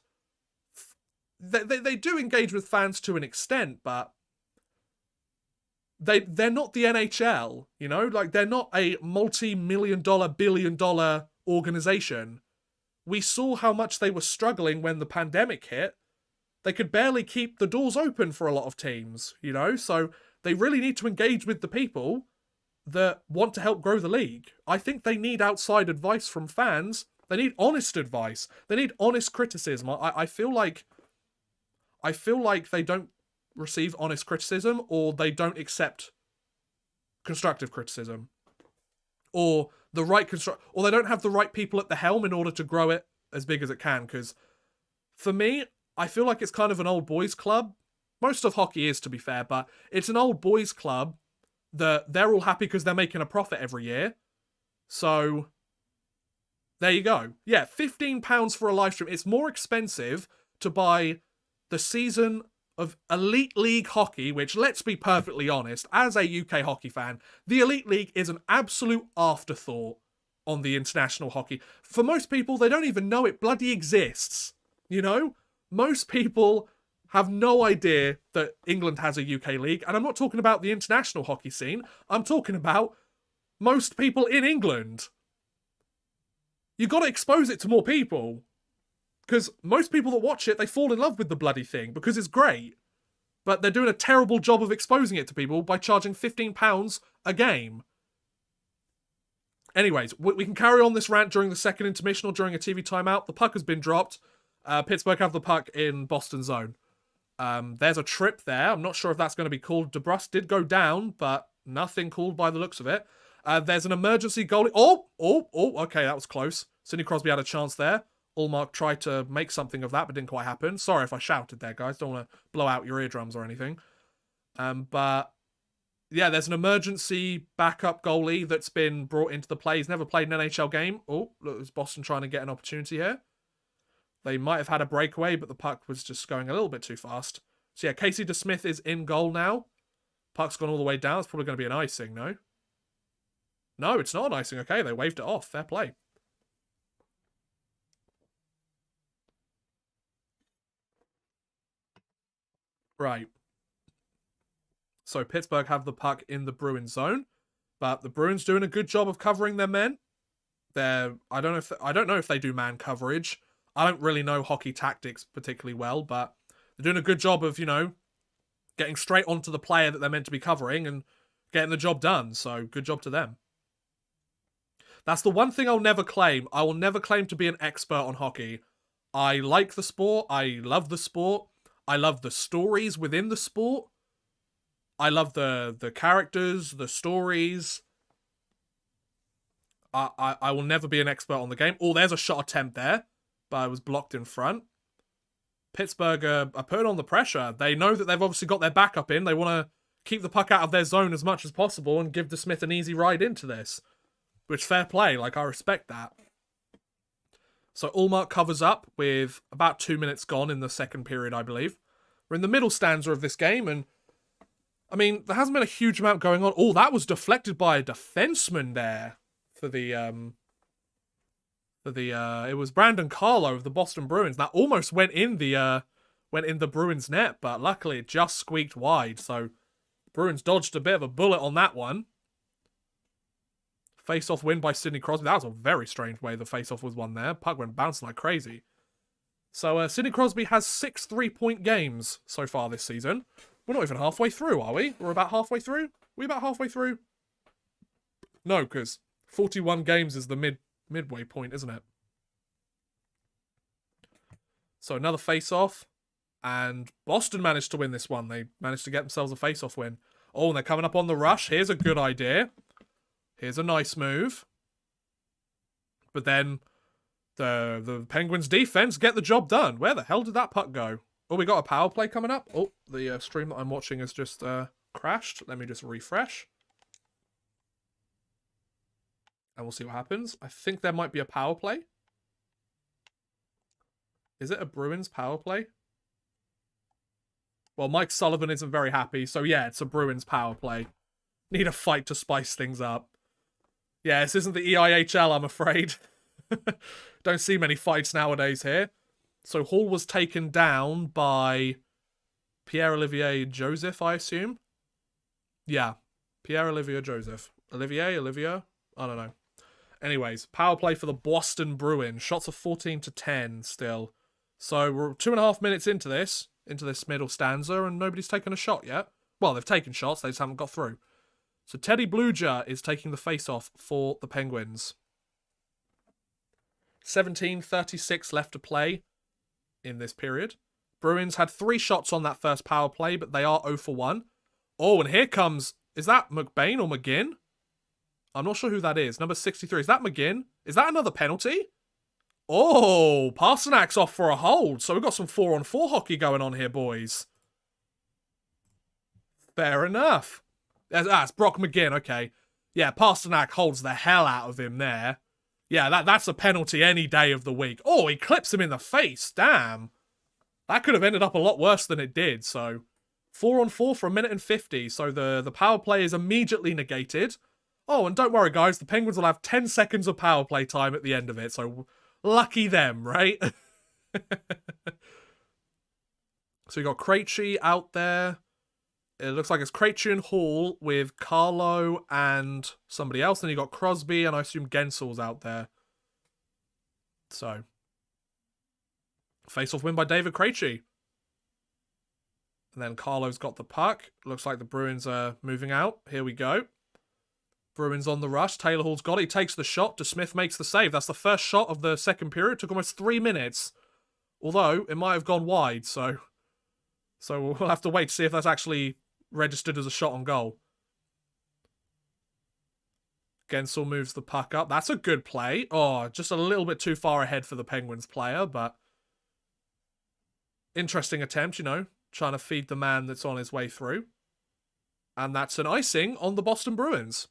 they do engage with fans to an extent, but they're not the NHL, you know? Like, they're not a multi-million-dollar, billion-dollar organization. We saw how much they were struggling when the pandemic hit. They could barely keep the doors open for a lot of teams, you know? So they really need to engage with the people that want to help grow the league. I think they need outside advice from fans. They need honest advice. They need honest criticism. I feel like they don't receive honest criticism, or they don't accept constructive criticism, or the right or they don't have the right people at the helm in order to grow it as big as it can. Because for me, I feel like it's kind of an old boys club. Most of hockey is, to be fair, but it's an old boys club that they're all happy because they're making a profit every year. So there you go. Yeah, £15 for a live stream. It's more expensive to buy the season of Elite League hockey, which, let's be perfectly honest, as a UK hockey fan, the Elite League is an absolute afterthought. on the international hockey. For most people, they don't even know it bloody exists. You know? Most people have no idea that England has a UK league. And I'm not talking about the international hockey scene. I'm talking about most people in England. You got to expose it to more people. Because most people that watch it, they fall in love with the bloody thing because it's great. But they're doing a terrible job of exposing it to people by charging £15 a game. Anyways, we can carry on this rant during the second intermission or during a TV timeout. The puck has been dropped. Pittsburgh have the puck in Boston zone. There's a trip there. I'm not sure if that's going to be called. DeBrusque did go down, but nothing called by the looks of it. There's an emergency goalie. Oh, okay, that was close. Sidney Crosby had a chance there. Ullmark tried to make something of that, but didn't quite happen. Sorry if I shouted there, guys. Don't want to blow out your eardrums or anything. But yeah, there's an emergency backup goalie that's been brought into the play. He's never played an NHL game. Oh, look, it's Boston trying to get an opportunity here. They might have had a breakaway, but the puck was just going a little bit too fast. So yeah, Casey DeSmith is in goal now. Puck's gone all the way down. It's probably going to be an icing, no? No, it's not an icing. Okay, they waved it off. Fair play. Right. So Pittsburgh have the puck in the Bruins zone, but the Bruins doing a good job of covering their men. I don't know if they do man coverage. I don't really know hockey tactics particularly well, but they're doing a good job of, you know, getting straight onto the player that they're meant to be covering and getting the job done. So good job to them. That's the one thing I'll never claim. I will never claim to be an expert on hockey. I like the sport. I love the sport. I love the stories within the sport. I love the characters, the stories. I will never be an expert on the game. Oh, there's a shot attempt there, but I was blocked in front. Pittsburgh are putting on the pressure. They know that they've obviously got their backup in. They want to keep the puck out of their zone as much as possible and give DeSmith an easy ride into this. Which, fair play. Like, I respect that. So Ullmark covers up with about 2 minutes gone in the second period, I believe. We're in the middle stanza of this game, and I mean, there hasn't been a huge amount going on. Oh, that was deflected by a defenseman there for the it was Brandon Carlo of the Boston Bruins. That almost went in the Bruins net, but luckily it just squeaked wide. So Bruins dodged a bit of a bullet on that one. Face-off win by Sidney Crosby. That was a very strange way the face-off was won there. Puck went bouncing like crazy. So Sidney Crosby has 6 3-point games so far this season. We're not even halfway through, are we? We're about halfway through? We about halfway through? No, because 41 games is the midway point, isn't it? So another face-off. And Boston managed to win this one. They managed to get themselves a face-off win. Oh, and they're coming up on the rush. Here's a good idea. Here's a nice move. But then the Penguins' defense get the job done. Where the hell did that puck go? Oh, we got a power play coming up. Oh, the stream that I'm watching has just crashed. Let me just refresh. And we'll see what happens. I think there might be a power play. Is it a Bruins power play? Well, Mike Sullivan isn't very happy. So yeah, it's a Bruins power play. Need a fight to spice things up. Yeah, this isn't the EIHL, I'm afraid. Don't see many fights nowadays here. So Hall was taken down by Pierre-Olivier Joseph, I assume. Yeah, Pierre-Olivier Joseph. Olivia? I don't know. Anyways, power play for the Boston Bruins. Shots are 14-10 still. So we're 2.5 minutes into this middle stanza, and nobody's taken a shot yet. Well, they've taken shots, they just haven't got through. So Teddy Bluger is taking the face-off for the Penguins. 17:36 left to play in this period. Bruins had 3 shots on that first power play, but they are 0 for 1. Oh, and here comes... Is that McBain or McGinn? I'm not sure who that is. Number 63. Is that McGinn? Is that another penalty? Oh, Pasternak's off for a hold. So we've got some 4-on-4 hockey going on here, boys. Fair enough. It's Brock McGinn, okay. Yeah, Pasternak holds the hell out of him there. Yeah, that's a penalty any day of the week. Oh, he clips him in the face. Damn. That could have ended up a lot worse than it did, so... 4-on-4 for 1 minute and 50, so the power play is immediately negated. Oh, and don't worry, guys. The Penguins will have 10 seconds of power play time at the end of it. So lucky them, right? So you got Krejci out there. It looks like it's Krejci and Hall with Carlo and somebody else. Then you got Crosby and I assume Gensel's out there. So, face-off win by David Krejci. And then Carlo's got the puck. Looks like the Bruins are moving out. Here we go. Bruins on the rush. Taylor Hall's got it. He takes the shot. DeSmith makes the save. That's the first shot of the second period. It took almost 3 minutes. Although, it might have gone wide, so we'll have to wait to see if that's actually registered as a shot on goal. Gensel moves the puck up. That's a good play. Oh, just a little bit too far ahead for the Penguins player, but interesting attempt, you know, trying to feed the man that's on his way through. And that's an icing on the Boston Bruins.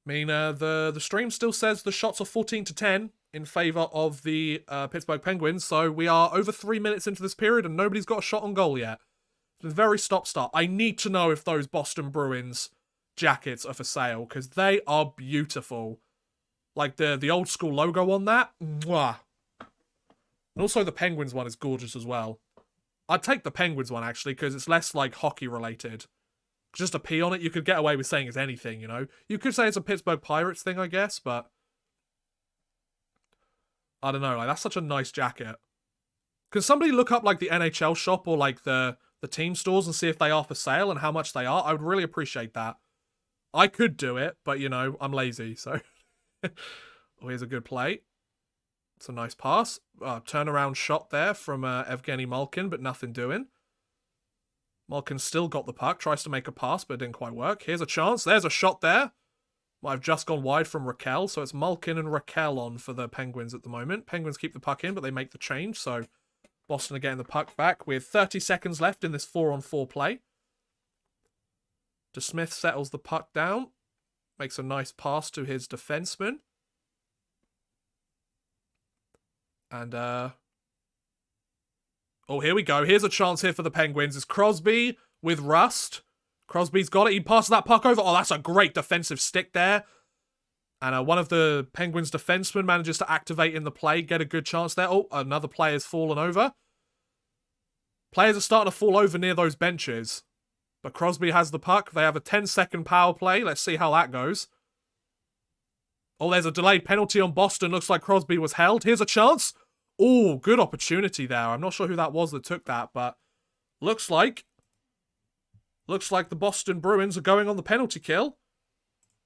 I mean, the stream still says the shots are 14-10 in favour of the Pittsburgh Penguins, so we are over 3 minutes into this period and nobody's got a shot on goal yet. It's been very stop-start. I need to know if those Boston Bruins jackets are for sale, because they are beautiful. Like the old school logo on that. Mwah. And also the Penguins one is gorgeous as well. I'd take the Penguins one, actually, because it's less, like, hockey-related. Just a P on it, you could get away with saying it's anything, you know? You could say it's a Pittsburgh Pirates thing, I guess, but I don't know, like, that's such a nice jacket. Can somebody look up, like, the NHL shop or, like, the team stores and see if they are for sale and how much they are? I would really appreciate that. I could do it, but, you know, I'm lazy, so. Oh, here's a good play. It's a nice pass. Turnaround shot there from Evgeny Malkin, but nothing doing. Malkin still got the puck, tries to make a pass, but it didn't quite work. Here's a chance. There's a shot there. Might have just gone wide from Raquel, so it's Malkin and Raquel on for the Penguins at the moment. Penguins keep the puck in, but they make the change, so Boston are getting the puck back with 30 seconds left in this 4-on-4 play. DeSmith settles the puck down. Makes a nice pass to his defenseman. And, oh, here we go. Here's a chance here for the Penguins. It's Crosby with Rust. Crosby's got it. He passes that puck over. Oh, that's a great defensive stick there. And one of the Penguins' defensemen manages to activate in the play, get a good chance there. Oh, another player's fallen over. Players are starting to fall over near those benches. But Crosby has the puck. They have a 10-second power play. Let's see how that goes. Oh, there's a delayed penalty on Boston. Looks like Crosby was held. Here's a chance. Oh, good opportunity there. I'm not sure who that was that took that, but looks like the Boston Bruins are going on the penalty kill.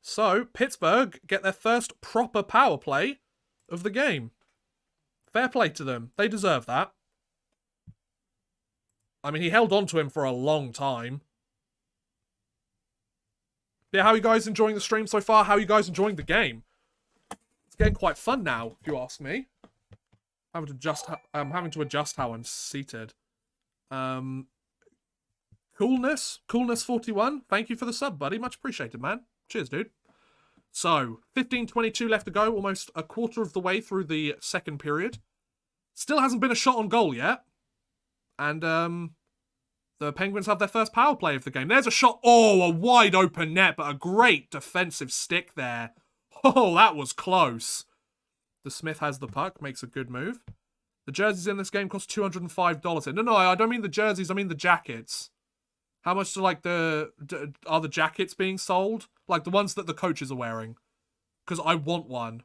So, Pittsburgh get their first proper power play of the game. Fair play to them. They deserve that. I mean, he held on to him for a long time. Yeah, how are you guys enjoying the stream so far? How are you guys enjoying the game? It's getting quite fun now, if you ask me. I'm having to adjust how I'm seated. Coolness 41. Thank you for the sub, buddy. Much appreciated, man. Cheers, dude. So, 15:22 left to go. Almost a quarter of the way through the second period. Still hasn't been a shot on goal yet. And, the Penguins have their first power play of the game. There's a shot. Oh, a wide open net, but a great defensive stick there. Oh, that was close. DeSmith has the puck, makes a good move. The jerseys in this game cost $205. No, I don't mean the jerseys, I mean the jackets. How much do, like, are the jackets being sold? Like, the ones that the coaches are wearing. Because I want one.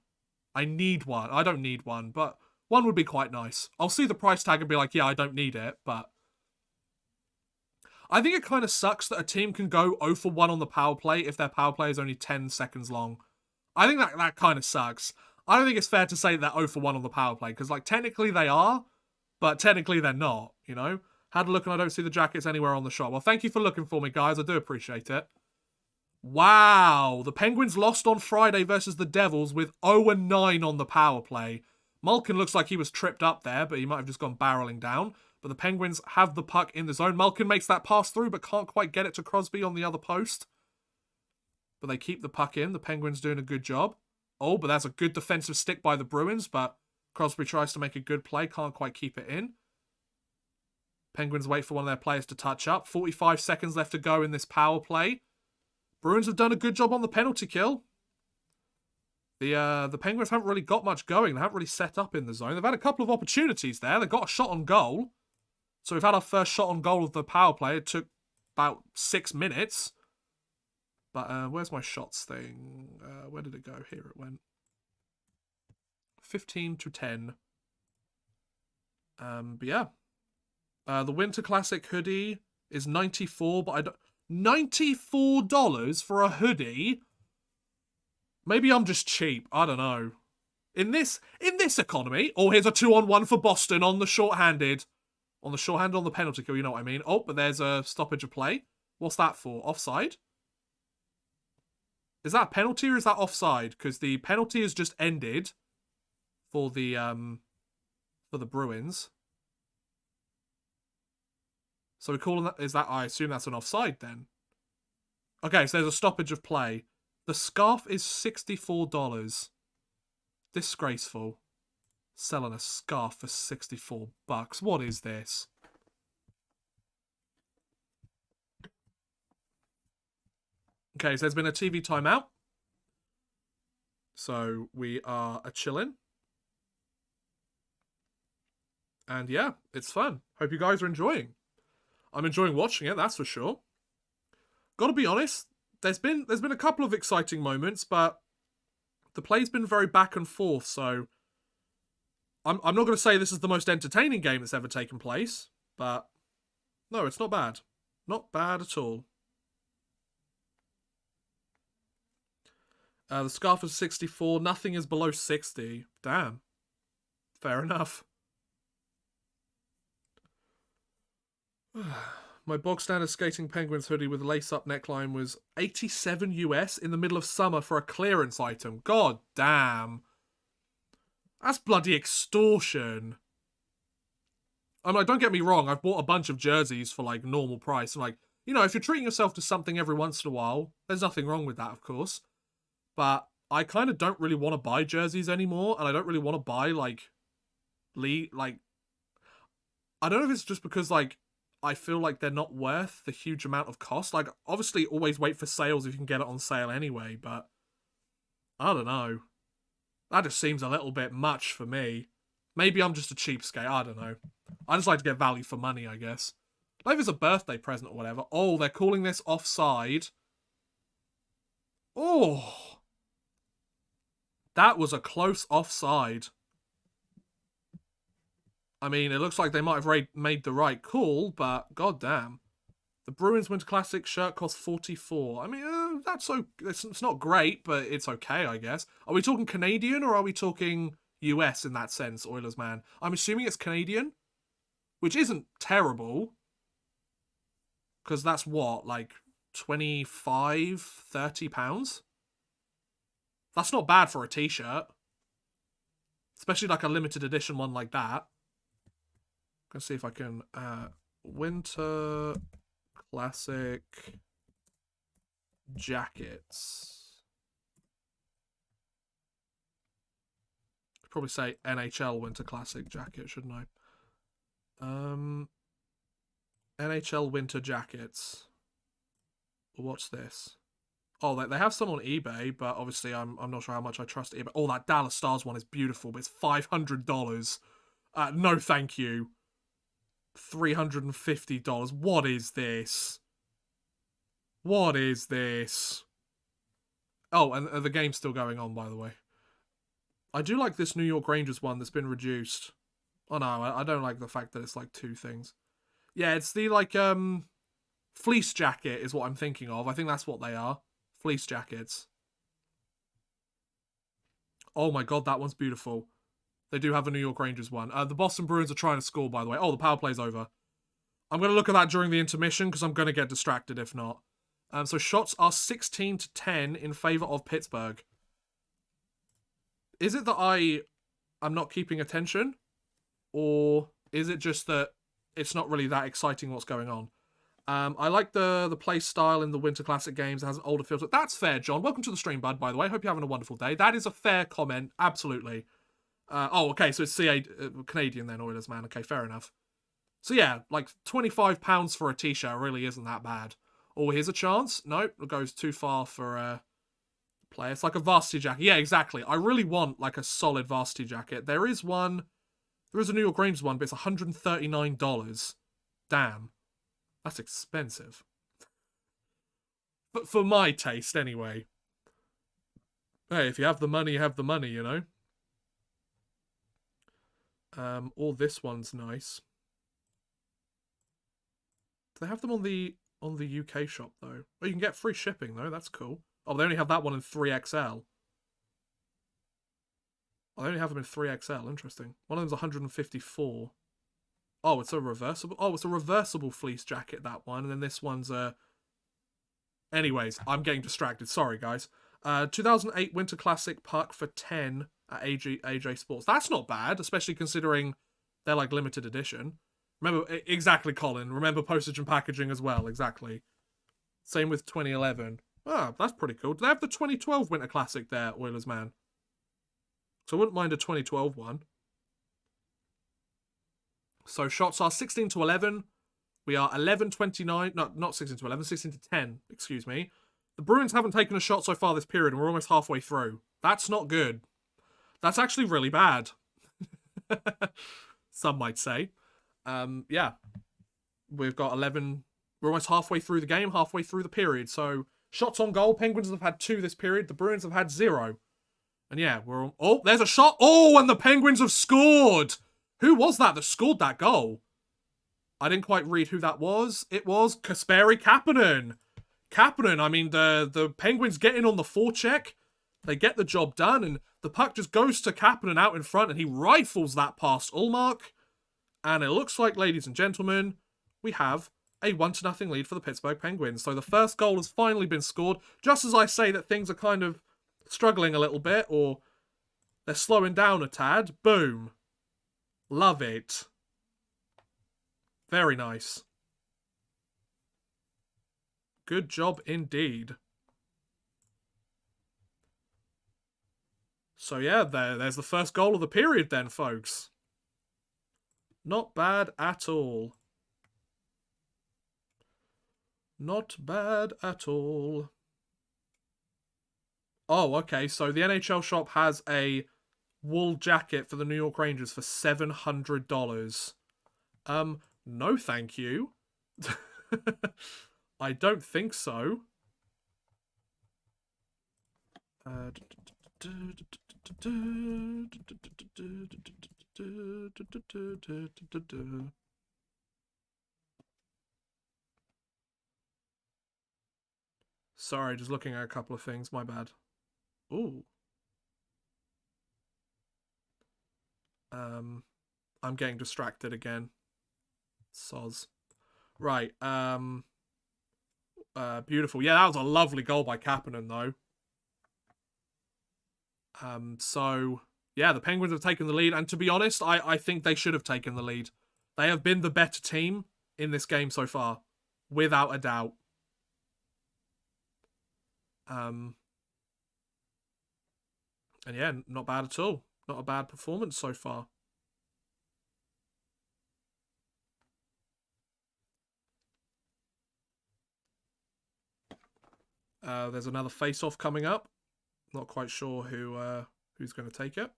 I need one. I don't need one, but one would be quite nice. I'll see the price tag and be like, yeah, I don't need it, but I think it kind of sucks that a team can go 0 for 1 on the power play if their power play is only 10 seconds long. I think that kind of sucks. I don't think it's fair to say they're 0 for 1 on the power play, because, like, technically they are, but technically they're not, you know? Had a look and I don't see the jackets anywhere on the shot. Well, thank you for looking for me, guys. I do appreciate it. Wow. The Penguins lost on Friday versus the Devils with 0-9 on the power play. Malkin looks like he was tripped up there, but he might have just gone barreling down. But the Penguins have the puck in the zone. Malkin makes that pass through, but can't quite get it to Crosby on the other post. But they keep the puck in. The Penguins doing a good job. Oh, but that's a good defensive stick by the Bruins, but Crosby tries to make a good play. Can't quite keep it in. Penguins wait for one of their players to touch up. 45 seconds left to go in this power play. Bruins have done a good job on the penalty kill. The Penguins haven't really got much going. They haven't really set up in the zone. They've had a couple of opportunities there. They've got a shot on goal. So we've had our first shot on goal of the power play. It took about 6 minutes. But where's my shots thing? Where did it go? Here it went. 15-10. But yeah. The Winter Classic hoodie is $94, but I don't... $94 for a hoodie? Maybe I'm just cheap. I don't know. In this economy... Oh, here's a 2-on-1 for Boston on the shorthanded. On the penalty kill, you know what I mean. Oh, but there's a stoppage of play. What's that for? Offside? Is that a penalty or is that offside? Because the penalty has just ended for the Bruins. So we're calling that... Is that... I assume that's an offside then. Okay, so there's a stoppage of play. The scarf is $64. Disgraceful. Selling a scarf for $64. What is this? Okay, so there's been a TV timeout. So we are a-chillin'. And yeah, it's fun. Hope you guys are enjoying. I'm enjoying watching it, that's for sure. Gotta be honest, there's been a couple of exciting moments, but the play's been very back and forth, so I'm not going to say this is the most entertaining game that's ever taken place, but no, it's not bad. Not bad at all. The scarf is 64. Nothing is below 60. Damn. Fair enough. My bog standard skating Penguins hoodie with a lace-up neckline was $87 US in the middle of summer for a clearance item. God damn. That's bloody extortion. I mean, don't get me wrong, I've bought a bunch of jerseys for, like, normal price. And, like, you know, if you're treating yourself to something every once in a while, there's nothing wrong with that, of course. But I kind of don't really want to buy jerseys anymore, and I don't really want to buy, like, I don't know if it's just because, like, I feel like they're not worth the huge amount of cost. Like, obviously, always wait for sales if you can get it on sale anyway, but I don't know. That just seems a little bit much for me. Maybe I'm just a cheapskate, I don't know. I just like to get value for money, I guess. Maybe it's a birthday present or whatever. Oh, they're calling this offside. Oh. That was a close offside. I mean, it looks like they might have made the right call, but goddamn. The Bruins Winter Classic shirt costs $44. I mean, it's not great, but it's okay, I guess. Are we talking Canadian or are we talking US in that sense, Oilers man? I'm assuming it's Canadian, which isn't terrible. Because that's what, like 25, 30 pounds? That's not bad for a t-shirt. Especially like a limited edition one like that. Let's see if I can... Winter Classic jackets. I'd probably say NHL Winter Classic jacket, shouldn't I? NHL Winter jackets. What's this? Oh, they have some on eBay, but obviously I'm not sure how much I trust eBay. Oh, that Dallas Stars one is beautiful, but it's $500. No, thank you. $350. What is this? What is this? Oh, and the game's still going on, by the way. I do like this New York Rangers one that's been reduced. Oh no, I don't like the fact that it's like two things. Yeah, it's the like fleece jacket is what I'm thinking of. I think that's what they are. Fleece jackets. Oh my god, that one's beautiful. They do have a New York Rangers one. The Boston Bruins are trying to score, by the way. Oh, the power play's over. I'm going to look at that during the intermission because I'm going to get distracted if not. So shots are 16-10 in favour of Pittsburgh. Is it that I'm not keeping attention? Or is it just that it's not really that exciting what's going on? I like the play style in the Winter Classic games. It has an older feel to it. That's fair, John. Welcome to the stream, bud, by the way. Hope you're having a wonderful day. That is a fair comment. Absolutely. Oh, okay, so it's Canadian then, Oilers, man. Okay, fair enough. So yeah, like £25 for a t-shirt really isn't that bad. Oh, here's a chance. Nope, it goes too far for play. It's like a varsity jacket. Yeah, exactly. I really want like a solid varsity jacket. There is one. There is a New York Rangers one, but it's $139. Damn. That's expensive. But for my taste, anyway. Hey, if you have the money, you have the money, you know? Or this one's nice. Do they have them on the UK shop, though? Oh, you can get free shipping, though. That's cool. Oh, they only have that one in 3XL. Oh, they only have them in 3XL. Interesting. One of them's 154. Oh, it's a reversible. Oh, it's a reversible fleece jacket, that one. And then this one's a... Anyways, I'm getting distracted. Sorry, guys. 2008 Winter Classic puck for 10 at AJ Sports. That's not bad, especially considering they're like limited edition. Remember, exactly, Colin. Remember postage and packaging as well. Exactly. Same with 2011. Ah, that's pretty cool. Do they have the 2012 Winter Classic there, Oilers, man? So I wouldn't mind a 2012 one. So shots are 16 to 11. We are 11-29. No, not 16 to 11. 16 to 10. Excuse me. The Bruins haven't taken a shot so far this period, and we're almost halfway through. That's not good. That's actually really bad. Some might say. Yeah. We've got 11. We're almost halfway through the game, halfway through the period. So, shots on goal. Penguins have had 2 this period. The Bruins have had 0. And yeah, we're all... Oh, there's a shot. Oh, and the Penguins have scored. Who was that scored that goal? I didn't quite read who that was. It was Kasperi Kapanen. Kapanen, I mean, the Penguins get in on the forecheck. They get the job done, and the puck just goes to Kapanen out in front, and he rifles that past Ullmark. And it looks like, ladies and gentlemen, we have a 1-0 lead for the Pittsburgh Penguins. So the first goal has finally been scored. Just as I say that things are kind of struggling a little bit, or they're slowing down a tad. Boom. Love it. Very nice. Good job indeed. So yeah, there's the first goal of the period then, folks. Not bad at all. Not bad at all. Oh, okay, so the NHL shop has a wool jacket for the New York Rangers for $700. No thank you. I don't think so. Sorry, just looking at a couple of things. My bad. Ooh. I'm getting distracted again. Soz. Right, beautiful. Yeah, that was a lovely goal by Kapanen, though. So, yeah, the Penguins have taken the lead, and to be honest, I think they should have taken the lead. They have been the better team in this game so far, without a doubt. And yeah, not bad at all. Not a bad performance so far. There's another face-off coming up. Not quite sure who's going to take it.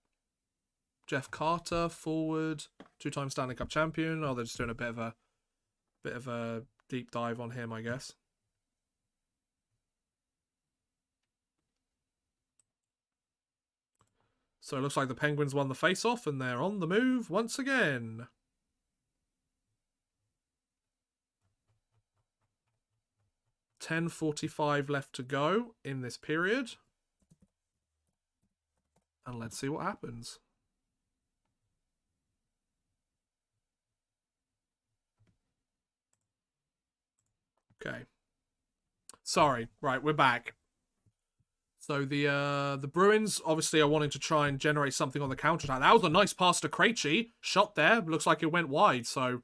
Jeff Carter, forward, 2-time Stanley Cup champion. Oh, they're just doing a bit of a deep dive on him, I guess. So it looks like the Penguins won the face-off, and they're on the move once again. $10:45 left to go in this period. And let's see what happens. Okay. Sorry. Right, we're back. So the Bruins obviously are wanting to try and generate something on the counter-attack. That was a nice pass to Krejci. Shot there. Looks like it went wide. So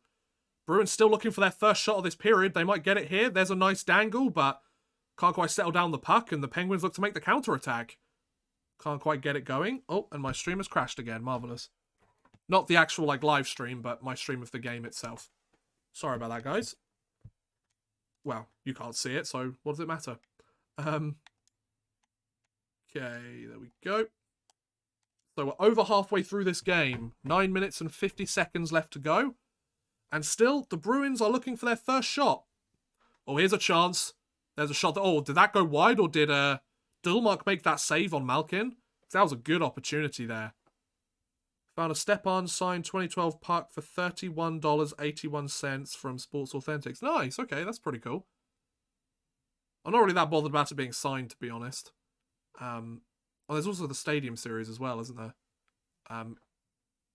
Bruins still looking for their first shot of this period. They might get it here. There's a nice dangle, but can't quite settle down the puck. And the Penguins look to make the counter-attack. Can't quite get it going. Oh, and my stream has crashed again. Marvelous. Not the actual live stream, but my stream of the game itself. Sorry about that, guys. Well, you can't see it, so what does it matter? Okay, there we go. So we're over halfway through this game. 9 minutes and 50 seconds left to go. And still, the Bruins are looking for their first shot. Oh, here's a chance. There's a shot. Did that go wide, or did Dillmark make that save on Malkin? That was a good opportunity there. Found a Stepan signed 2012 puck for $31.81 from Sports Authentics. Nice, okay, that's pretty cool. I'm not really that bothered about it being signed, to be honest. There's also the Stadium Series as well, isn't there?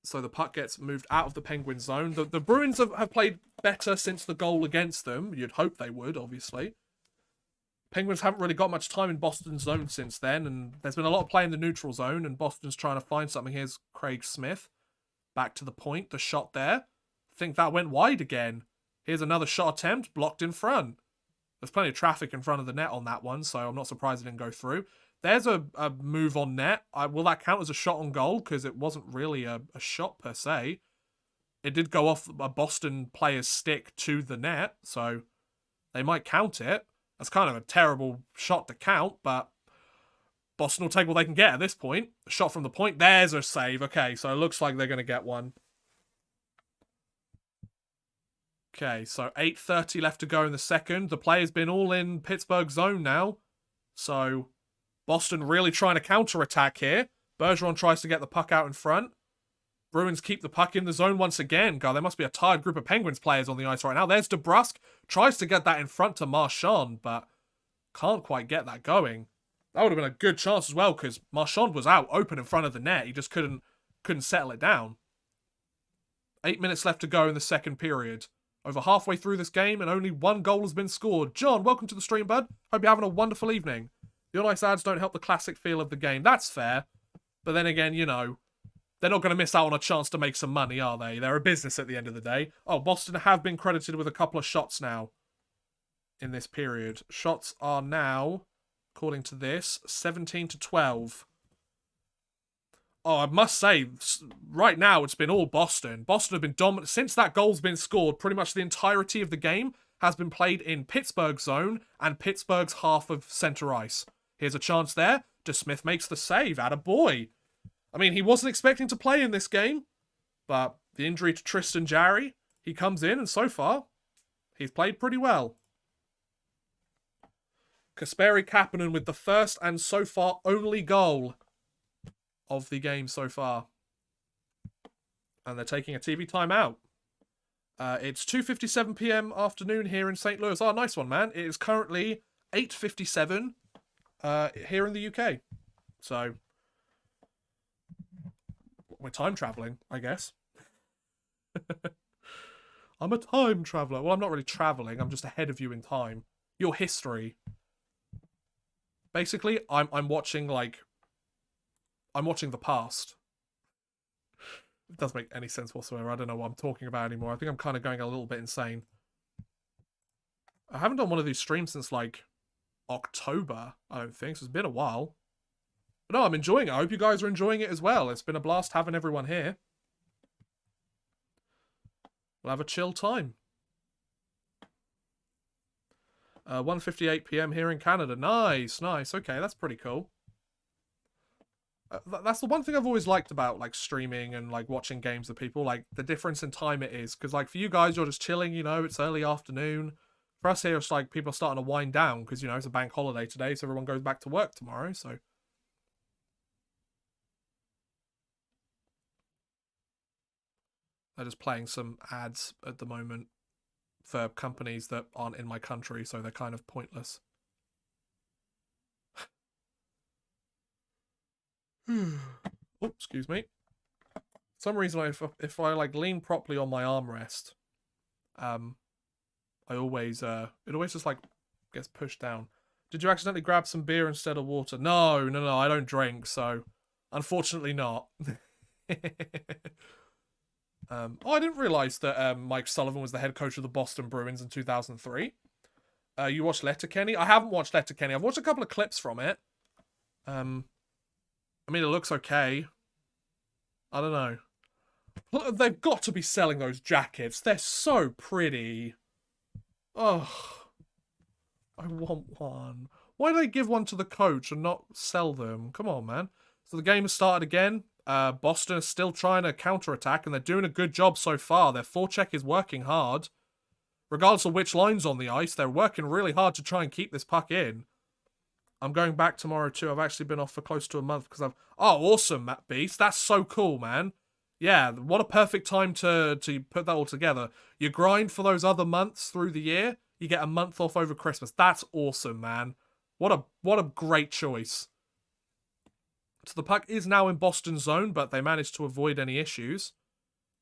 So the puck gets moved out of the Penguin zone. The Bruins have played better since the goal against them. You'd hope they would, obviously. Penguins haven't really got much time in Boston's zone since then, and there's been a lot of play in the neutral zone, and Boston's trying to find something. Here's Craig Smith. Back to the point, the shot there. I think that went wide again. Here's another shot attempt, blocked in front. There's plenty of traffic in front of the net on that one, so I'm not surprised it didn't go through. There's a move on net. Will that count as a shot on goal? Because it wasn't really a shot per se. It did go off a Boston player's stick to the net, so they might count it. That's kind of a terrible shot to count, but Boston will take what they can get at this point. A shot from the point. There's a save. Okay, so it looks like they're going to get one. Okay, so 8:30 left to go in the second. The play's been all in Pittsburgh zone now. So Boston really trying to counter-attack here. Bergeron tries to get the puck out in front. Bruins keep the puck in the zone once again. God, there must be a tired group of Penguins players on the ice right now. There's DeBrusk. Tries to get that in front to Marchand, but can't quite get that going. That would have been a good chance as well, because Marchand was out open in front of the net. He just couldn't settle it down. 8 minutes left to go in the second period. Over halfway through this game, and only one goal has been scored. John, welcome to the stream, bud. Hope you're having a wonderful evening. The on-ice ads don't help the classic feel of the game. That's fair. But then again, you know, they're not going to miss out on a chance to make some money, are they? They're a business at the end of the day. Oh, Boston have been credited with a couple of shots now in this period. Shots are now, according to this, 17-12. Oh, I must say, right now it's been all Boston. Boston have been dominant. Since that goal's been scored, pretty much the entirety of the game has been played in Pittsburgh's zone and Pittsburgh's half of center ice. Here's a chance there. DeSmith makes the save. Attaboy. I mean, he wasn't expecting to play in this game, but the injury to Tristan Jarry, he comes in, and so far, he's played pretty well. Kasperi Kapanen with the first and so far only goal of the game so far. And they're taking a TV timeout. It's 2:57 p.m. afternoon here in St. Louis. Oh, nice one, man. It is currently 8:57 here in the UK. So we're time traveling, I guess. I'm a time traveler. Well, I'm not really traveling. I'm just ahead of you in time. Your history. Basically, I'm watching, like, I'm watching the past. It doesn't make any sense whatsoever. I don't know what I'm talking about anymore. I think I'm kind of going a little bit insane. I haven't done one of these streams since, like, October, I don't think. So it's been a while. But no, I'm enjoying it. I hope you guys are enjoying it as well. It's been a blast having everyone here. We'll have a chill time. 1:58 p.m. here in Canada. Nice, nice. Okay, that's pretty cool. That's the one thing I've always liked about, like, streaming and, like, watching games with people, like, the difference in time it is. Because, like, for you guys, you're just chilling, you know, it's early afternoon. For us here, it's like people are starting to wind down because, you know, it's a bank holiday today, so everyone goes back to work tomorrow, so. They're just playing some ads at the moment for companies that aren't in my country, so they're kind of pointless. Oh, excuse me. For some reason, if I like lean properly on my armrest, I always it always just like gets pushed down. Did you accidentally grab some beer instead of water? No, I don't drink, so unfortunately not. Oh, I didn't realize that Mike Sullivan was the head coach of the Boston Bruins in 2003. You watched Letterkenny? I haven't watched Letterkenny. I've watched a couple of clips from it. I mean, it looks okay. I don't know. They've got to be selling those jackets. They're so pretty. Oh. I want one. Why do they give one to the coach and not sell them? Come on, man. So the game has started again. Boston is still trying to counterattack, and they're doing a good job so far. Their forecheck is working hard. Regardless of which line's on the ice, they're working really hard to try and keep this puck in. I'm going back tomorrow too. I've actually been off for close to a month because I've... Oh, awesome, Matt Beast. That's so cool, man. Yeah, what a perfect time to put that all together. You grind for those other months through the year. You get a month off over Christmas. That's awesome, man. What a great choice. So the puck is now in Boston's zone, but they managed to avoid any issues.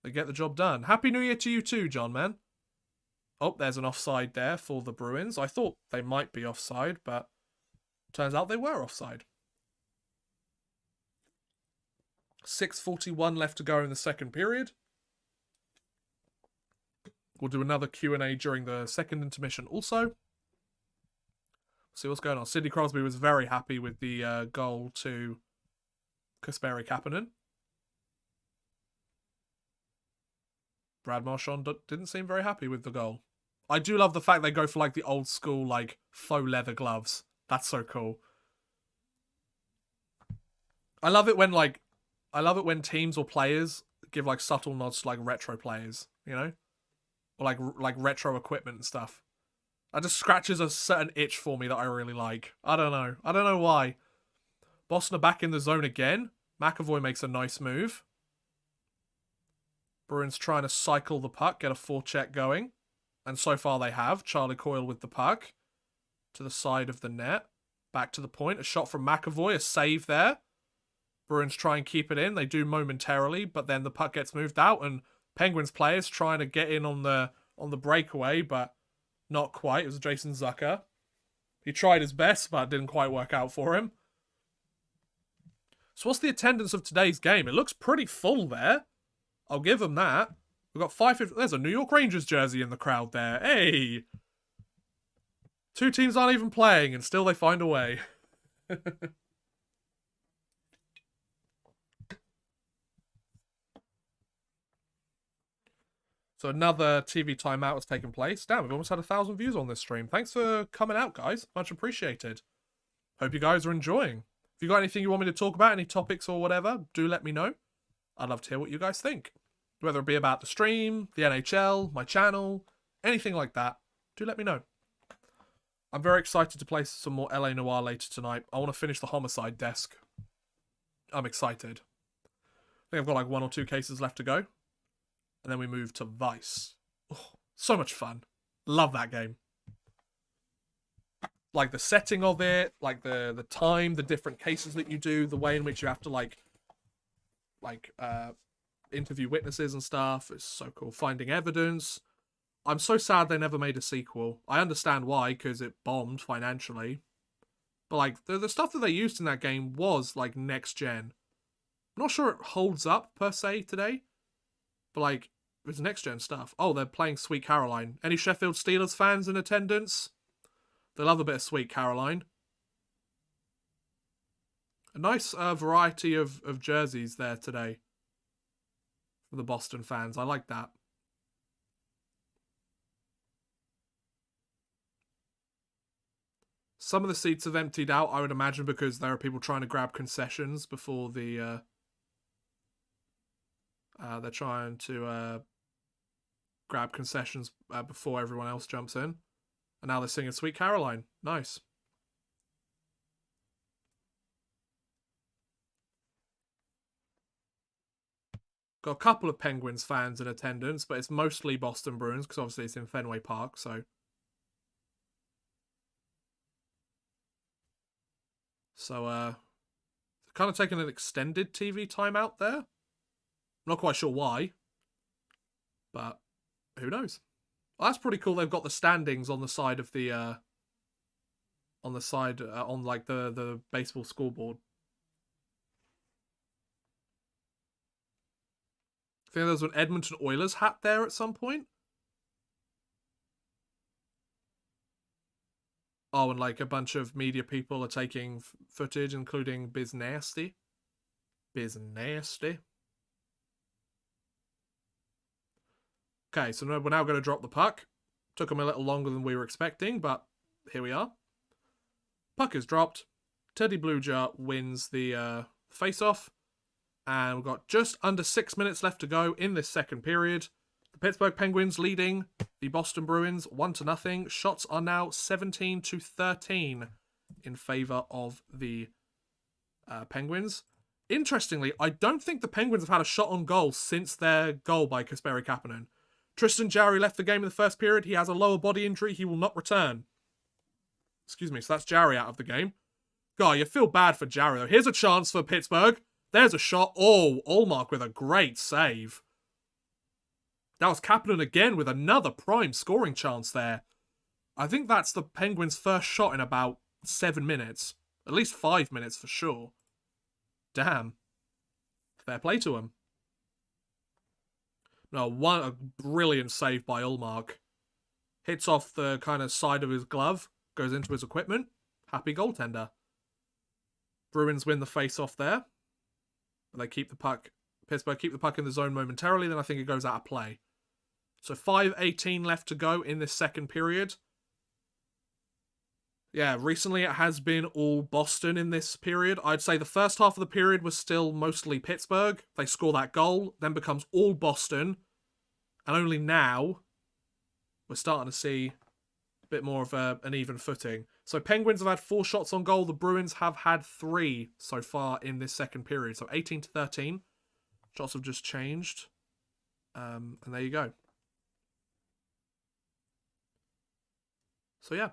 They get the job done. Happy New Year to you too, John, man. Oh, there's an offside there for the Bruins. I thought they might be offside, but turns out they were offside. 6:41 left to go in the second period. We'll do another Q&A during the second intermission also. See what's going on. Sidney Crosby was very happy with the goal to Kasperi Kapanen. Brad Marchand didn't seem very happy with the goal. I do love the fact they go for like the old school like faux leather gloves. That's so cool. I love it when teams or players give like subtle nods to like retro players, you know? Or like retro equipment and stuff. That just scratches a certain itch for me that I really like. I don't know why. Boston are back in the zone again. McAvoy makes a nice move. Bruins trying to cycle the puck, get a forecheck going. And so far they have. Charlie Coyle with the puck. To the side of the net. Back to the point. A shot from McAvoy. A save there. Bruins try and keep it in. They do momentarily, but then the puck gets moved out, and Penguins players trying to get in on the breakaway, but not quite. It was Jason Zucker. He tried his best, but it didn't quite work out for him. So what's the attendance of today's game? It looks pretty full there. I'll give them that. We've got 550. There's a New York Rangers jersey in the crowd there. Hey! Two teams aren't even playing, and still they find a way. So another TV timeout has taken place. Damn, we've almost had 1,000 views on this stream. Thanks for coming out, guys. Much appreciated. Hope you guys are enjoying. If you got anything you want me to talk about, any topics or whatever, do let me know. I'd love to hear what you guys think. Whether it be about the stream, the NHL, my channel, anything like that, do let me know. I'm very excited to play some more LA Noire later tonight. I want to finish the Homicide desk. I'm excited. I think I've got like 1 or 2 cases left to go. And then we move to Vice. Oh, so much fun. Love that game. Like the setting of it, like the time, the different cases that you do, the way in which you have to like interview witnesses and stuff. It's so cool. Finding evidence. I'm so sad they never made a sequel. I understand why, because it bombed financially. But like the stuff that they used in that game was like next gen. I'm not sure it holds up per se today. But like, it's next gen stuff. Oh, they're playing Sweet Caroline. Any Sheffield Steelers fans in attendance? They love a bit of Sweet Caroline. A nice variety of jerseys there today. For the Boston fans. I like that. Some of the seats have emptied out, I would imagine, because there are people trying to grab concessions before the... they're trying to grab concessions before everyone else jumps in. And now they're singing Sweet Caroline. Nice. Got a couple of Penguins fans in attendance, but it's mostly Boston Bruins, because obviously it's in Fenway Park, so... So, kind of taking an extended TV timeout there. I'm not quite sure why, but who knows? Well, that's pretty cool. They've got the standings on the side of the, on like the baseball scoreboard. I think there was an Edmonton Oilers hat there at some point. Oh, and like a bunch of media people are taking footage, including Biz Nasty. Biz Nasty. Okay, so we're now going to drop the puck. Took them a little longer than we were expecting, but here we are. Puck is dropped. Teddy Blueger wins the face-off. And we've got just under 6 minutes left to go in this second period. The Pittsburgh Penguins leading the Boston Bruins 1-0. Shots are now 17-13 in favour of the Penguins. Interestingly, I don't think the Penguins have had a shot on goal since their goal by Kasperi Kapanen. Tristan Jarry left the game in the first period. He has a lower body injury. He will not return. Excuse me, so that's Jarry out of the game. God, you feel bad for Jarry, though. Here's a chance for Pittsburgh. There's a shot. Oh, Ullmark with a great save. That was Kapanen again with another prime scoring chance there. I think that's the Penguins' first shot in about 7 minutes. At least 5 minutes for sure. Damn. Fair play to him. No, a brilliant save by Ullmark. Hits off the kind of side of his glove. Goes into his equipment. Happy goaltender. Bruins win the face-off there. They keep the puck. Pittsburgh keep the puck in the zone momentarily. Then I think it goes out of play. So 5:18 left to go in this second period. Yeah, recently it has been all Boston in this period. I'd say the first half of the period was still mostly Pittsburgh. They score that goal, then becomes all Boston. And only now, we're starting to see a bit more of an even footing. So Penguins have had 4 shots on goal. The Bruins have had 3 so far in this second period. So 18-13. Shots have just changed. And there you go. So yeah.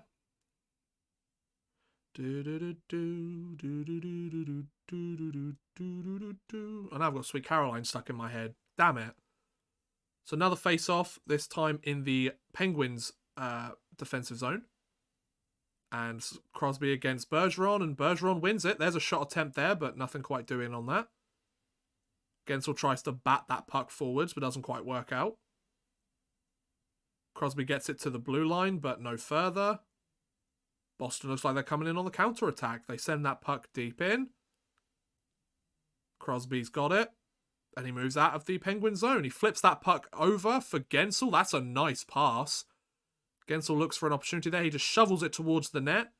And now I've got Sweet Caroline stuck in my head. Damn it. So another face-off, this time in the Penguins' defensive zone. And Crosby against Bergeron, and Bergeron wins it. There's a shot attempt there, but nothing quite doing on that. Gensel tries to bat that puck forwards, but doesn't quite work out. Crosby gets it to the blue line, but no further. Boston looks like they're coming in on the counter-attack. They send that puck deep in. Crosby's got it. And he moves out of the Penguin zone. He flips that puck over for Gensel. That's a nice pass. Gensel looks for an opportunity there. He just shovels it towards the net.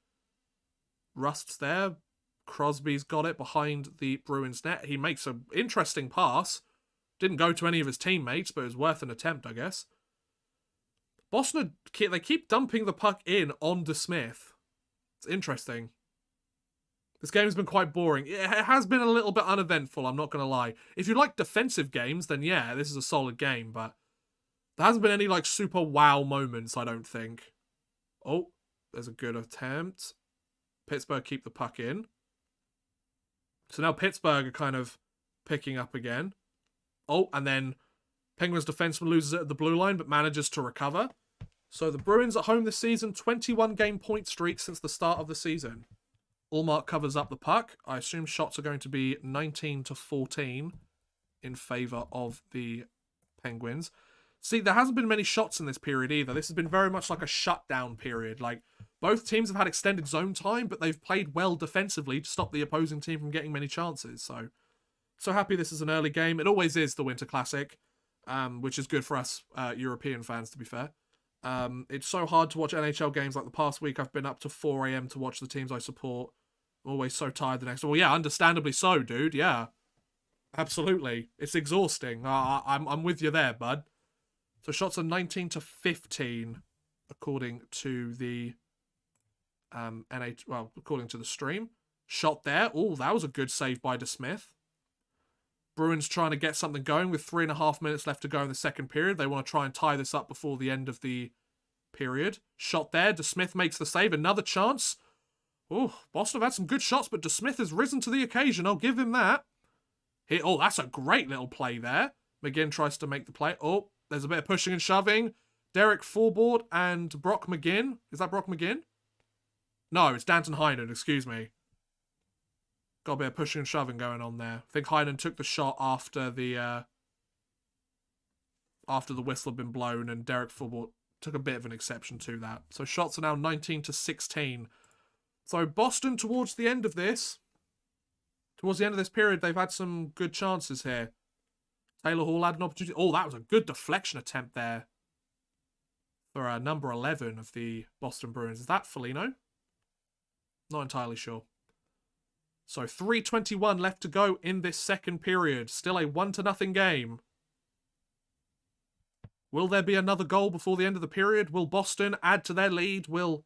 Rust's there. Crosby's got it behind the Bruins net. He makes an interesting pass. Didn't go to any of his teammates, but it was worth an attempt, I guess. Boston, they keep dumping the puck in on DeSmith. It's interesting. This game's been quite boring. It has been a little bit uneventful, I'm not going to lie. If you like defensive games, then yeah, this is a solid game, but there hasn't been any like super wow moments, I don't think. Oh, there's a good attempt. Pittsburgh keep the puck in. So now Pittsburgh are kind of picking up again. Oh, and then Penguins defenseman loses it at the blue line, but manages to recover. So the Bruins at home this season, 21 game point streak since the start of the season. Ullmark covers up the puck. I assume shots are going to be 19-14 in favour of the Penguins. See, there hasn't been many shots in this period either. This has been very much like a shutdown period. Like, both teams have had extended zone time, but they've played well defensively to stop the opposing team from getting many chances. So happy this is an early game. It always is the Winter Classic, which is good for us European fans, to be fair. It's so hard to watch NHL games. Like the past week, I've been up to 4 a.m. to watch the teams I support. I'm always so tired the next day. Well, yeah, understandably so, dude. Yeah, absolutely. It's exhausting. I'm with you there, bud. So shots are 19-15, according to the according to the stream. Shot there. Oh, that was a good save by DeSmith. Bruins trying to get something going with 3.5 minutes left to go in the second period. They want to try and tie this up before the end of the period. Shot there. DeSmith makes the save. Another chance. Oh, Boston have had some good shots, but DeSmith has risen to the occasion. I'll give him that. Oh, that's a great little play there. McGinn tries to make the play. Oh, there's a bit of pushing and shoving. Derek Forboard and Brock McGinn. Is that Brock McGinn? No, it's Danton Heinen, excuse me. Got a bit of pushing and shoving going on there. I think Heinen took the shot after the whistle had been blown, and Derek Forboard took a bit of an exception to that. So shots are now 19-16. So Boston, towards the end of this period, they've had some good chances here. Taylor Hall had an opportunity. Oh, that was a good deflection attempt there for number 11 of the Boston Bruins. Is that Foligno? Not entirely sure. So 3:21 left to go in this second period. Still a 1-0 game. Will there be another goal before the end of the period? Will Boston add to their lead? No,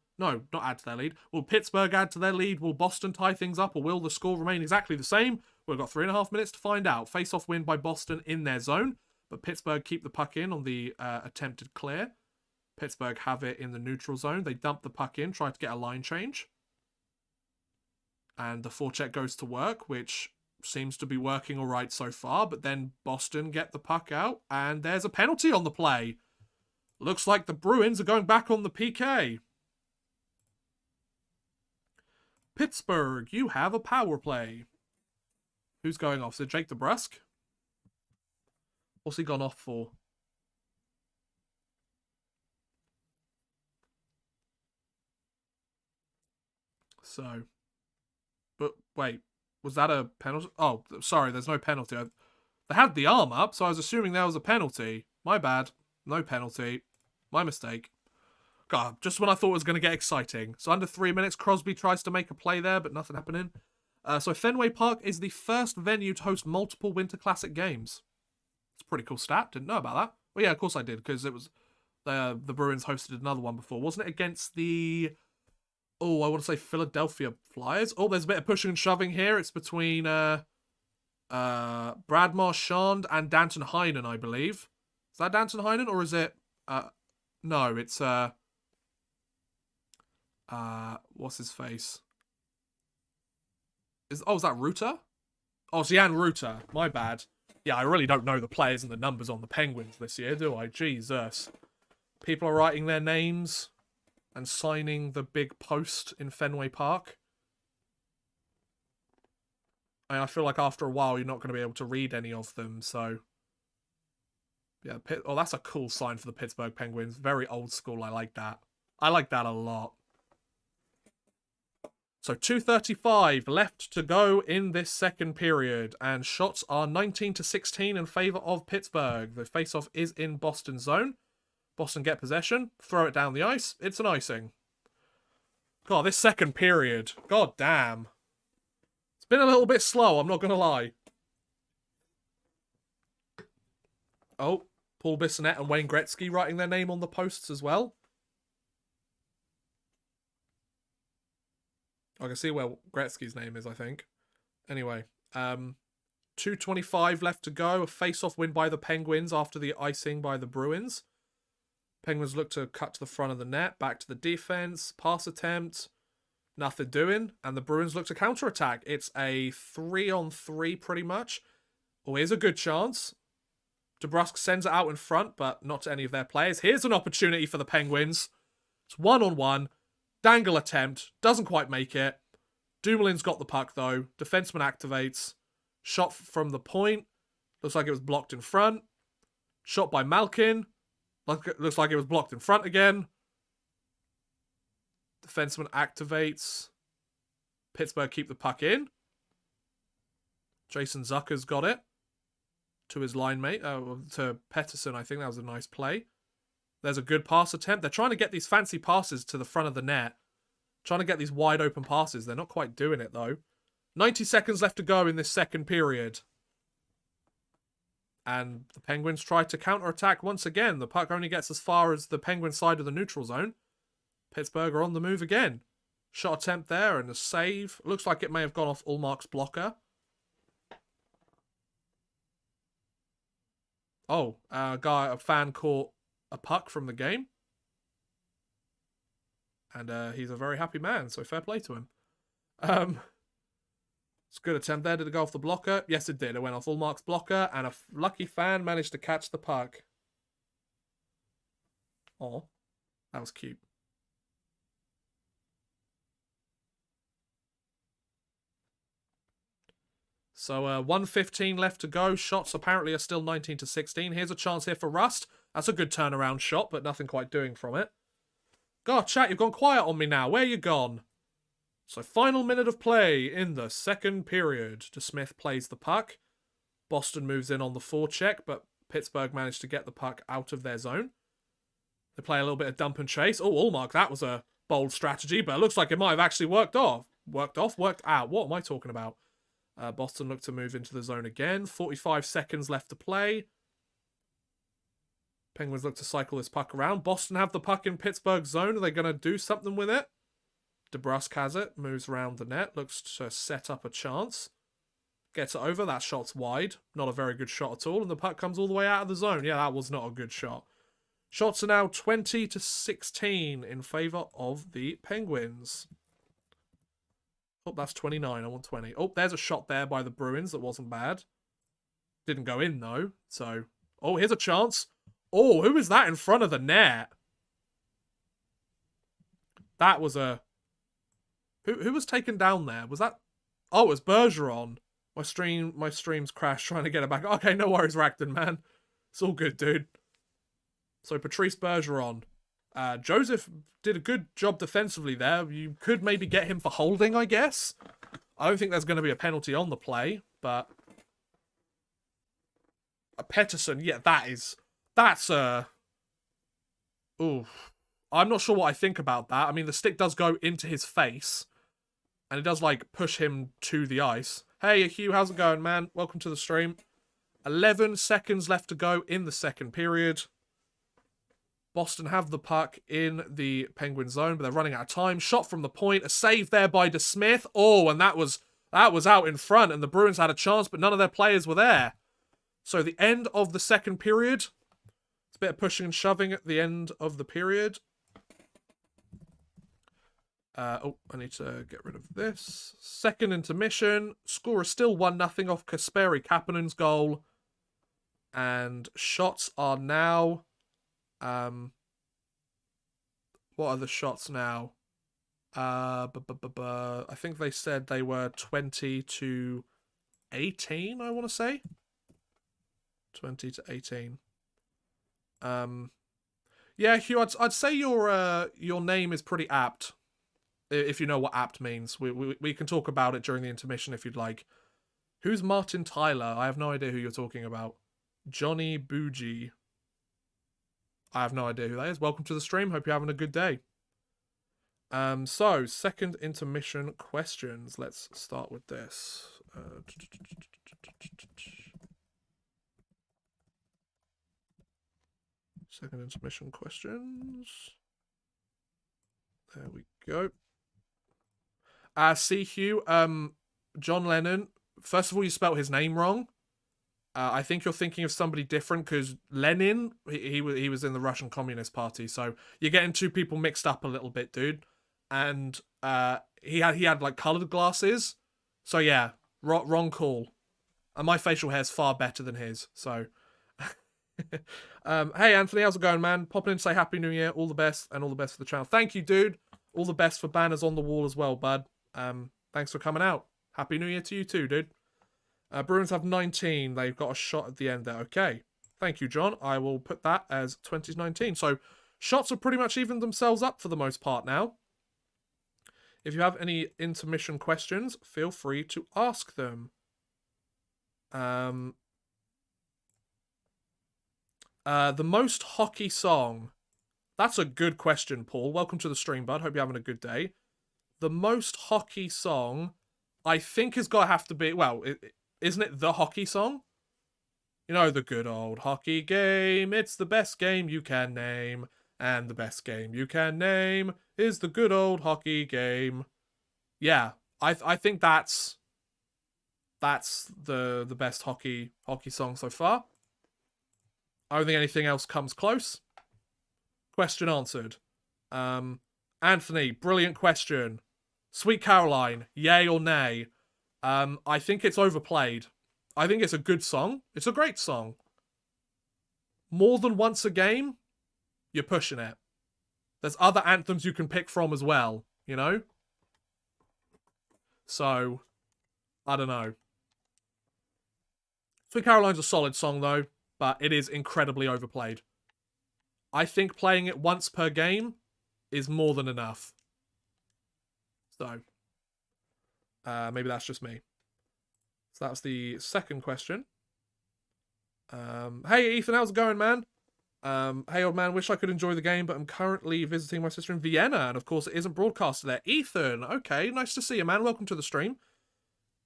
not add to their lead. Will Pittsburgh add to their lead? Will Boston tie things up, or will the score remain exactly the same? We've got 3.5 minutes to find out. Face-off win by Boston in their zone, but Pittsburgh keep the puck in on the attempted clear. Pittsburgh have it in the neutral zone. They dump the puck in, try to get a line change. And the forecheck goes to work, which seems to be working all right so far. But then Boston get the puck out, and there's a penalty on the play. Looks like the Bruins are going back on the PK. Pittsburgh, you have a power play. Who's going off? Is it Jake DeBrusk? What's he gone off for? So, but wait, was that a penalty? Oh, sorry, there's no penalty. They had the arm up, so I was assuming there was a penalty. My bad. No penalty. My mistake. God, just when I thought it was going to get exciting. So under 3 minutes, Crosby tries to make a play there, but nothing happening. So Fenway Park is the first venue to host multiple Winter Classic games. It's a pretty cool stat. Didn't know about that. Well, yeah, of course I did, because it was the Bruins hosted another one before. Wasn't it against the... Oh, I want to say Philadelphia Flyers. Oh, there's a bit of pushing and shoving here. It's between Brad Marchand and Danton Heinen, I believe. Is that Danton Heinen, or is it... no, it's... what's his face? Is that Ruta? Oh, it's Jan Ruta. My bad. Yeah, I really don't know the players and the numbers on the Penguins this year, do I? Jesus. People are writing their names and signing the big post in Fenway Park. I feel like after a while you're not going to be able to read any of them, so... Yeah, oh, that's a cool sign for the Pittsburgh Penguins. Very old school, I like that. I like that a lot. So 2:35 left to go in this second period, and shots are 19-16 in favour of Pittsburgh. The face-off is in Boston zone. Boston get possession, throw it down the ice. It's an icing. God, this second period. God damn. It's been a little bit slow, I'm not going to lie. Oh, Paul Bissonnette and Wayne Gretzky writing their name on the posts as well. I can see where Gretzky's name is, I think. Anyway, 2:25 left to go. A face-off win by the Penguins after the icing by the Bruins. Penguins look to cut to the front of the net, back to the defense, pass attempt, nothing doing, and the Bruins look to counter-attack. It's a 3-on-3 pretty much. Oh, here's a good chance. DeBrusk sends it out in front, but not to any of their players. Here's an opportunity for the Penguins. It's 1-on-1. Dangle attempt. Doesn't quite make it. Dumoulin's got the puck, though. Defenseman activates. Shot from the point. Looks like it was blocked in front. Shot by Malkin. Looks like it was blocked in front again. Defenseman activates. Pittsburgh keep the puck in. Jason Zucker's got it. To his line mate. To Pettersson, I think that was a nice play. There's a good pass attempt. They're trying to get these fancy passes to the front of the net. Trying to get these wide open passes. They're not quite doing it, though. 90 seconds left to go in this second period. And the Penguins try to counter-attack once again. The puck only gets as far as the Penguin side of the neutral zone. Pittsburgh are on the move again. Shot attempt there and a save. Looks like it may have gone off Ullmark's blocker. Oh, a fan caught a puck from the game. And he's a very happy man, so fair play to him. It's a good attempt there. Did it go off the blocker? Yes, it did. It went off Ullmark's blocker, and a lucky fan managed to catch the puck. Oh, that was cute. So 1:15 left to go. Shots apparently are still 19-16. Here's a chance here for Rust. That's a good turnaround shot, but nothing quite doing from it. God, chat, you've gone quiet on me now. Where you gone? So final minute of play in the second period. DeSmith plays the puck. Boston moves in on the forecheck, but Pittsburgh managed to get the puck out of their zone. They play a little bit of dump and chase. Oh, Allmark, that was a bold strategy, but it looks like it might have actually worked out. Worked out. What am I talking about? Boston look to move into the zone again. 45 seconds left to play. Penguins look to cycle this puck around. Boston have the puck in Pittsburgh's zone. Are they going to do something with it? DeBrusque has it. Moves around the net. Looks to set up a chance. Gets it over. That shot's wide. Not a very good shot at all. And the puck comes all the way out of the zone. Yeah, that was not a good shot. Shots are now 20-16 in favour of the Penguins. Oh, that's 29. I want 20. Oh, there's a shot there by the Bruins that wasn't bad. Didn't go in, though. So, oh, here's a chance. Oh, who is that in front of the net? That was a... Who was taken down there? Was that... Oh, it was Bergeron. My stream's crashed trying to get it back. Okay, no worries, Racton, man. It's all good, dude. So, Patrice Bergeron. Joseph did a good job defensively there. You could maybe get him for holding, I guess. I don't think there's going to be a penalty on the play, but... Pettersson, yeah, that's ooh. I'm not sure what I think about that. I mean, the stick does go into his face, and it does, like, push him to the ice. Hey, Hugh, how's it going, man? Welcome to the stream. 11 seconds left to go in the second period. Boston have the puck in the Penguin zone, but they're running out of time. Shot from the point. A save there by DeSmith. Oh, and that was out in front, and the Bruins had a chance, but none of their players were there. So the end of the second period. It's a bit of pushing and shoving at the end of the period. Oh, I need to get rid of this. Second intermission. Score is still 1-0 off Kasperi Kapanen's goal. And shots are now... what are the shots now? I think they said they were 20-18, I want to say. 20-18. Yeah, Hugh, I'd say your name is pretty apt. If you know what apt means. We can talk about it during the intermission if you'd like. Who's Martin Tyler? I have no idea who you're talking about. Johnny Bougie. I have no idea who that is. Welcome to the stream. Hope you're having a good day. So, second intermission questions. Let's start with this. Second intermission questions. There we go. See, Hugh, John Lennon. First of all, you spelt his name wrong. I think you're thinking of somebody different because Lenin, he was in the Russian Communist Party. So you're getting two people mixed up a little bit, dude. And he had like colored glasses. So yeah, wrong call. And my facial hair is far better than his. So, hey Anthony, how's it going, man? Popping in to say Happy New Year, all the best, and all the best for the channel. Thank you, dude. All the best for banners on the wall as well, bud. Thanks for coming out. Happy New Year to you too, dude. Bruins have 19. They've got a shot at the end there. Okay. Thank you, John. I will put that as 2019. So, shots have pretty much evened themselves up for the most part now. If you have any intermission questions, feel free to ask them. The most hockey song. That's a good question, Paul. Welcome to the stream, bud. Hope you're having a good day. The most hockey song, I think, has got to have to be... Well, isn't it the hockey song? You know, the good old hockey game. It's the best game you can name. And the best game you can name is the good old hockey game. Yeah, I think that's the best hockey song so far. I don't think anything else comes close. Question answered. Anthony, brilliant question. Sweet Caroline, yay or nay? I think it's overplayed. I think it's a good song. It's a great song. More than once a game, you're pushing it. There's other anthems you can pick from as well, you know? So, I don't know. Sweet Caroline's a solid song, though, but it is incredibly overplayed. I think playing it once per game is more than enough. So, maybe that's just me. So that's the second question. Hey, Ethan, how's it going, man? Hey, old man, wish I could enjoy the game, but I'm currently visiting my sister in Vienna, and of course it isn't broadcasted there. Ethan, okay, nice to see you, man. Welcome to the stream.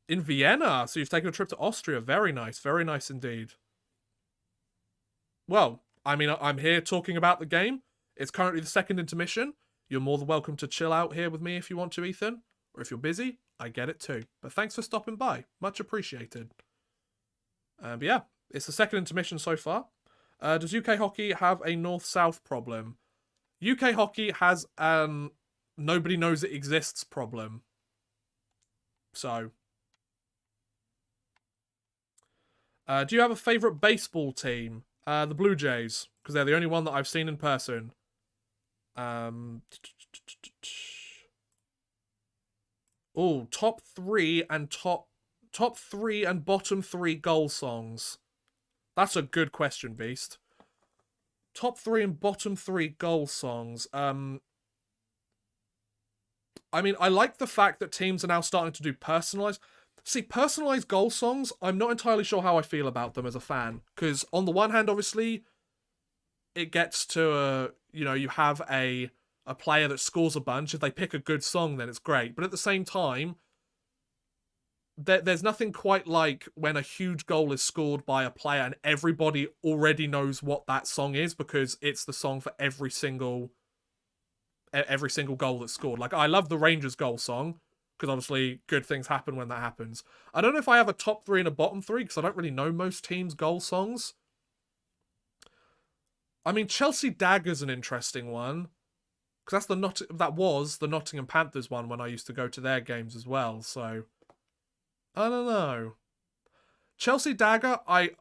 In Vienna, so you've taken a trip to Austria. Very nice indeed. Well, I mean, I'm here talking about the game. It's currently the second intermission. You're more than welcome to chill out here with me if you want to, Ethan. Or if you're busy, I get it too. But thanks for stopping by. Much appreciated. But yeah, it's the second intermission so far. Does UK hockey have a north-south problem? UK hockey has an nobody knows it exists problem. So. Do you have a favourite baseball team? The Blue Jays, because they're the only one that I've seen in person. Oh, top three and bottom three goal songs. That's a good question, Beast. Top three and bottom three goal songs. I mean, I like the fact that teams are now starting to do personalized. See, personalized goal songs, I'm not entirely sure how I feel about them as a fan. Because on the one hand, obviously, it gets to, you have a player that scores a bunch. If they pick a good song, then it's great. But at the same time, there's nothing quite like when a huge goal is scored by a player and everybody already knows what that song is because it's the song for every single goal that's scored. Like, I love the Rangers goal song, because obviously good things happen when that happens. I don't know if I have a top three and a bottom three, because I don't really know most teams' goal songs. I mean, Chelsea Dagger's an interesting one, because that was the Nottingham Panthers one when I used to go to their games as well, so I don't know. Chelsea Dagger, I'd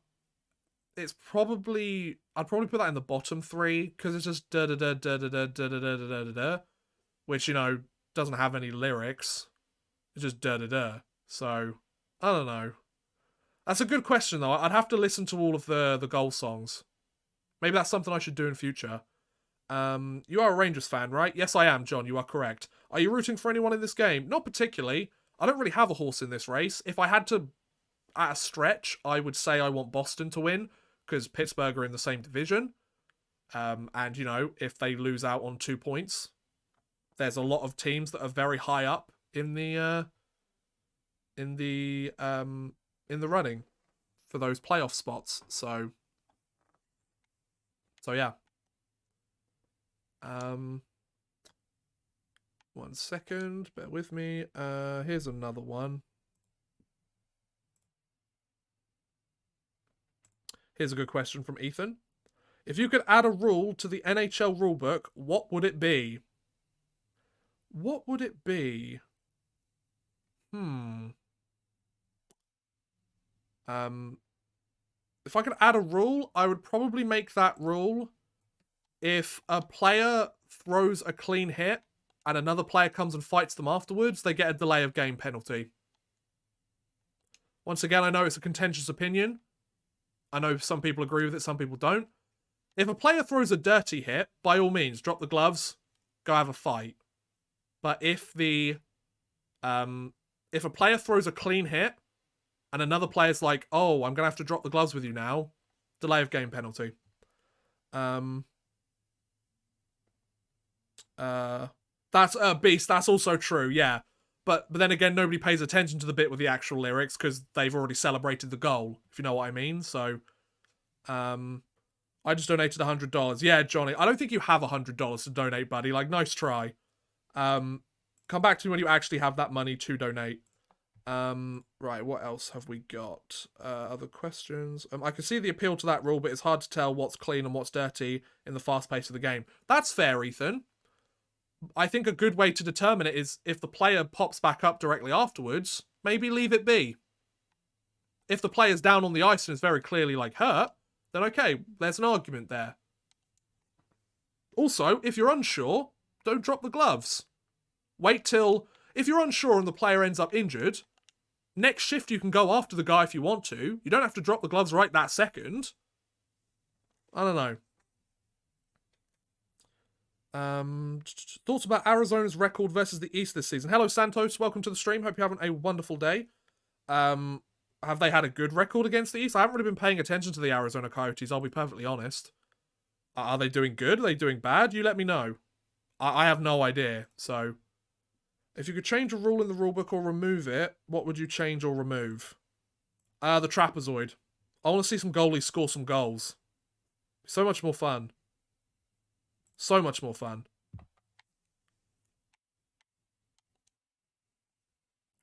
probably put that in the bottom three, because it's just da da da da da da da da da da da, which, doesn't have any lyrics. It's just da-da-da. So, I don't know. That's a good question, though. I'd have to listen to all of the goal songs. Maybe that's something I should do in future. You are a Rangers fan, right? Yes, I am, John. You are correct. Are you rooting for anyone in this game? Not particularly. I don't really have a horse in this race. If I had to, at a stretch, I would say I want Boston to win, because Pittsburgh are in the same division. And, if they lose out on 2 points, there's a lot of teams that are very high up in the running for those playoff spots. So yeah. 1 second, bear with me. Here's another one. Here's a good question from Ethan. If you could add a rule to the NHL rulebook, what would it be? What would it be? If I could add a rule, I would probably make that rule if a player throws a clean hit and another player comes and fights them afterwards, they get a delay of game penalty. Once again, I know it's a contentious opinion. I know some people agree with it, some people don't. If a player throws a dirty hit, by all means, drop the gloves, go have a fight. But if a player throws a clean hit and another player's like, oh, I'm going to have to drop the gloves with you now, delay of game penalty. That's a beast. That's also true, yeah. But then again, nobody pays attention to the bit with the actual lyrics because they've already celebrated the goal, if you know what I mean. So, I just donated $100. Yeah, Johnny, I don't think you have $100 to donate, buddy. Like, nice try. Come back to me when you actually have that money to donate. Right, what else have we got? Other questions? I can see the appeal to that rule, but it's hard to tell what's clean and what's dirty in the fast pace of the game. That's fair, Ethan. I think a good way to determine it is if the player pops back up directly afterwards, maybe leave it be. If the player's down on the ice and is very clearly, like, hurt, then okay, there's an argument there. Also, if you're unsure, don't drop the gloves. Wait till... If you're unsure and the player ends up injured, next shift you can go after the guy if you want to. You don't have to drop the gloves right that second. I don't know. Thoughts about Arizona's record versus the East this season? Hello, Santos. Welcome to the stream. Hope you're having a wonderful day. Have they had a good record against the East? I haven't really been paying attention to the Arizona Coyotes, I'll be perfectly honest. Are they doing good? Are they doing bad? You let me know. I have no idea. So, if you could change a rule in the rulebook or remove it, what would you change or remove? The trapezoid. I want to see some goalies score some goals. So much more fun. So much more fun.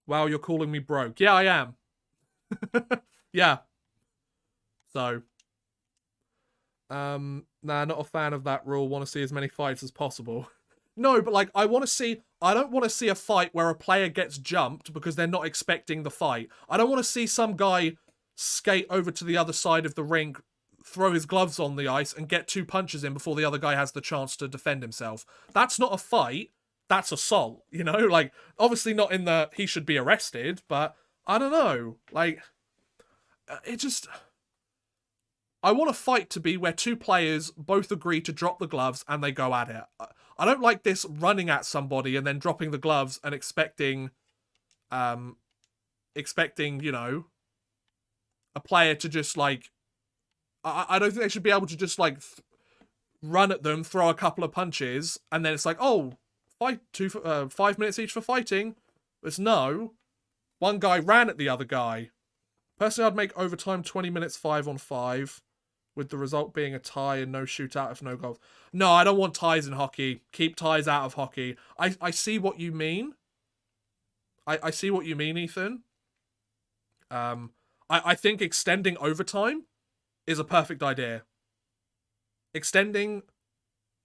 Wow, you're calling me broke. Yeah, I am. Yeah. So, nah, not a fan of that rule. Want to see as many fights as possible. No, but like, I don't want to see a fight where a player gets jumped because they're not expecting the fight. I don't want to see some guy skate over to the other side of the rink, throw his gloves on the ice, and get 2 punches in before the other guy has the chance to defend himself. That's not a fight. That's assault, you know? Like, obviously not in the he should be arrested, but I don't know. Like, it just... I want a fight to be where 2 players both agree to drop the gloves and they go at it. I don't like this running at somebody and then dropping the gloves and expecting, you know, a player to just, like... I don't think they should be able to just, like, run at them, throw a couple of punches, and then it's like, oh, 5 minutes each for fighting. It's no. One guy ran at the other guy. Personally, I'd make overtime 20 minutes 5-on-5, with the result being a tie and no shootout if no goals. No, I don't want ties in hockey. Keep ties out of hockey. I see what you mean. I see what you mean, Ethan. I think extending overtime is a perfect idea. Extending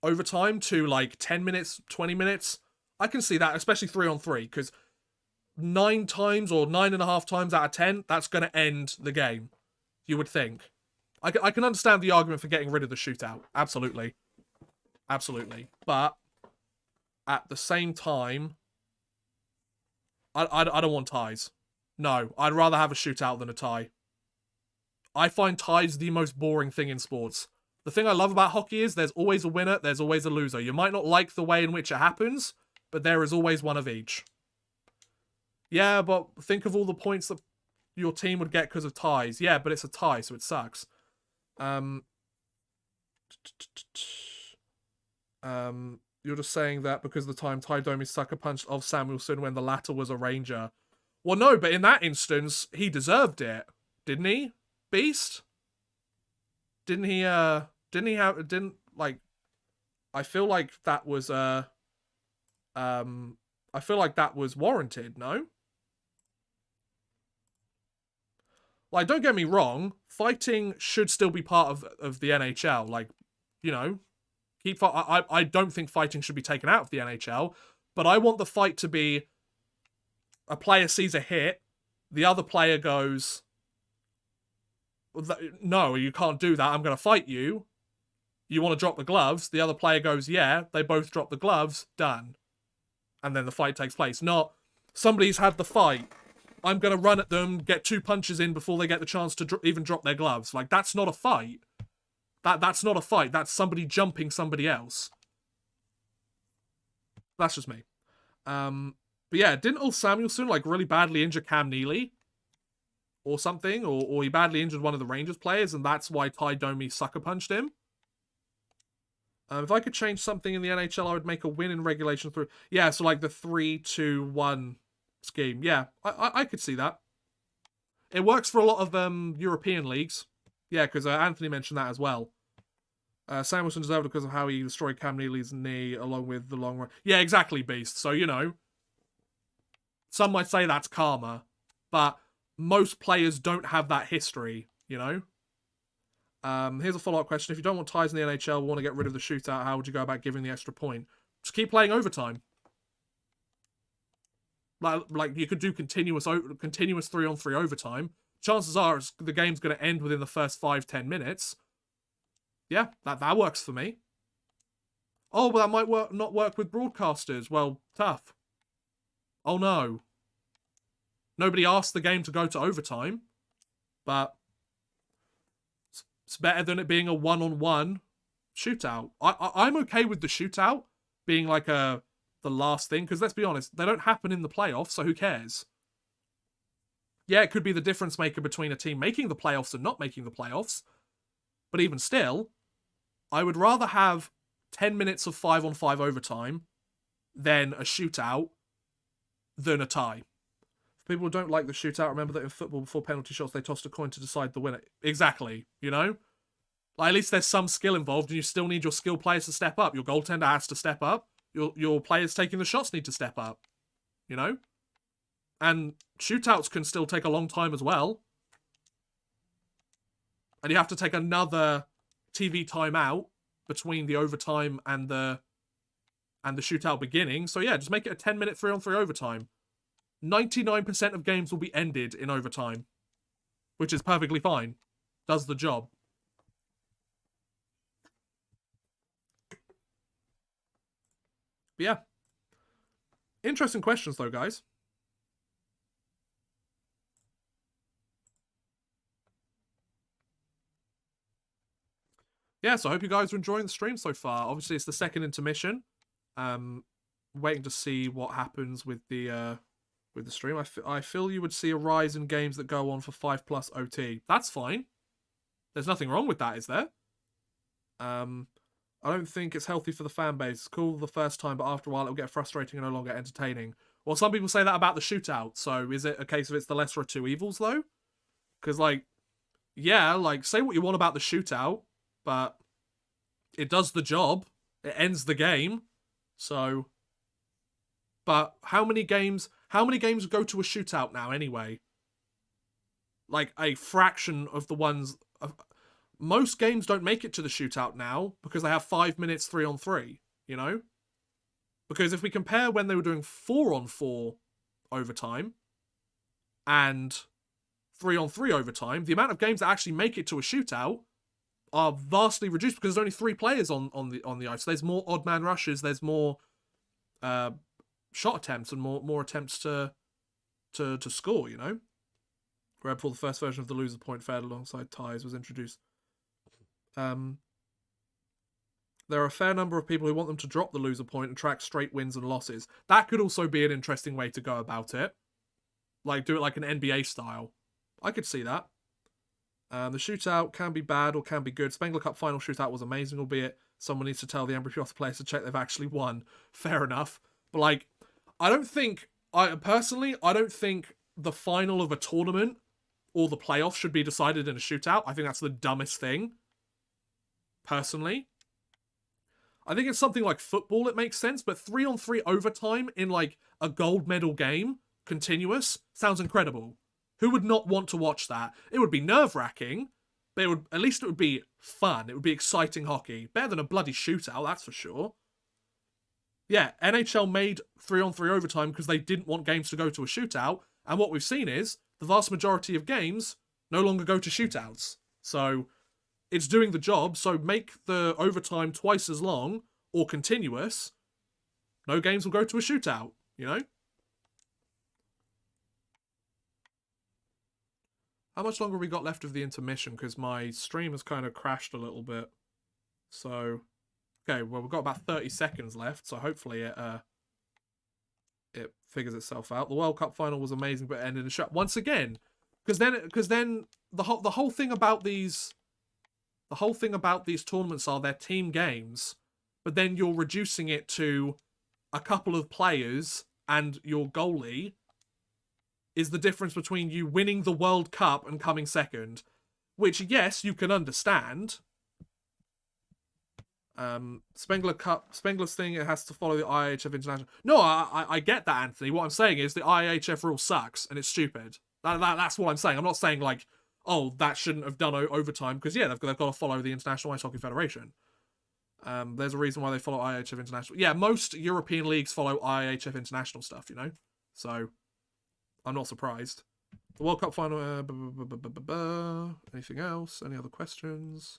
overtime to like 10 minutes, 20 minutes, I can see that, especially 3-on-3, because 9 times or 9.5 times out of 10, that's going to end the game, you would think. I can understand the argument for getting rid of the shootout. Absolutely. Absolutely. But at the same time, I don't want ties. No, I'd rather have a shootout than a tie. I find ties the most boring thing in sports. The thing I love about hockey is there's always a winner, there's always a loser. You might not like the way in which it happens, but there is always one of each. Yeah, but think of all the points that your team would get because of ties. Yeah, but it's a tie, so it sucks. You're just saying that because of the time Ty Domi sucker punched off Samuelson when the latter was a Ranger. Well, no, but in that instance, he deserved it, didn't he? Beast? Didn't he I feel like that was I feel like that was warranted, no? Like, don't get me wrong, fighting should still be part of the NHL. Like, you know, I don't think fighting should be taken out of the NHL, but I want the fight to be a player sees a hit, the other player goes, no, you can't do that, I'm going to fight you. You want to drop the gloves, the other player goes, yeah, they both drop the gloves, done. And then the fight takes place. Not, somebody's had the fight, I'm going to run at them, get 2 punches in before they get the chance to even drop their gloves. Like, that's not a fight. That's not a fight. That's somebody jumping somebody else. That's just me. But yeah, didn't old Samuelson, like, really badly injure Cam Neely? Or something? Or he badly injured one of the Rangers players, and that's why Ty Domi sucker punched him? If I could change something in the NHL, I would make a win in regulation through... Yeah, so like the 3-2-1 scheme. Yeah, I could see that. It works for a lot of European leagues. Yeah, because Anthony mentioned that as well. Samuelson deserved it because of how he destroyed Cam Neely's knee along with the long run. Yeah, exactly, Beast. So, you know, some might say that's karma, but most players don't have that history, you know? Here's a follow-up question. If you don't want ties in the NHL, want to get rid of the shootout, how would you go about giving the extra point? Just keep playing overtime. Like you could do continuous 3-on-3 overtime. Chances are the game's going to end within the first 5-10 minutes. Yeah, that works for me. Oh, but that might not work with broadcasters. Well, tough. Oh no. Nobody asked the game to go to overtime, but it's better than it being a 1-on-1 shootout. I'm okay with the shootout being like the last thing, because let's be honest, they don't happen in the playoffs, so who cares? Yeah, it could be the difference maker between a team making the playoffs and not making the playoffs, but even still, I would rather have 10 minutes of 5-on-5 overtime than a shootout than a tie. For people who don't like the shootout, remember that in football, before penalty shots, they tossed a coin to decide the winner. Exactly, you know? Like, at least there's some skill involved, and you still need your skill players to step up. Your goaltender has to step up. Your players taking the shots need to step up, you know? And shootouts can still take a long time as well. And you have to take another TV timeout between the overtime and the shootout beginning. So yeah, just make it a 10-minute 3-on-3 overtime. 99% of games will be ended in overtime, which is perfectly fine. Does the job. But yeah. Interesting questions though, guys. Yeah, so I hope you guys are enjoying the stream so far. Obviously, it's the second intermission. Waiting to see what happens with the stream. I feel you would see a rise in games that go on for 5+ OT. That's fine. There's nothing wrong with that, is there? I don't think it's healthy for the fan base. It's cool the first time, but after a while it'll get frustrating and no longer entertaining. Well, some people say that about the shootout. So is it a case of it's the lesser of two evils, though? Because, like, yeah, like, say what you want about the shootout, but it does the job. It ends the game. So, but how many games go to a shootout now anyway? Like a fraction of the ones. Most games don't make it to the shootout now because they have 5 minutes 3-on-3, you know? Because if we compare when they were doing 4-on-4 overtime and 3-on-3 overtime, the amount of games that actually make it to a shootout are vastly reduced because there's only 3 players on the ice. So there's more odd man rushes, there's more shot attempts and more attempts to score, you know? Where before the first version of the loser point fared alongside ties was introduced. There are a fair number of people who want them to drop the loser point and track straight wins and losses. That could also be an interesting way to go about it. Like, do it like an NBA style. I could see that. The shootout can be bad or can be good. Spengler Cup final shootout was amazing, albeit someone needs to tell the Embry Off players to check they've actually won. Fair enough. But, like, I don't think the final of a tournament or the playoffs should be decided in a shootout. I think that's the dumbest thing. Personally. I think it's something like football, it makes sense, but 3-on-3 overtime in, like, a gold medal game, continuous, sounds incredible. Who would not want to watch that? It would be nerve-wracking, but at least it would be fun. It would be exciting hockey. Better than a bloody shootout, that's for sure. Yeah, NHL made 3-on-3 overtime because they didn't want games to go to a shootout, and what we've seen is the vast majority of games no longer go to shootouts. So it's doing the job, so make the overtime twice as long or continuous. No games will go to a shootout, you know? How much longer have we got left of the intermission? Because my stream has kind of crashed a little bit. So, okay, well, we've got about 30 seconds left, so hopefully it figures itself out. The World Cup final was amazing, but it ended in a shot once again. Because then the whole thing about these tournaments are they're team games, but then you're reducing it to a couple of players and your goalie is the difference between you winning the World Cup and coming second. Which, yes, you can understand. Spengler's thing, it has to follow the IHF International. No, I get that, Anthony. What I'm saying is the IHF rule sucks and it's stupid. That's what I'm saying. I'm not saying, like, oh, that shouldn't have done overtime, because, yeah, they've got to follow the International Ice Hockey Federation. There's a reason why they follow IHF International. Yeah, most European leagues follow IHF International stuff, you know? So, I'm not surprised. The World Cup final... Anything else? Any other questions?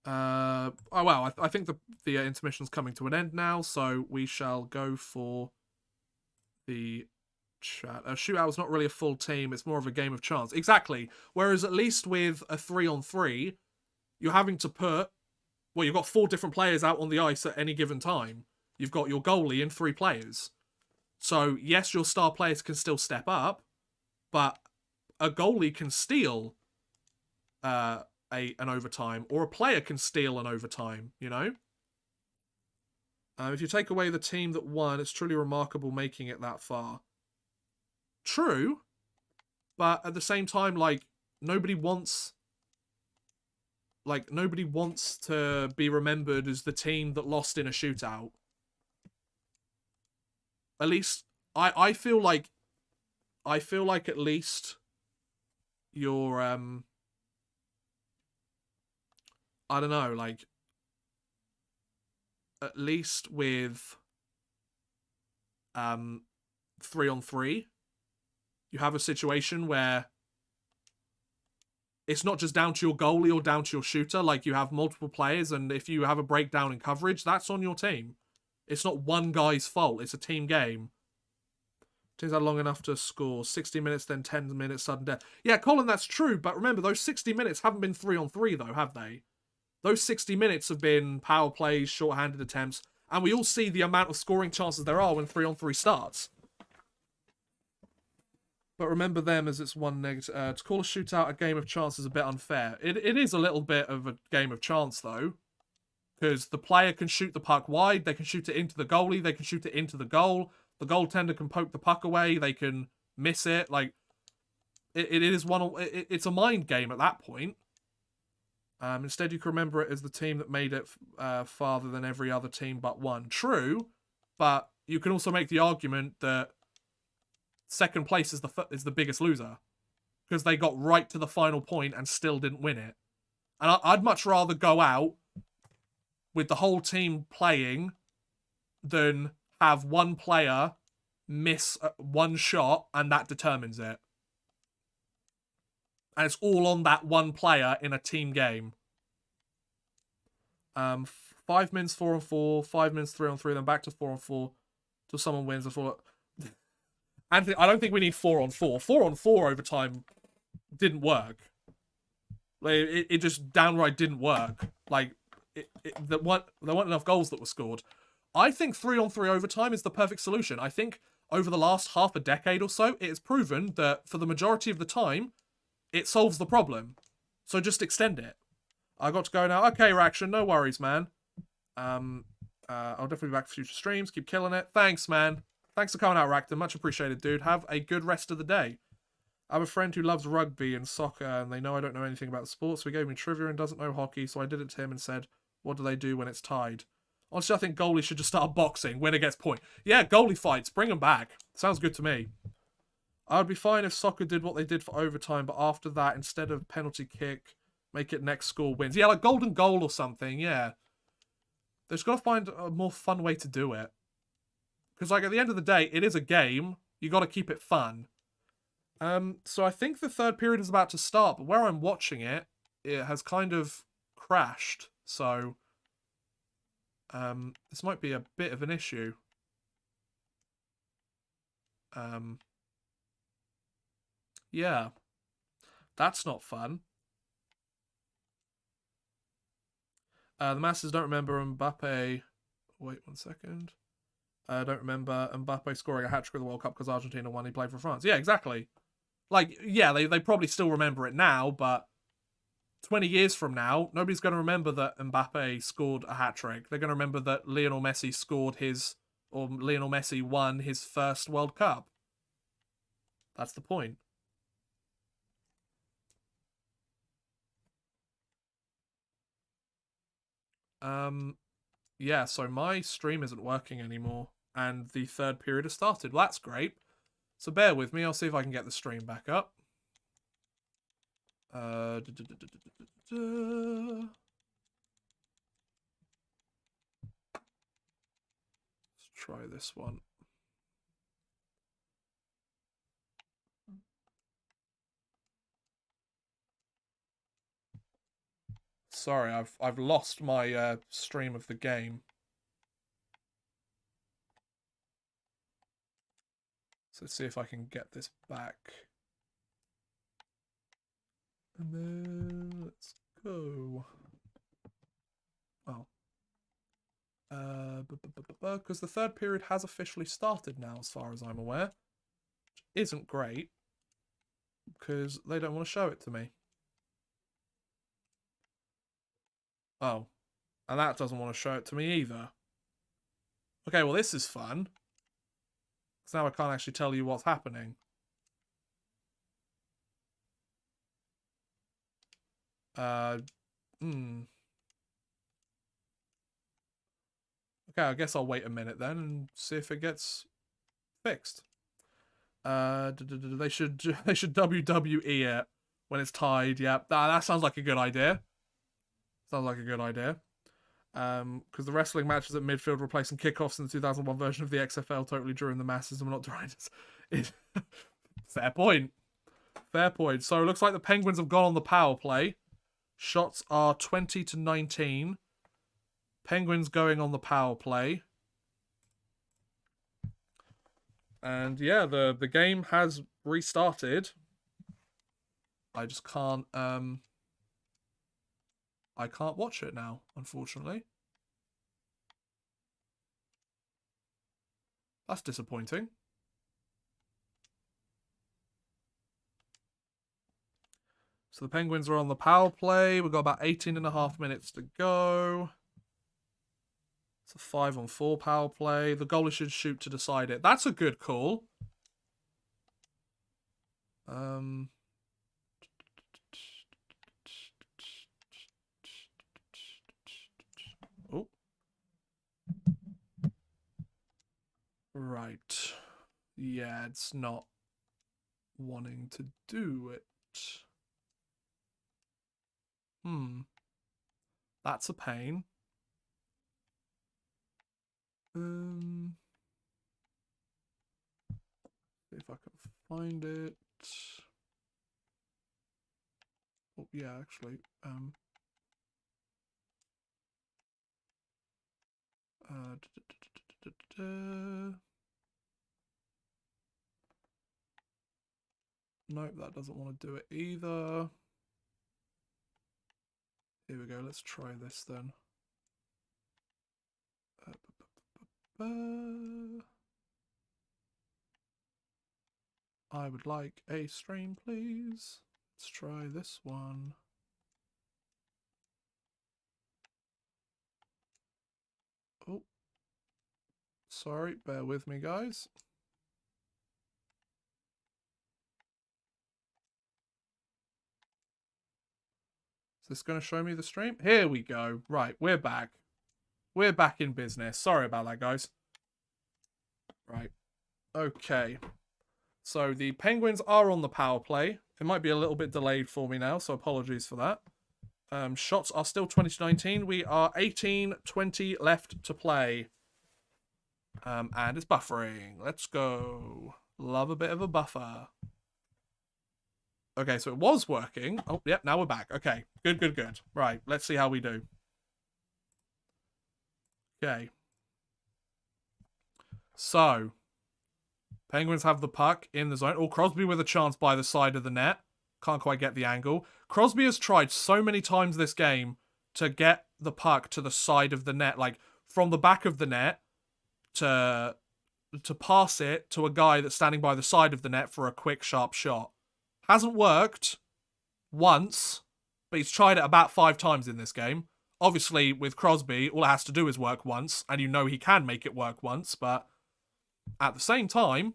Oh, wow, I think the intermission's coming to an end now, so we shall go for the chat. A shootout is not really a full team, it's more of a game of chance. Exactly. Whereas at least with a 3-on-3, you're having to put... Well, you've got 4 different players out on the ice at any given time. You've got your goalie and 3 players. So, yes, your star players can still step up, but a goalie can steal an overtime, or a player can steal an overtime, you know? If you take away the team that won, it's truly remarkable making it that far. True, but at the same time, like, nobody wants to be remembered as the team that lost in a shootout. At least, I feel like at least you're, I don't know, like, at least with 3-on-3, you have a situation where it's not just down to your goalie or down to your shooter. Like, you have multiple players, and if you have a breakdown in coverage, that's on your team. It's not one guy's fault. It's a team game. Teams had long enough to score. 60 minutes, then 10 minutes, sudden death. Yeah, Colin, that's true, but remember, those 60 minutes haven't been 3-on-3, though, have they? Those 60 minutes have been power plays, short-handed attempts, and we all see the amount of scoring chances there are when 3-on-3 starts. But remember them as it's one negative. To call a shootout a game of chance is a bit unfair. It is a little bit of a game of chance, though. Because the player can shoot the puck wide, they can shoot it into the goalie, they can shoot it into the goal. The goaltender can poke the puck away, they can miss it. Like, it's a mind game at that point. Instead, you can remember it as the team that made it farther than every other team but one. True, but you can also make the argument that second place is the biggest loser, because they got right to the final point and still didn't win it. And I'd much rather go out with the whole team playing than have one player miss one shot and that determines it. And it's all on that one player in a team game. 5 minutes 4-on-4, 5 minutes 3-on-3, then back to 4-on-4 till someone wins. Anthony, I don't think we need 4-on-4. 4-on-4 overtime didn't work. Like, it just downright didn't work. Like, there weren't enough goals that were scored. I think 3-on-3 overtime is the perfect solution. I think over the last half a decade or so, it has proven that for the majority of the time, it solves the problem. So just extend it. I got to go now. Okay, Reaction, no worries, man. I'll definitely be back for future streams. Keep killing it. Thanks, man. Thanks for coming out, Rackton. Much appreciated, dude. Have a good rest of the day. I have a friend who loves rugby and soccer, and they know I don't know anything about the sport, so he gave me trivia and doesn't know hockey, so I did it to him and said, what do they do when it's tied? Honestly, I think goalies should just start boxing. Winner gets point. Yeah, goalie fights. Bring them back. Sounds good to me. I would be fine if soccer did what they did for overtime, but after that, instead of penalty kick, make it next score wins. Yeah, like golden goal or something, yeah. They've got to find a more fun way to do it. Because, like, at the end of the day, it is a game. You got to keep it fun. So I think the third period is about to start, but where I'm watching it, it has kind of crashed. So, this might be a bit of an issue. Yeah. That's not fun. The masses don't remember Mbappe. Wait 1 second. Don't remember Mbappe scoring a hat-trick in the World Cup because Argentina won. He played for France. Yeah, exactly. Like, yeah, they probably still remember it now, but 20 years from now, nobody's going to remember that Mbappe scored a hat-trick. They're going to remember that Lionel Messi Lionel Messi won his first World Cup. That's the point. Yeah, so my stream isn't working anymore, and the third period has started. Well, that's great. So bear with me, I'll see if I can get the stream back up. Let's try this one. Sorry, I've lost my stream of the game. So let's see if I can get this back. And then let's go. Oh. Because the third period has officially started now, as far as I'm aware. Which isn't great. Because they don't want to show it to me. Oh. And that doesn't want to show it to me either. Okay, well this is fun. Because now I can't actually tell you what's happening. Okay, I guess I'll wait a minute then and see if it gets fixed. They should WWE it when it's tied. Yeah, that sounds like a good idea. Sounds like a good idea. Because the wrestling matches at midfield replacing kickoffs in the 2001 version of the XFL totally drew in the masses and were not derived. Fair point. Fair point. So it looks like the Penguins have gone on the power play. Shots are 20-19. Penguins going on the power play. And yeah, the game has restarted. I just can't I can't watch it now, unfortunately. That's disappointing. So the Penguins are on the power play. We've got about 18.5 minutes to go. It's a 5-on-4 power play. The goalie should shoot to decide it. That's a good call. Oh. Right. Yeah, it's not wanting to do it. That's a pain. See if I can find it. Oh, yeah, actually. Nope, that doesn't want to do it either. Here we go, let's try this then. I would like a stream, please. Let's try this one. Oh. Sorry, bear with me, guys. Is this going to show me the stream? Here we go. Right, we're back. We're back in business. Sorry about that, guys. Right. Okay. So the Penguins are on the power play. It might be a little bit delayed for me now, so apologies for that. Shots are still 20-19. We are 18-20 left to play. And it's buffering. Let's go. Love a bit of a buffer. Okay, so it was working. Oh, yep, now we're back. Okay, good. Right, let's see how we do. Okay. So, Penguins have the puck in the zone. Oh, Crosby with a chance by the side of the net. Can't quite get the angle. Crosby has tried so many times this game to get the puck to the side of the net, like from the back of the net to pass it to a guy that's standing by the side of the net for a quick, sharp shot. Hasn't worked once, but he's tried it about 5 times in this game. Obviously, with Crosby, all it has to do is work once, and you know he can make it work once, but at the same time,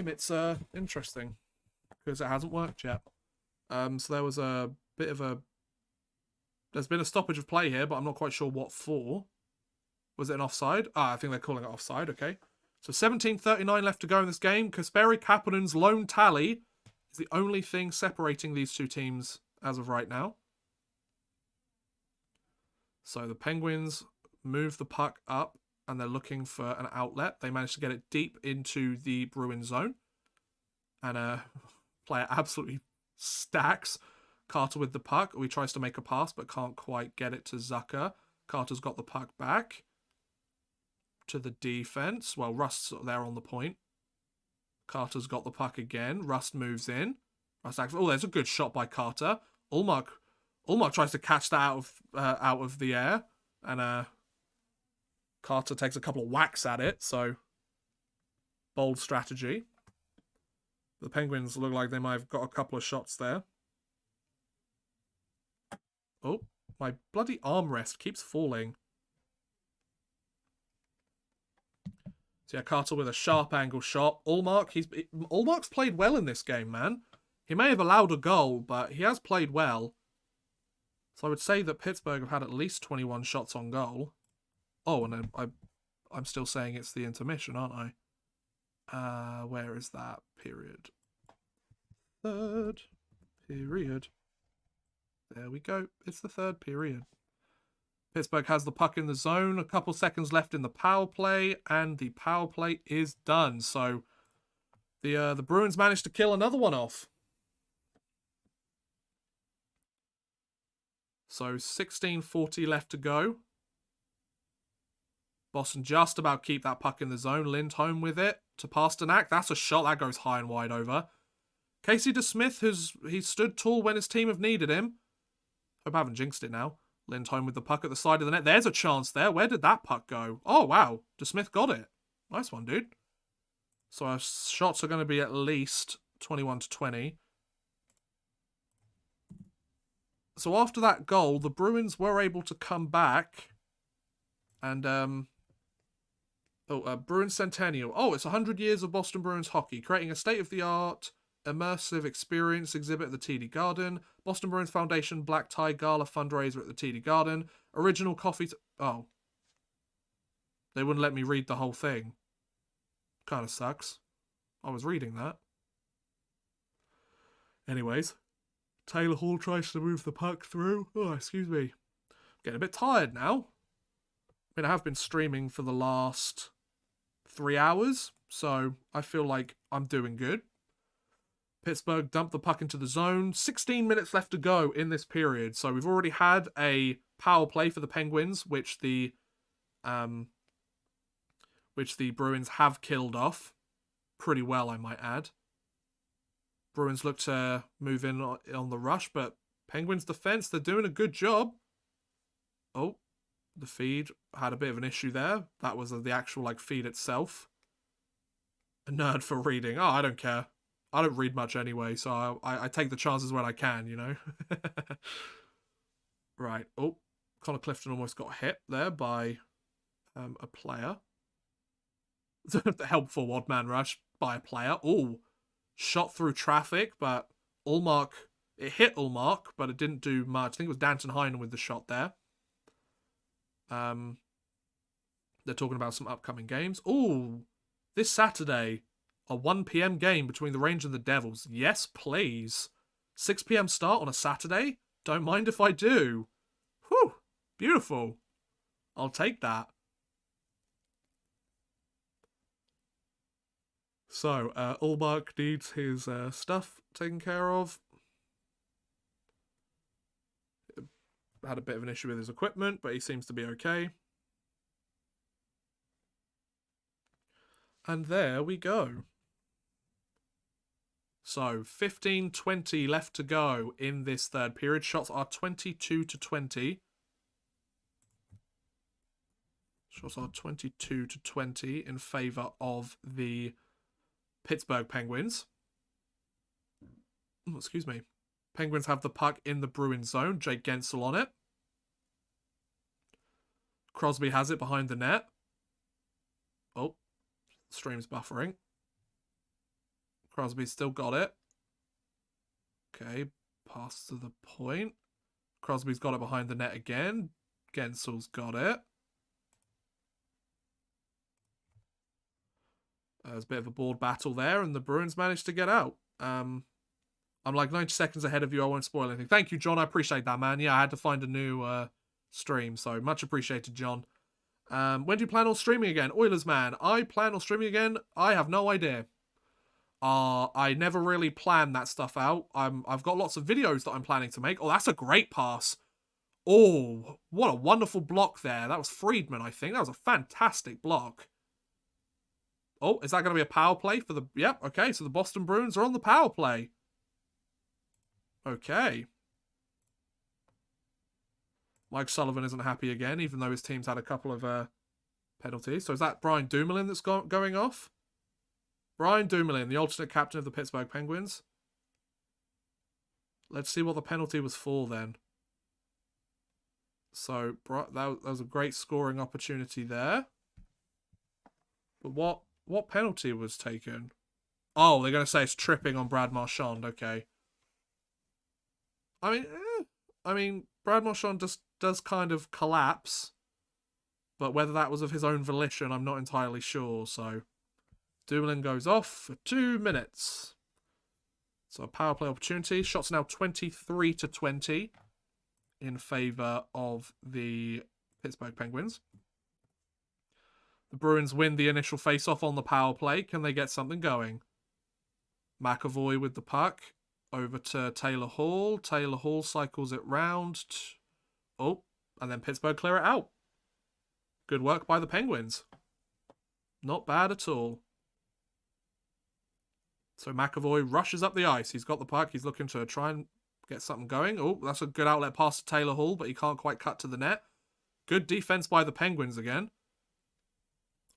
it's interesting because it hasn't worked yet. So there was a bit of a... There's been a stoppage of play here, but I'm not quite sure what for. Was it an offside? I think they're calling it offside, okay. So 17:39 left to go in this game. Kasperi Kapanen's lone tally is the only thing separating these two teams as of right now. So the Penguins move the puck up and they're looking for an outlet. They managed to get it deep into the Bruin zone. And player absolutely stacks Carter with the puck. He tries to make a pass but can't quite get it to Zucker. Carter's got the puck back to the defense. Well, Rust's there on the point. Carter's got the puck again. Rust moves in. Rust acts. Oh, there's a good shot by Carter. Ullmark tries to catch that out of the air, and Carter takes a couple of whacks at it. So bold strategy. The Penguins look like they might have got a couple of shots there. Oh, my bloody armrest keeps falling. So yeah, Carter with a sharp angle shot. Ullmark's played well in this game, man. He may have allowed a goal, but he has played well. So I would say that Pittsburgh have had at least 21 shots on goal. Oh, and then I'm still saying it's the intermission, aren't I? Where is that period? Third period. There we go. It's the third period. Pittsburgh has the puck in the zone. A couple seconds left in the power play, and the power play is done. So the Bruins managed to kill another one off. So 16:40 left to go. Boston just about keep that puck in the zone. Lindholm with it to Pasternak. That's a shot. That goes high and wide over. Casey DeSmith, he's stood tall when his team have needed him. Hope I haven't jinxed it now. Lindholm with the puck at the side of the net. There's a chance there. Where did that puck go? Oh, wow. DeSmith got it. Nice one, dude. So our shots are going to be at least 21-20. So after that goal, the Bruins were able to come back. And, Bruins Centennial. Oh, it's 100 years of Boston Bruins hockey, creating a state-of-the-art immersive experience exhibit at the TD Garden. Boston Bruins Foundation Black Tie Gala fundraiser at the TD Garden. Original coffee... Oh. They wouldn't let me read the whole thing. Kind of sucks. I was reading that. Anyways. Taylor Hall tries to move the puck through. Oh, excuse me. Getting a bit tired now. I mean, I have been streaming for the last 3 hours, so I feel like I'm doing good. Pittsburgh dumped the puck into the zone. 16 minutes left to go in this period. So we've already had a power play for the Penguins, which the Bruins have killed off pretty well, I might add. Bruins look to move in on the rush, but Penguins defense, they're doing a good job. Oh, the feed had a bit of an issue there. That was the actual feed itself. A nerd for reading. Oh, I don't care. I don't read much anyway, so I take the chances when I can, you know? Right. Oh, Connor Clifton almost got hit there by a player. The helpful odd-man rush by a player. Oh, shot through traffic, but it hit Ullmark, but it didn't do much. I think it was Danton Heinen with the shot there. They're talking about some upcoming games. Oh, this Saturday... A 1 p.m. game between the Rangers and the Devils. Yes, please. 6 p.m. start on a Saturday? Don't mind if I do. Whew. Beautiful. I'll take that. So, Ullmark needs his stuff taken care of. Had a bit of an issue with his equipment, but he seems to be okay. And there we go. So, 15:20 left to go in this third period. Shots are 22-20. Shots are 22-20 in favour of the Pittsburgh Penguins. Oh, excuse me. Penguins have the puck in the Bruins zone. Jake Gensel on it. Crosby has it behind the net. Oh, stream's buffering. Crosby's still got it. Okay, pass to the point. Crosby's got it behind the net again. Gensel's got it. There's a bit of a board battle there, and the Bruins managed to get out. I'm like 90 seconds ahead of you. I won't spoil anything. Thank you, John. I appreciate that, man. Yeah, I had to find a new stream, so much appreciated, John. When do you plan on streaming again? Oilers, man. I plan on streaming again. I have no idea. I never really plan that stuff out. I've got lots of videos that I'm planning to make. Oh, that's a great pass. Oh, what a wonderful block there. That was Friedman, I think. That was a fantastic block. Oh, is that going to be a power play for the... Yep, okay, so the Boston Bruins are on the power play. Okay. Mike Sullivan isn't happy again, even though his team's had a couple of penalties. So is that Brian Dumoulin that's going off? Brian Dumoulin, the alternate captain of the Pittsburgh Penguins. Let's see what the penalty was for then. So that was a great scoring opportunity there. But what penalty was taken? Oh, they're going to say it's tripping on Brad Marchand. Okay. I mean, Brad Marchand does kind of collapse. But whether that was of his own volition, I'm not entirely sure. So Dumoulin goes off for 2 minutes. So a power play opportunity. Shots now 23-20 in favour of the Pittsburgh Penguins. The Bruins win the initial face-off on the power play. Can they get something going? McAvoy with the puck. Over to Taylor Hall. Taylor Hall cycles it round. Oh, and then Pittsburgh clear it out. Good work by the Penguins. Not bad at all. So McAvoy rushes up the ice. He's got the puck. He's looking to try and get something going. Oh, that's a good outlet pass to Taylor Hall, but he can't quite cut to the net. Good defense by the Penguins again.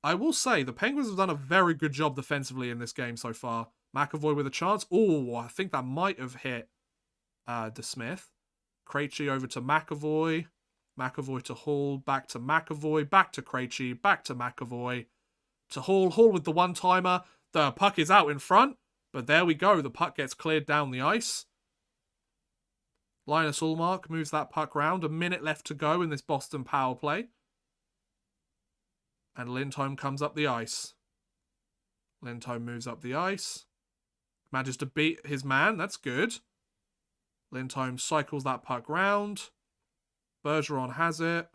I will say, the Penguins have done a very good job defensively in this game so far. McAvoy with a chance. Oh, I think that might have hit DeSmith. Krejci over to McAvoy. McAvoy to Hall. Back to McAvoy. Back to Krejci. Back to McAvoy. To Hall. Hall with the one-timer. The puck is out in front. But there we go. The puck gets cleared down the ice. Linus Ullmark moves that puck round. A minute left to go in this Boston power play. And Lindholm comes up the ice. Lindholm moves up the ice. Manages to beat his man. That's good. Lindholm cycles that puck round. Bergeron has it.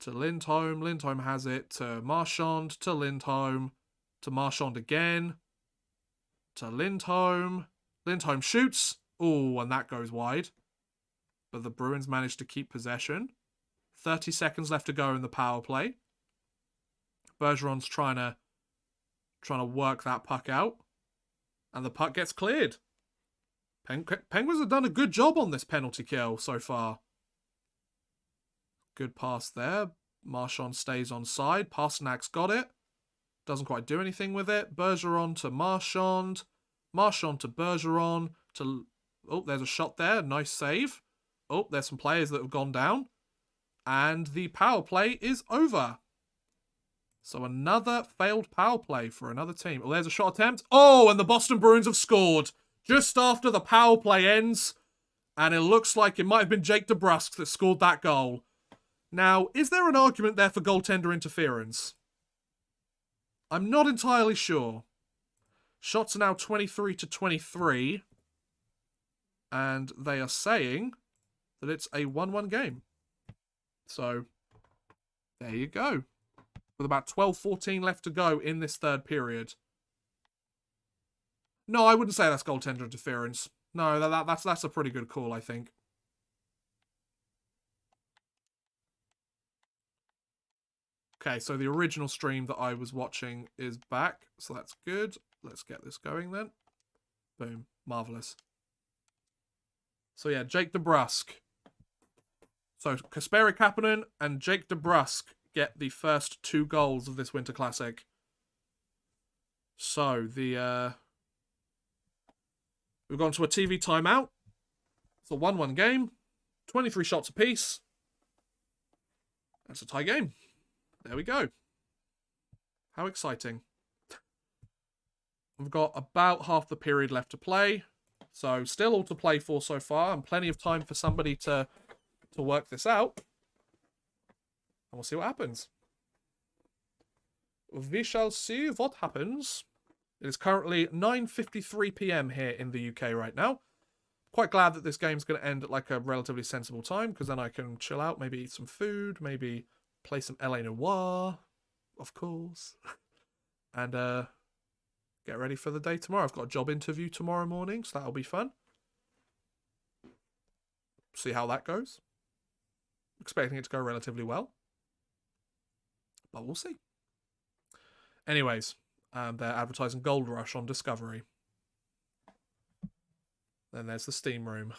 To Lindholm. Lindholm has it to Marchand. To Lindholm. To Marchand again. To Lindholm. Lindholm shoots. Oh, and that goes wide. But the Bruins manage to keep possession. 30 seconds left to go in the power play. Bergeron's trying to work that puck out. And the puck gets cleared. Penguins have done a good job on this penalty kill so far. Good pass there. Marchand stays on side. Pasternak's got it. Doesn't quite do anything with it. Bergeron to Marchand. Marchand to Bergeron. Oh, there's a shot there. Nice save. Oh, there's some players that have gone down. And the power play is over. So another failed power play for another team. Oh, there's a shot attempt. Oh, and the Boston Bruins have scored just after the power play ends. And it looks like it might have been Jake DeBrusk that scored that goal. Now, is there an argument there for goaltender interference? I'm not entirely sure. Shots are now 23-23. And they are saying that it's a 1-1 game. So, there you go. With about 12-14 left to go in this third period. No, I wouldn't say that's goaltender interference. No, that's a pretty good call, I think. Okay, so the original stream that I was watching is back. So that's good. Let's get this going then. Boom. Marvellous. So yeah, Jake DeBrusk. So Kasperi Kapanen and Jake DeBrusk get the first 2 goals of this Winter Classic. So we've gone to a TV timeout. It's a 1-1 game. 23 shots apiece. That's a tie game. There we go. How exciting. We've got about half the period left to play. So still all to play for so far. And plenty of time for somebody to work this out. And we'll see what happens. We shall see what happens. It is currently 9:53 p.m. here in the UK right now. Quite glad that this game's going to end at like a relatively sensible time, because then I can chill out, maybe eat some food, maybe play some LA Noire, of course. And get ready for the day tomorrow. I've got a job interview tomorrow morning, so that'll be fun. See how that goes. Expecting it to go relatively well. But we'll see. Anyways, they're advertising Gold Rush on Discovery. Then there's the Steam Room.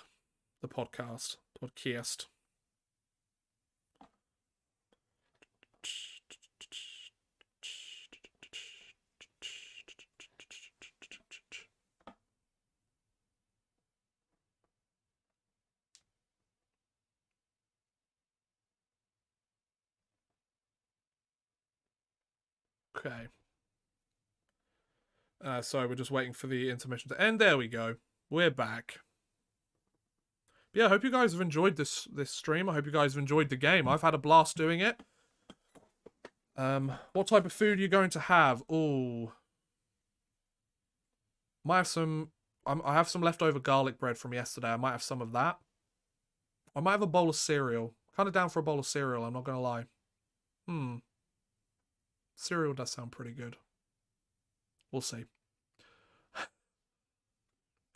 The podcast. Podcast. Okay. Sorry, we're just waiting for the intermission to end. There we go. We're back. But yeah, I hope you guys have enjoyed this stream. I hope you guys have enjoyed the game. I've had a blast doing it. What type of food are you going to have? Oh, might have some. I have some leftover garlic bread from yesterday. I might have some of that. I might have a bowl of cereal. Kind of down for a bowl of cereal, I'm not going to lie. Cereal does sound pretty good. We'll see.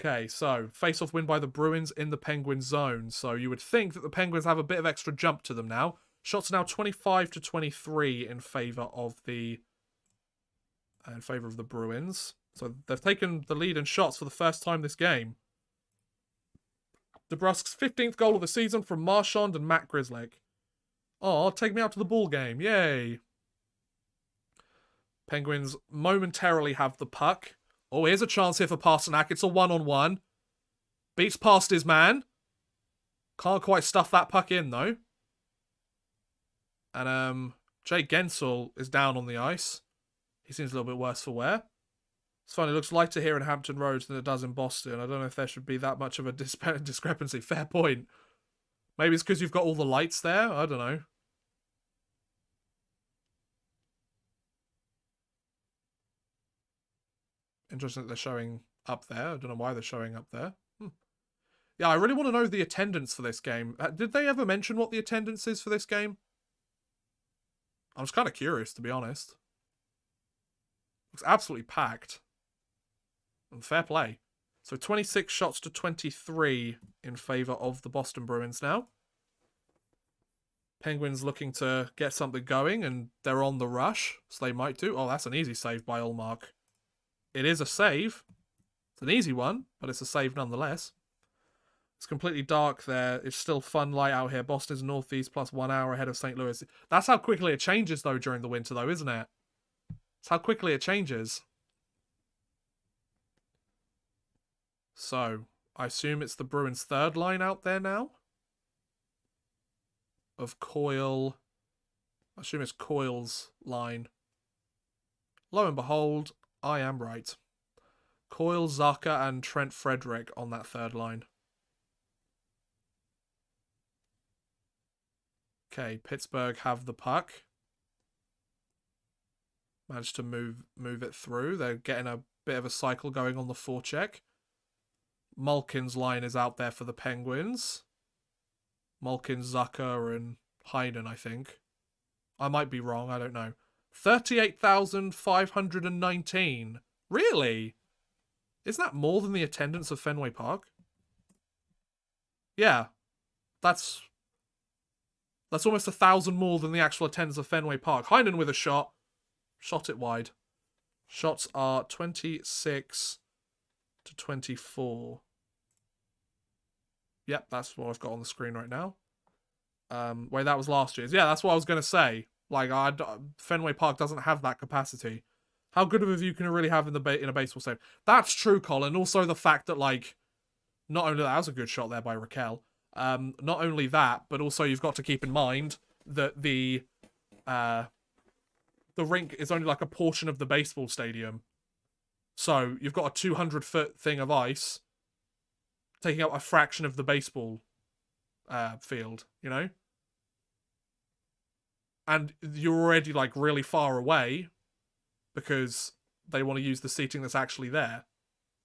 Okay, so face-off win by the Bruins in the Penguins zone. So you would think that the Penguins have a bit of extra jump to them now. Shots are now 25-23 in favour of the Bruins. So they've taken the lead in shots for the first time this game. DeBrusk's 15th goal of the season from Marchand and Matt Grzelcyk. Oh, take me out to the ball game. Yay. Penguins momentarily have the puck. Oh, here's a chance here for Pasternak. It's a one-on-one. Beats past his man. Can't quite stuff that puck in, though. And Jake Gensel is down on the ice. He seems a little bit worse for wear. It's funny, it looks lighter here in Hampton Roads than it does in Boston. I don't know if there should be that much of a discrepancy. Fair point. Maybe it's because you've got all the lights there. I don't know. Interesting that they're showing up there. I don't know why they're showing up there. Yeah, I really want to know the attendance for this game. Did they ever mention what the attendance is for this game? I was kind of curious, to be honest. Looks absolutely packed. And fair play. So 26 shots to 23 in favour of the Boston Bruins now. Penguins looking to get something going, and they're on the rush, so they might do. Oh, that's an easy save by Ullmark. It is a save. It's an easy one, but it's a save nonetheless. It's completely dark there. It's still fun light out here. Boston's northeast plus 1 hour ahead of St. Louis. That's how quickly it changes, though, during the winter, though, isn't it? It's how quickly it changes. So, I assume it's the Bruins' third line out there now? Of Coyle. I assume it's Coyle's line. Lo and behold, I am right. Coyle, Zucker, and Trent Frederick on that third line. Okay, Pittsburgh have the puck. Managed to move it through. They're getting a bit of a cycle going on the forecheck. Malkin's line is out there for the Penguins. Malkin, Zucker, and Heinen, I think. I might be wrong, I don't know. 38,519. Really? Isn't that more than the attendance of Fenway Park? Yeah. That's almost 1,000 more than the actual attendance of Fenway Park. Heinen with a shot. Shot it wide. Shots are 26 to 24. Yep, that's what I've got on the screen right now. Wait, that was last year's. Yeah, that's what I was going to say. Like, Fenway Park doesn't have that capacity. How good of a view can it really have in a baseball stadium? That's true, Colin. Also, the fact that, like, not only that was a good shot there by Raquel. Not only that, but also you've got to keep in mind that the rink is only like a portion of the baseball stadium. So you've got a 200-foot thing of ice taking up a fraction of the baseball field, you know? And you're already, like, really far away because they want to use the seating that's actually there.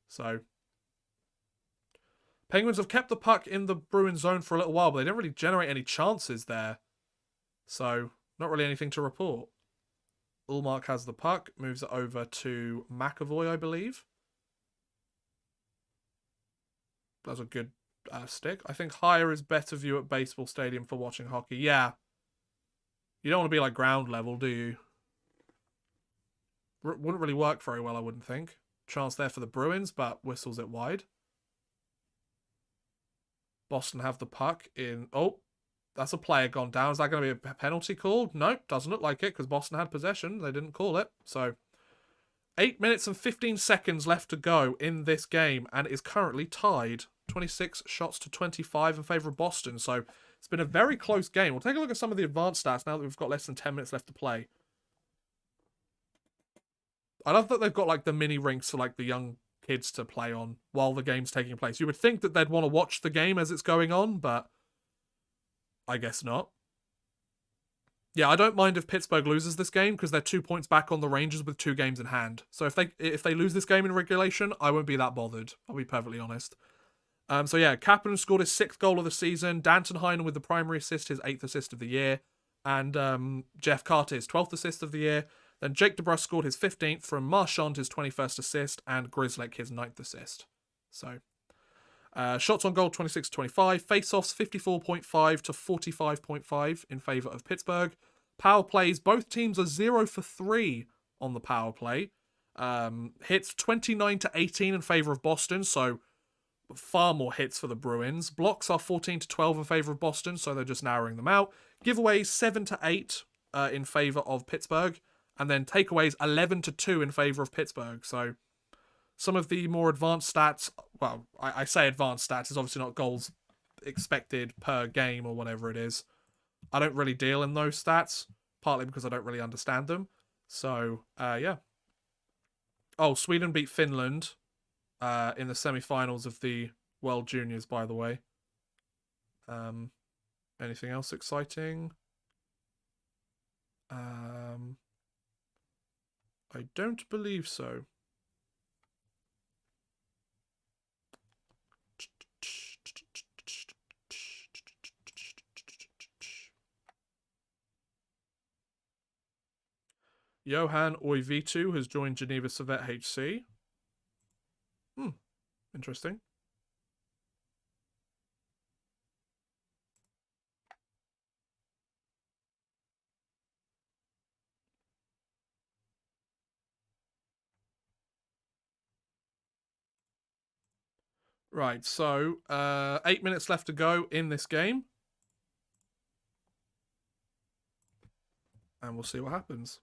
So Penguins have kept the puck in the Bruins zone for a little while, but they didn't really generate any chances there. So not really anything to report. Ullmark has the puck, moves it over to McAvoy, I believe. That's a good stick. I think higher is better view at baseball stadium for watching hockey. Yeah. You don't want to be like ground level, do you? Wouldn't really work very well, I wouldn't think. Chance there for the Bruins, but whistles it wide. Boston have the puck in... Oh, that's a player gone down. Is that going to be a penalty called? No, doesn't look like it because Boston had possession. They didn't call it. So 8 minutes and 15 seconds left to go in this game, and it is currently tied. 26 shots to 25 in favour of Boston. So it's been a very close game. We'll take a look at some of the advanced stats now that we've got less than 10 minutes left to play. I love that they've got like the mini rinks for like the young kids to play on while the game's taking place. You would think that they'd want to watch the game as it's going on, but I guess not. Yeah, I don't mind if Pittsburgh loses this game because they're 2 points back on the Rangers with 2 games in hand. So if they lose this game in regulation, I won't be that bothered. I'll be perfectly honest. So yeah, Kapanen scored his 6th goal of the season. Danton Heinen with the primary assist, his 8th assist of the year. And Jeff Carter, his 12th assist of the year. Then Jake DeBrusk scored his 15th from Marchand, his 21st assist. And Grzelcyk, his 9th assist. So, shots on goal, 26-25. Face-offs, 54.5 to 45.5 in favour of Pittsburgh. Power plays, both teams are 0 for 3 on the power play. Hits, 29-18 in favour of Boston, so far more hits for the Bruins. Blocks are 14-12 in favour of Boston, so they're just narrowing them out. Giveaways 7-8 in favour of Pittsburgh, and then takeaways 11-2 in favour of Pittsburgh. So some of the more advanced stats, well, I say advanced stats, is obviously not goals expected per game or whatever it is. I don't really deal in those stats, partly because I don't really understand them. So, yeah. Oh, Sweden beat Finland in the semi-finals of the World Juniors, by the way. Anything else exciting? I don't believe so. Johan Oivitu has joined Geneva Servette HC. Interesting. Right, so 8 minutes left to go in this game. And we'll see what happens.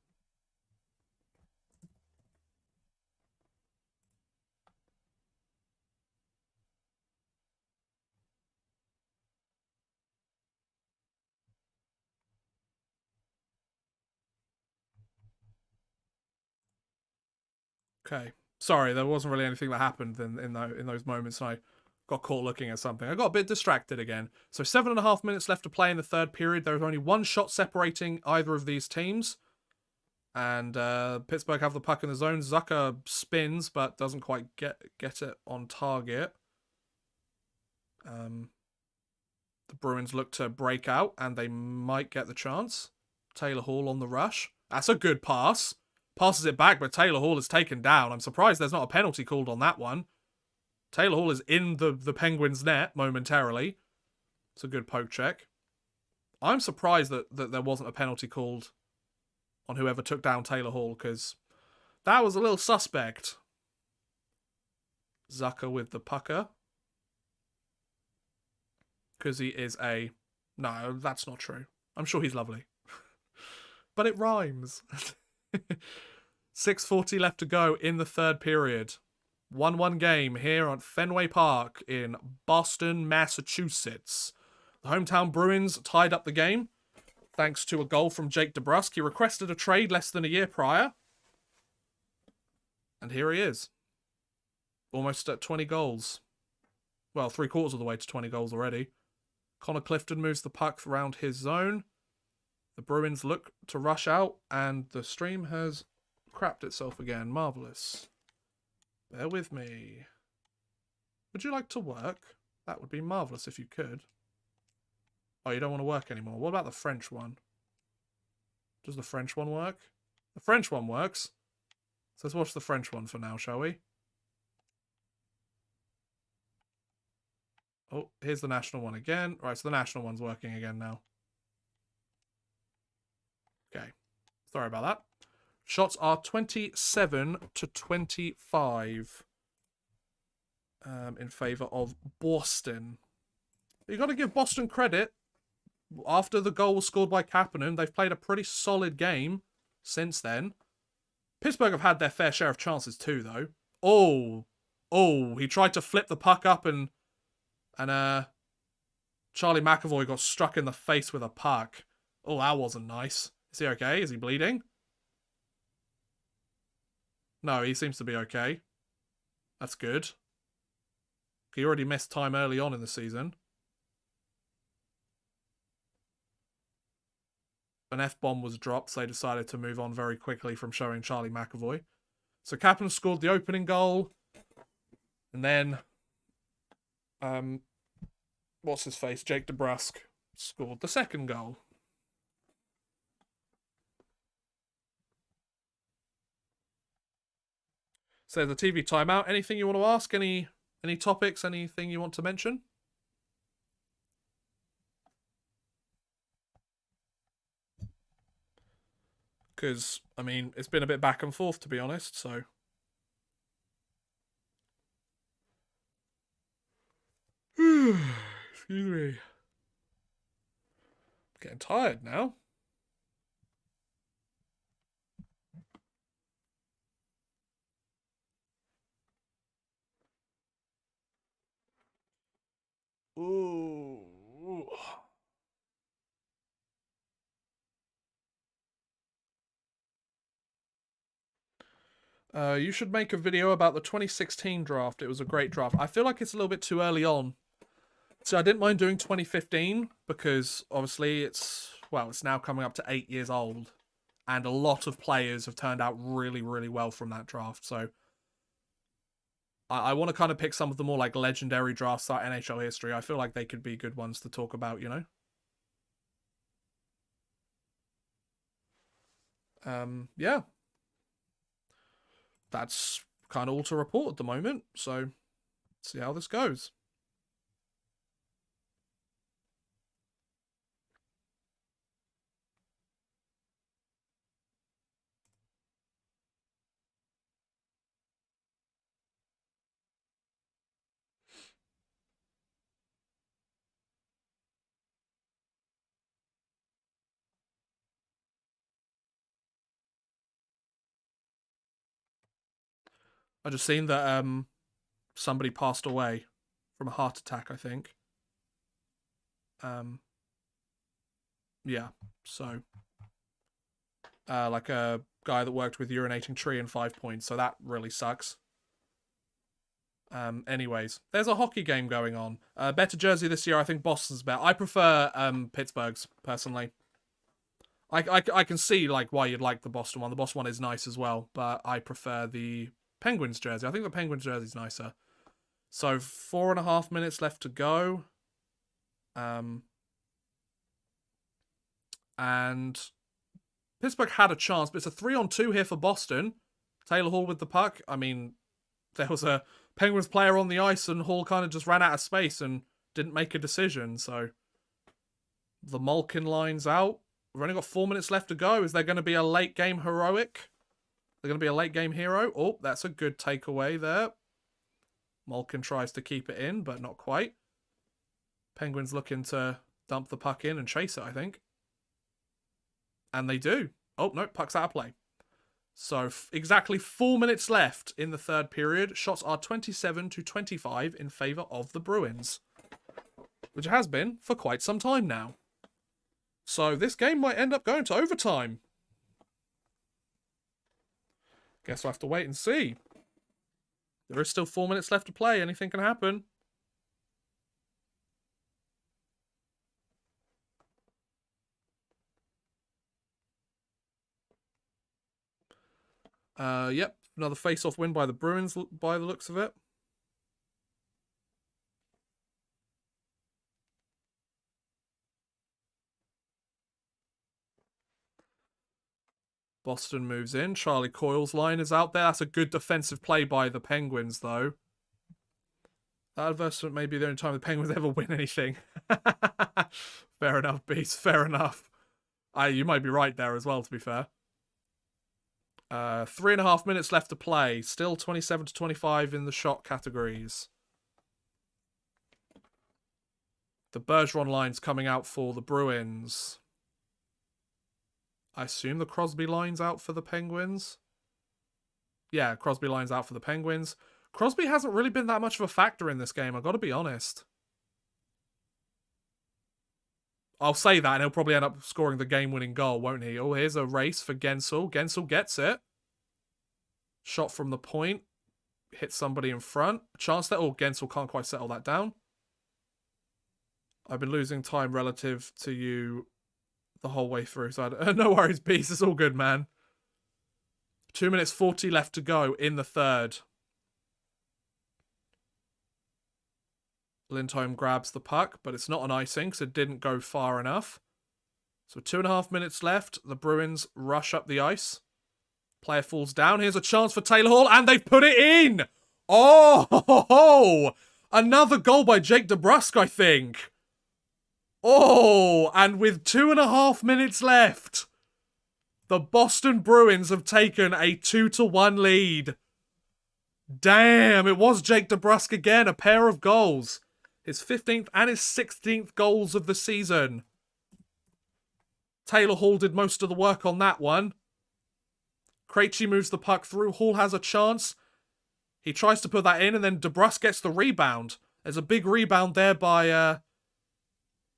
Okay. Sorry, there wasn't really anything that happened in those moments, and I got caught looking at something. I got a bit distracted again. So 7.5 minutes left to play in the third period. There is only one shot separating either of these teams. And Pittsburgh have the puck in the zone. Zucker spins, but doesn't quite get it on target. The Bruins look to break out, and they might get the chance. Taylor Hall on the rush. That's a good pass. Passes it back, but Taylor Hall is taken down. I'm surprised there's not a penalty called on that one. Taylor Hall is in the Penguins' net momentarily. It's a good poke check. I'm surprised that there wasn't a penalty called on whoever took down Taylor Hall, because that was a little suspect. Zucker with the pucker. Because he is a... No, that's not true. I'm sure he's lovely. But it rhymes. 6:40 left to go in the third period. 1-1 game here at Fenway Park in Boston, Massachusetts. The hometown Bruins tied up the game thanks to a goal from Jake DeBrusk. He requested a trade less than a year prior. And here he is. Almost at 20 goals. Well, 3/4 of the way to 20 goals already. Connor Clifton moves the puck around his zone. The Bruins look to rush out, and the stream has crapped itself again. Marvellous. Bear with me. Would you like to work? That would be marvellous if you could. Oh, you don't want to work anymore. What about the French one? Does the French one work? The French one works. So let's watch the French one for now, shall we? Oh, here's the national one again. Right, so the national one's working again now. Okay. Sorry about that. Shots are 27-25 in favour of Boston. You got to give Boston credit. After the goal was scored by Kapanen, they've played a pretty solid game since then. Pittsburgh have had their fair share of chances too, though. Oh, he tried to flip the puck up and Charlie McAvoy got struck in the face with a puck. Oh, that wasn't nice. Is he okay? Is he bleeding? No, he seems to be okay. That's good. He already missed time early on in the season. An F-bomb was dropped, so they decided to move on very quickly from showing Charlie McAvoy. So Kaplan scored the opening goal. And then, what's his face? Jake DeBrusk scored the second goal. So the TV timeout. Anything you want to ask? Any topics? Anything you want to mention? Because, I mean, it's been a bit back and forth, to be honest, so... Excuse me. I'm getting tired now. Ooh. You should make a video about the 2016 draft. It was a great draft. I feel like it's a little bit too early on. So I didn't mind doing 2015 because obviously it's now coming up to 8 years old. And a lot of players have turned out really, really well from that draft. So I want to kind of pick some of the more like legendary drafts out NHL history. I feel like they could be good ones to talk about, you know? Yeah. That's kind of all to report at the moment. So, see how this goes. I just seen that somebody passed away from a heart attack, I think. Yeah, so like a guy that worked with urinating tree in 5 points, so that really sucks. Anyways, there's a hockey game going on. Better jersey this year. I think Boston's better. I prefer Pittsburgh's personally. I can see like why you'd like the Boston one. The Boston one is nice as well, but I prefer the Penguins jersey. I think the Penguins jersey's nicer. So 4.5 minutes left to go. And Pittsburgh had a chance, but it's a 3-on-2 here for Boston. Taylor Hall with the puck. I mean, there was a Penguins player on the ice and Hall kind of just ran out of space and didn't make a decision. So the Malkin line's out. We've only got 4 minutes left to go. Is there going to be a late game heroic? They're going to be a late game hero? Oh, that's a good takeaway there. Malkin tries to keep it in, but not quite. Penguins looking to dump the puck in and chase it, I think. And they do. Oh, no, puck's out of play. So exactly 4 minutes left in the third period. Shots are 27-25 in favour of the Bruins, which has been for quite some time now. So this game might end up going to overtime. Guess we'll have to wait and see. There is still 4 minutes left to play. Anything can happen. Yep, another face-off win by the Bruins by the looks of it. Boston moves in. Charlie Coyle's line is out there. That's a good defensive play by the Penguins, though. That advertisement may be the only time the Penguins ever win anything. Fair enough, Beast. Fair enough. You might be right there as well, to be fair. 3.5 minutes left to play. Still 27-25 in the shot categories. The Bergeron line's coming out for the Bruins. I assume the Crosby line's out for the Penguins. Yeah, Crosby line's out for the Penguins. Crosby hasn't really been that much of a factor in this game, I've got to be honest. I'll say that, and he'll probably end up scoring the game-winning goal, won't he? Oh, here's a race for Gensel. Gensel gets it. Shot from the point. Hit somebody in front. Chance that... Oh, Gensel can't quite settle that down. I've been losing time relative to you the whole way through. So no worries, Beast. It's all good, man. 2 minutes 40 left to go in the third. Lindholm grabs the puck, but it's not an icing because it didn't go far enough. So 2.5 minutes left. The Bruins rush up the ice. Player falls down. Here's a chance for Taylor Hall, and they've put it in! Oh! Another goal by Jake DeBrusk, I think. Oh! And with 2.5 minutes left, the Boston Bruins have taken a 2-1 lead. Damn, it was Jake DeBrusk again. A pair of goals. His 15th and his 16th goals of the season. Taylor Hall did most of the work on that one. Krejci moves the puck through. Hall has a chance. He tries to put that in, and then DeBrusk gets the rebound. There's a big rebound there by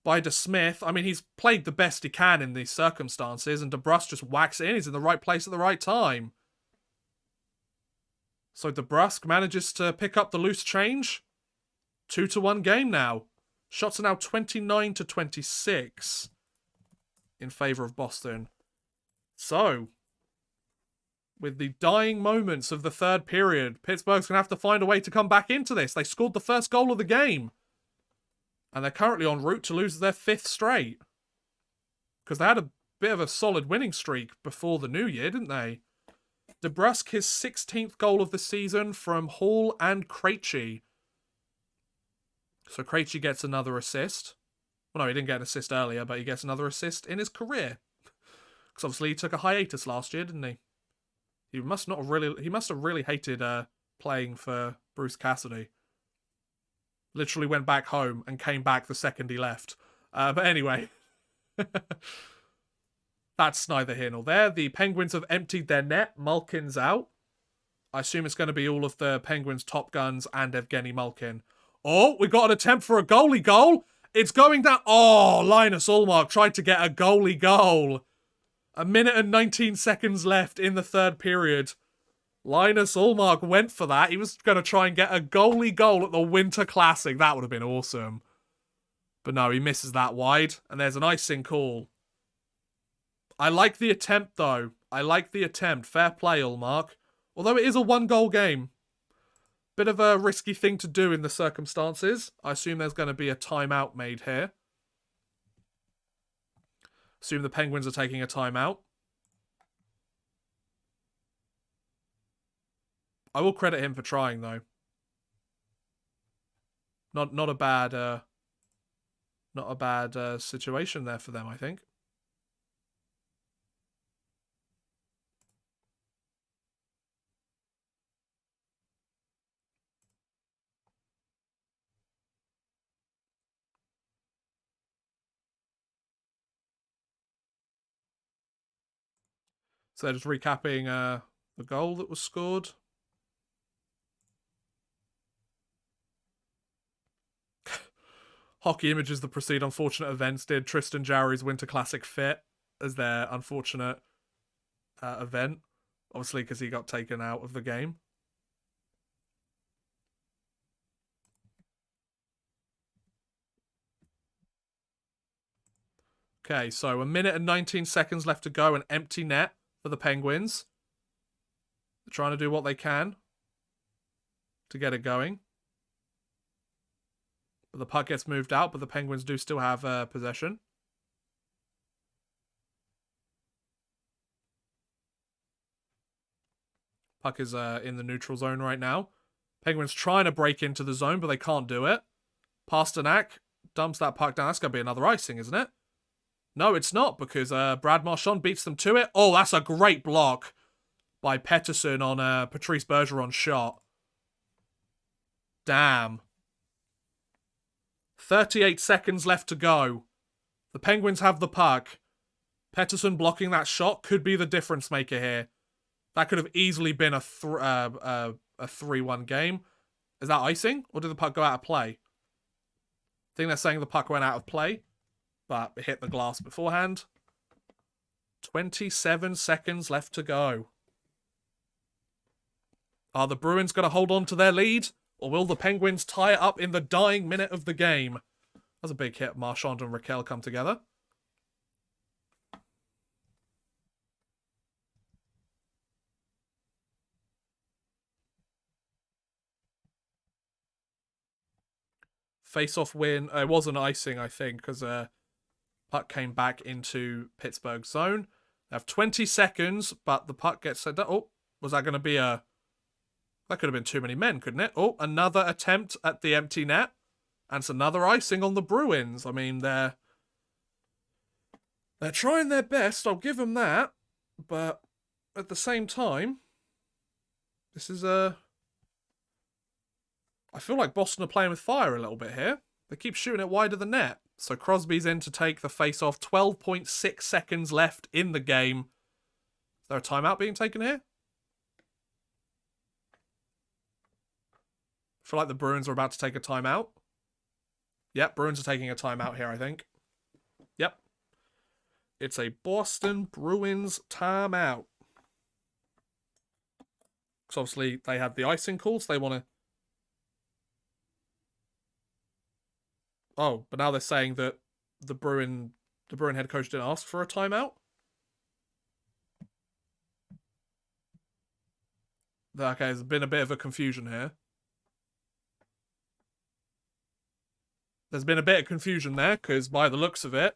DeSmith. I mean, he's played the best he can in these circumstances, and DeBrusk just whacks it in. He's in the right place at the right time. So DeBrusk manages to pick up the loose change. 2-1 game now. Shots are now 29-26 in favor of Boston. So, with the dying moments of the third period, Pittsburgh's going to have to find a way to come back into this. They scored the first goal of the game. And they're currently en route to lose their 5th straight. Because they had a bit of a solid winning streak before the new year, didn't they? DeBrusk, his 16th goal of the season from Hall and Krejci. So Krejci gets another assist. Well, no, he didn't get an assist earlier, but he gets another assist in his career. Because obviously he took a hiatus last year, didn't he? He must have really hated playing for Bruce Cassidy. Literally went back home and came back the second he left. But anyway. That's neither here nor there. The Penguins have emptied their net. Malkin's out. I assume it's going to be all of the Penguins' top guns and Evgeny Malkin. Oh, we got an attempt for a goalie goal. It's going down. Oh, Linus Ullmark tried to get a goalie goal. 1 minute and 19 seconds left in the third period. Linus Ullmark went for that. He was going to try and get a goalie goal at the Winter Classic. That would have been awesome. But no, he misses that wide. And there's an icing call. I like the attempt, though. I like the attempt. Fair play, Ullmark. Although it is a 1-goal game. Bit of a risky thing to do in the circumstances. I assume there's going to be a timeout made here. Assume the Penguins are taking a timeout. I will credit him for trying, though. Not a bad situation there for them, I think. So they're just recapping the goal that was scored. Hockey images that precede unfortunate events did Tristan Jarry's Winter Classic fit as their unfortunate event. Obviously, because he got taken out of the game. Okay, so 1 minute and 19 seconds left to go. An empty net for the Penguins. They're trying to do what they can to get it going. But the puck gets moved out, but the Penguins do still have possession. Puck is in the neutral zone right now. Penguins trying to break into the zone, but they can't do it. Pasternak dumps that puck down. That's going to be another icing, isn't it? No, it's not, because Brad Marchand beats them to it. Oh, that's a great block by Pettersson on Patrice Bergeron's shot. Damn. 38 seconds left to go. The Penguins have the puck. Pettersson blocking that shot could be the difference maker here. That could have easily been a 3-1 game. Is that icing? Or did the puck go out of play? I think they're saying the puck went out of play. But it hit the glass beforehand. 27 seconds left to go. Are the Bruins going to hold on to their lead? Or will the Penguins tie it up in the dying minute of the game? That's a big hit. Marchand and Raquel come together. Face-off win. It was an icing, I think, because puck came back into Pittsburgh's zone. They have 20 seconds, but the puck gets sent. Oh, was that going to be a... That could have been too many men, couldn't it? Oh, another attempt at the empty net. And it's another icing on the Bruins. I mean, they're trying their best. I'll give them that. But at the same time, this is a... I feel like Boston are playing with fire a little bit here. They keep shooting it wide of the net. So Crosby's in to take the face-off. 12.6 seconds left in the game. Is there a timeout being taken here? I feel like the Bruins are about to take a timeout. Yep, Bruins are taking a timeout here, I think. Yep. It's a Boston Bruins timeout. Because obviously they had the icing call, so they want to... Oh, but now they're saying that the Bruin head coach didn't ask for a timeout? Okay, there's been a bit of a confusion here. There's been a bit of confusion there, because by the looks of it...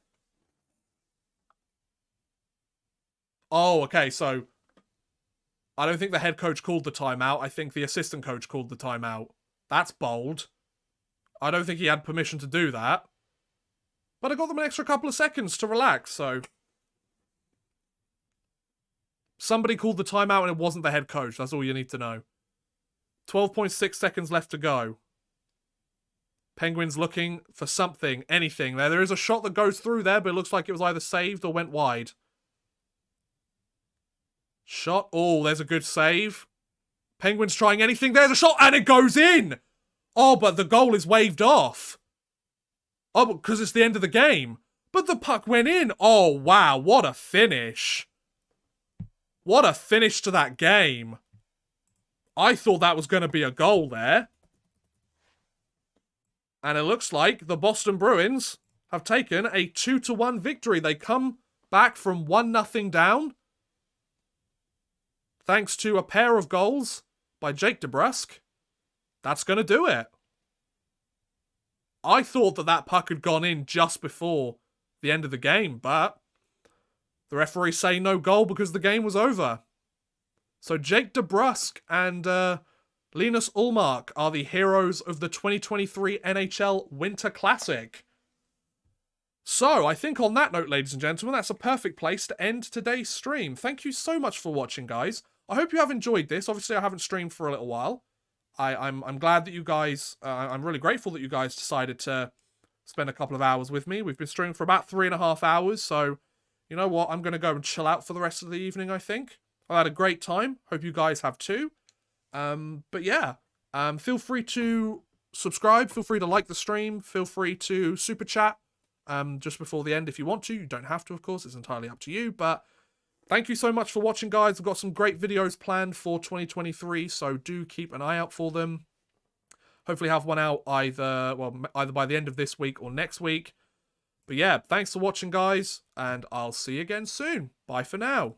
Oh, okay, so... I don't think the head coach called the timeout. I think the assistant coach called the timeout. That's bold. I don't think he had permission to do that. But I got them an extra couple of seconds to relax, so... Somebody called the timeout and it wasn't the head coach. That's all you need to know. 12.6 seconds left to go. Penguins looking for something, anything. There is a shot that goes through there, but it looks like it was either saved or went wide. Shot. Oh, there's a good save. Penguins trying anything. There's a shot, and it goes in! Oh, but the goal is waved off. Oh, because it's the end of the game. But the puck went in. Oh, wow. What a finish. What a finish to that game. I thought that was going to be a goal there. And it looks like the Boston Bruins have taken a 2-1 victory. They come back from 1-0 down. Thanks to a pair of goals by Jake DeBrusk. That's going to do it. I thought that puck had gone in just before the end of the game, but the referees say no goal because the game was over. So Jake DeBrusk and Linus Ullmark are the heroes of the 2023 NHL Winter Classic. So, I think on that note, ladies and gentlemen, that's a perfect place to end today's stream. Thank you so much for watching, guys. I hope you have enjoyed this. Obviously, I haven't streamed for a little while. I'm glad that you guys... I'm really grateful that you guys decided to spend a couple of hours with me. We've been streaming for about 3.5 hours, so... You know what? I'm going to go and chill out for the rest of the evening, I think. I had a great time. Hope you guys have too. But yeah, feel free to subscribe. Feel free to like the stream. Feel free to super chat just before the end if you want to. You don't have to, of course. It's entirely up to you. But thank you so much for watching, guys. I've got some great videos planned for 2023, so do keep an eye out for them. Hopefully have one out either by the end of this week or next week. But yeah, thanks for watching, guys, and I'll see you again soon. Bye for now.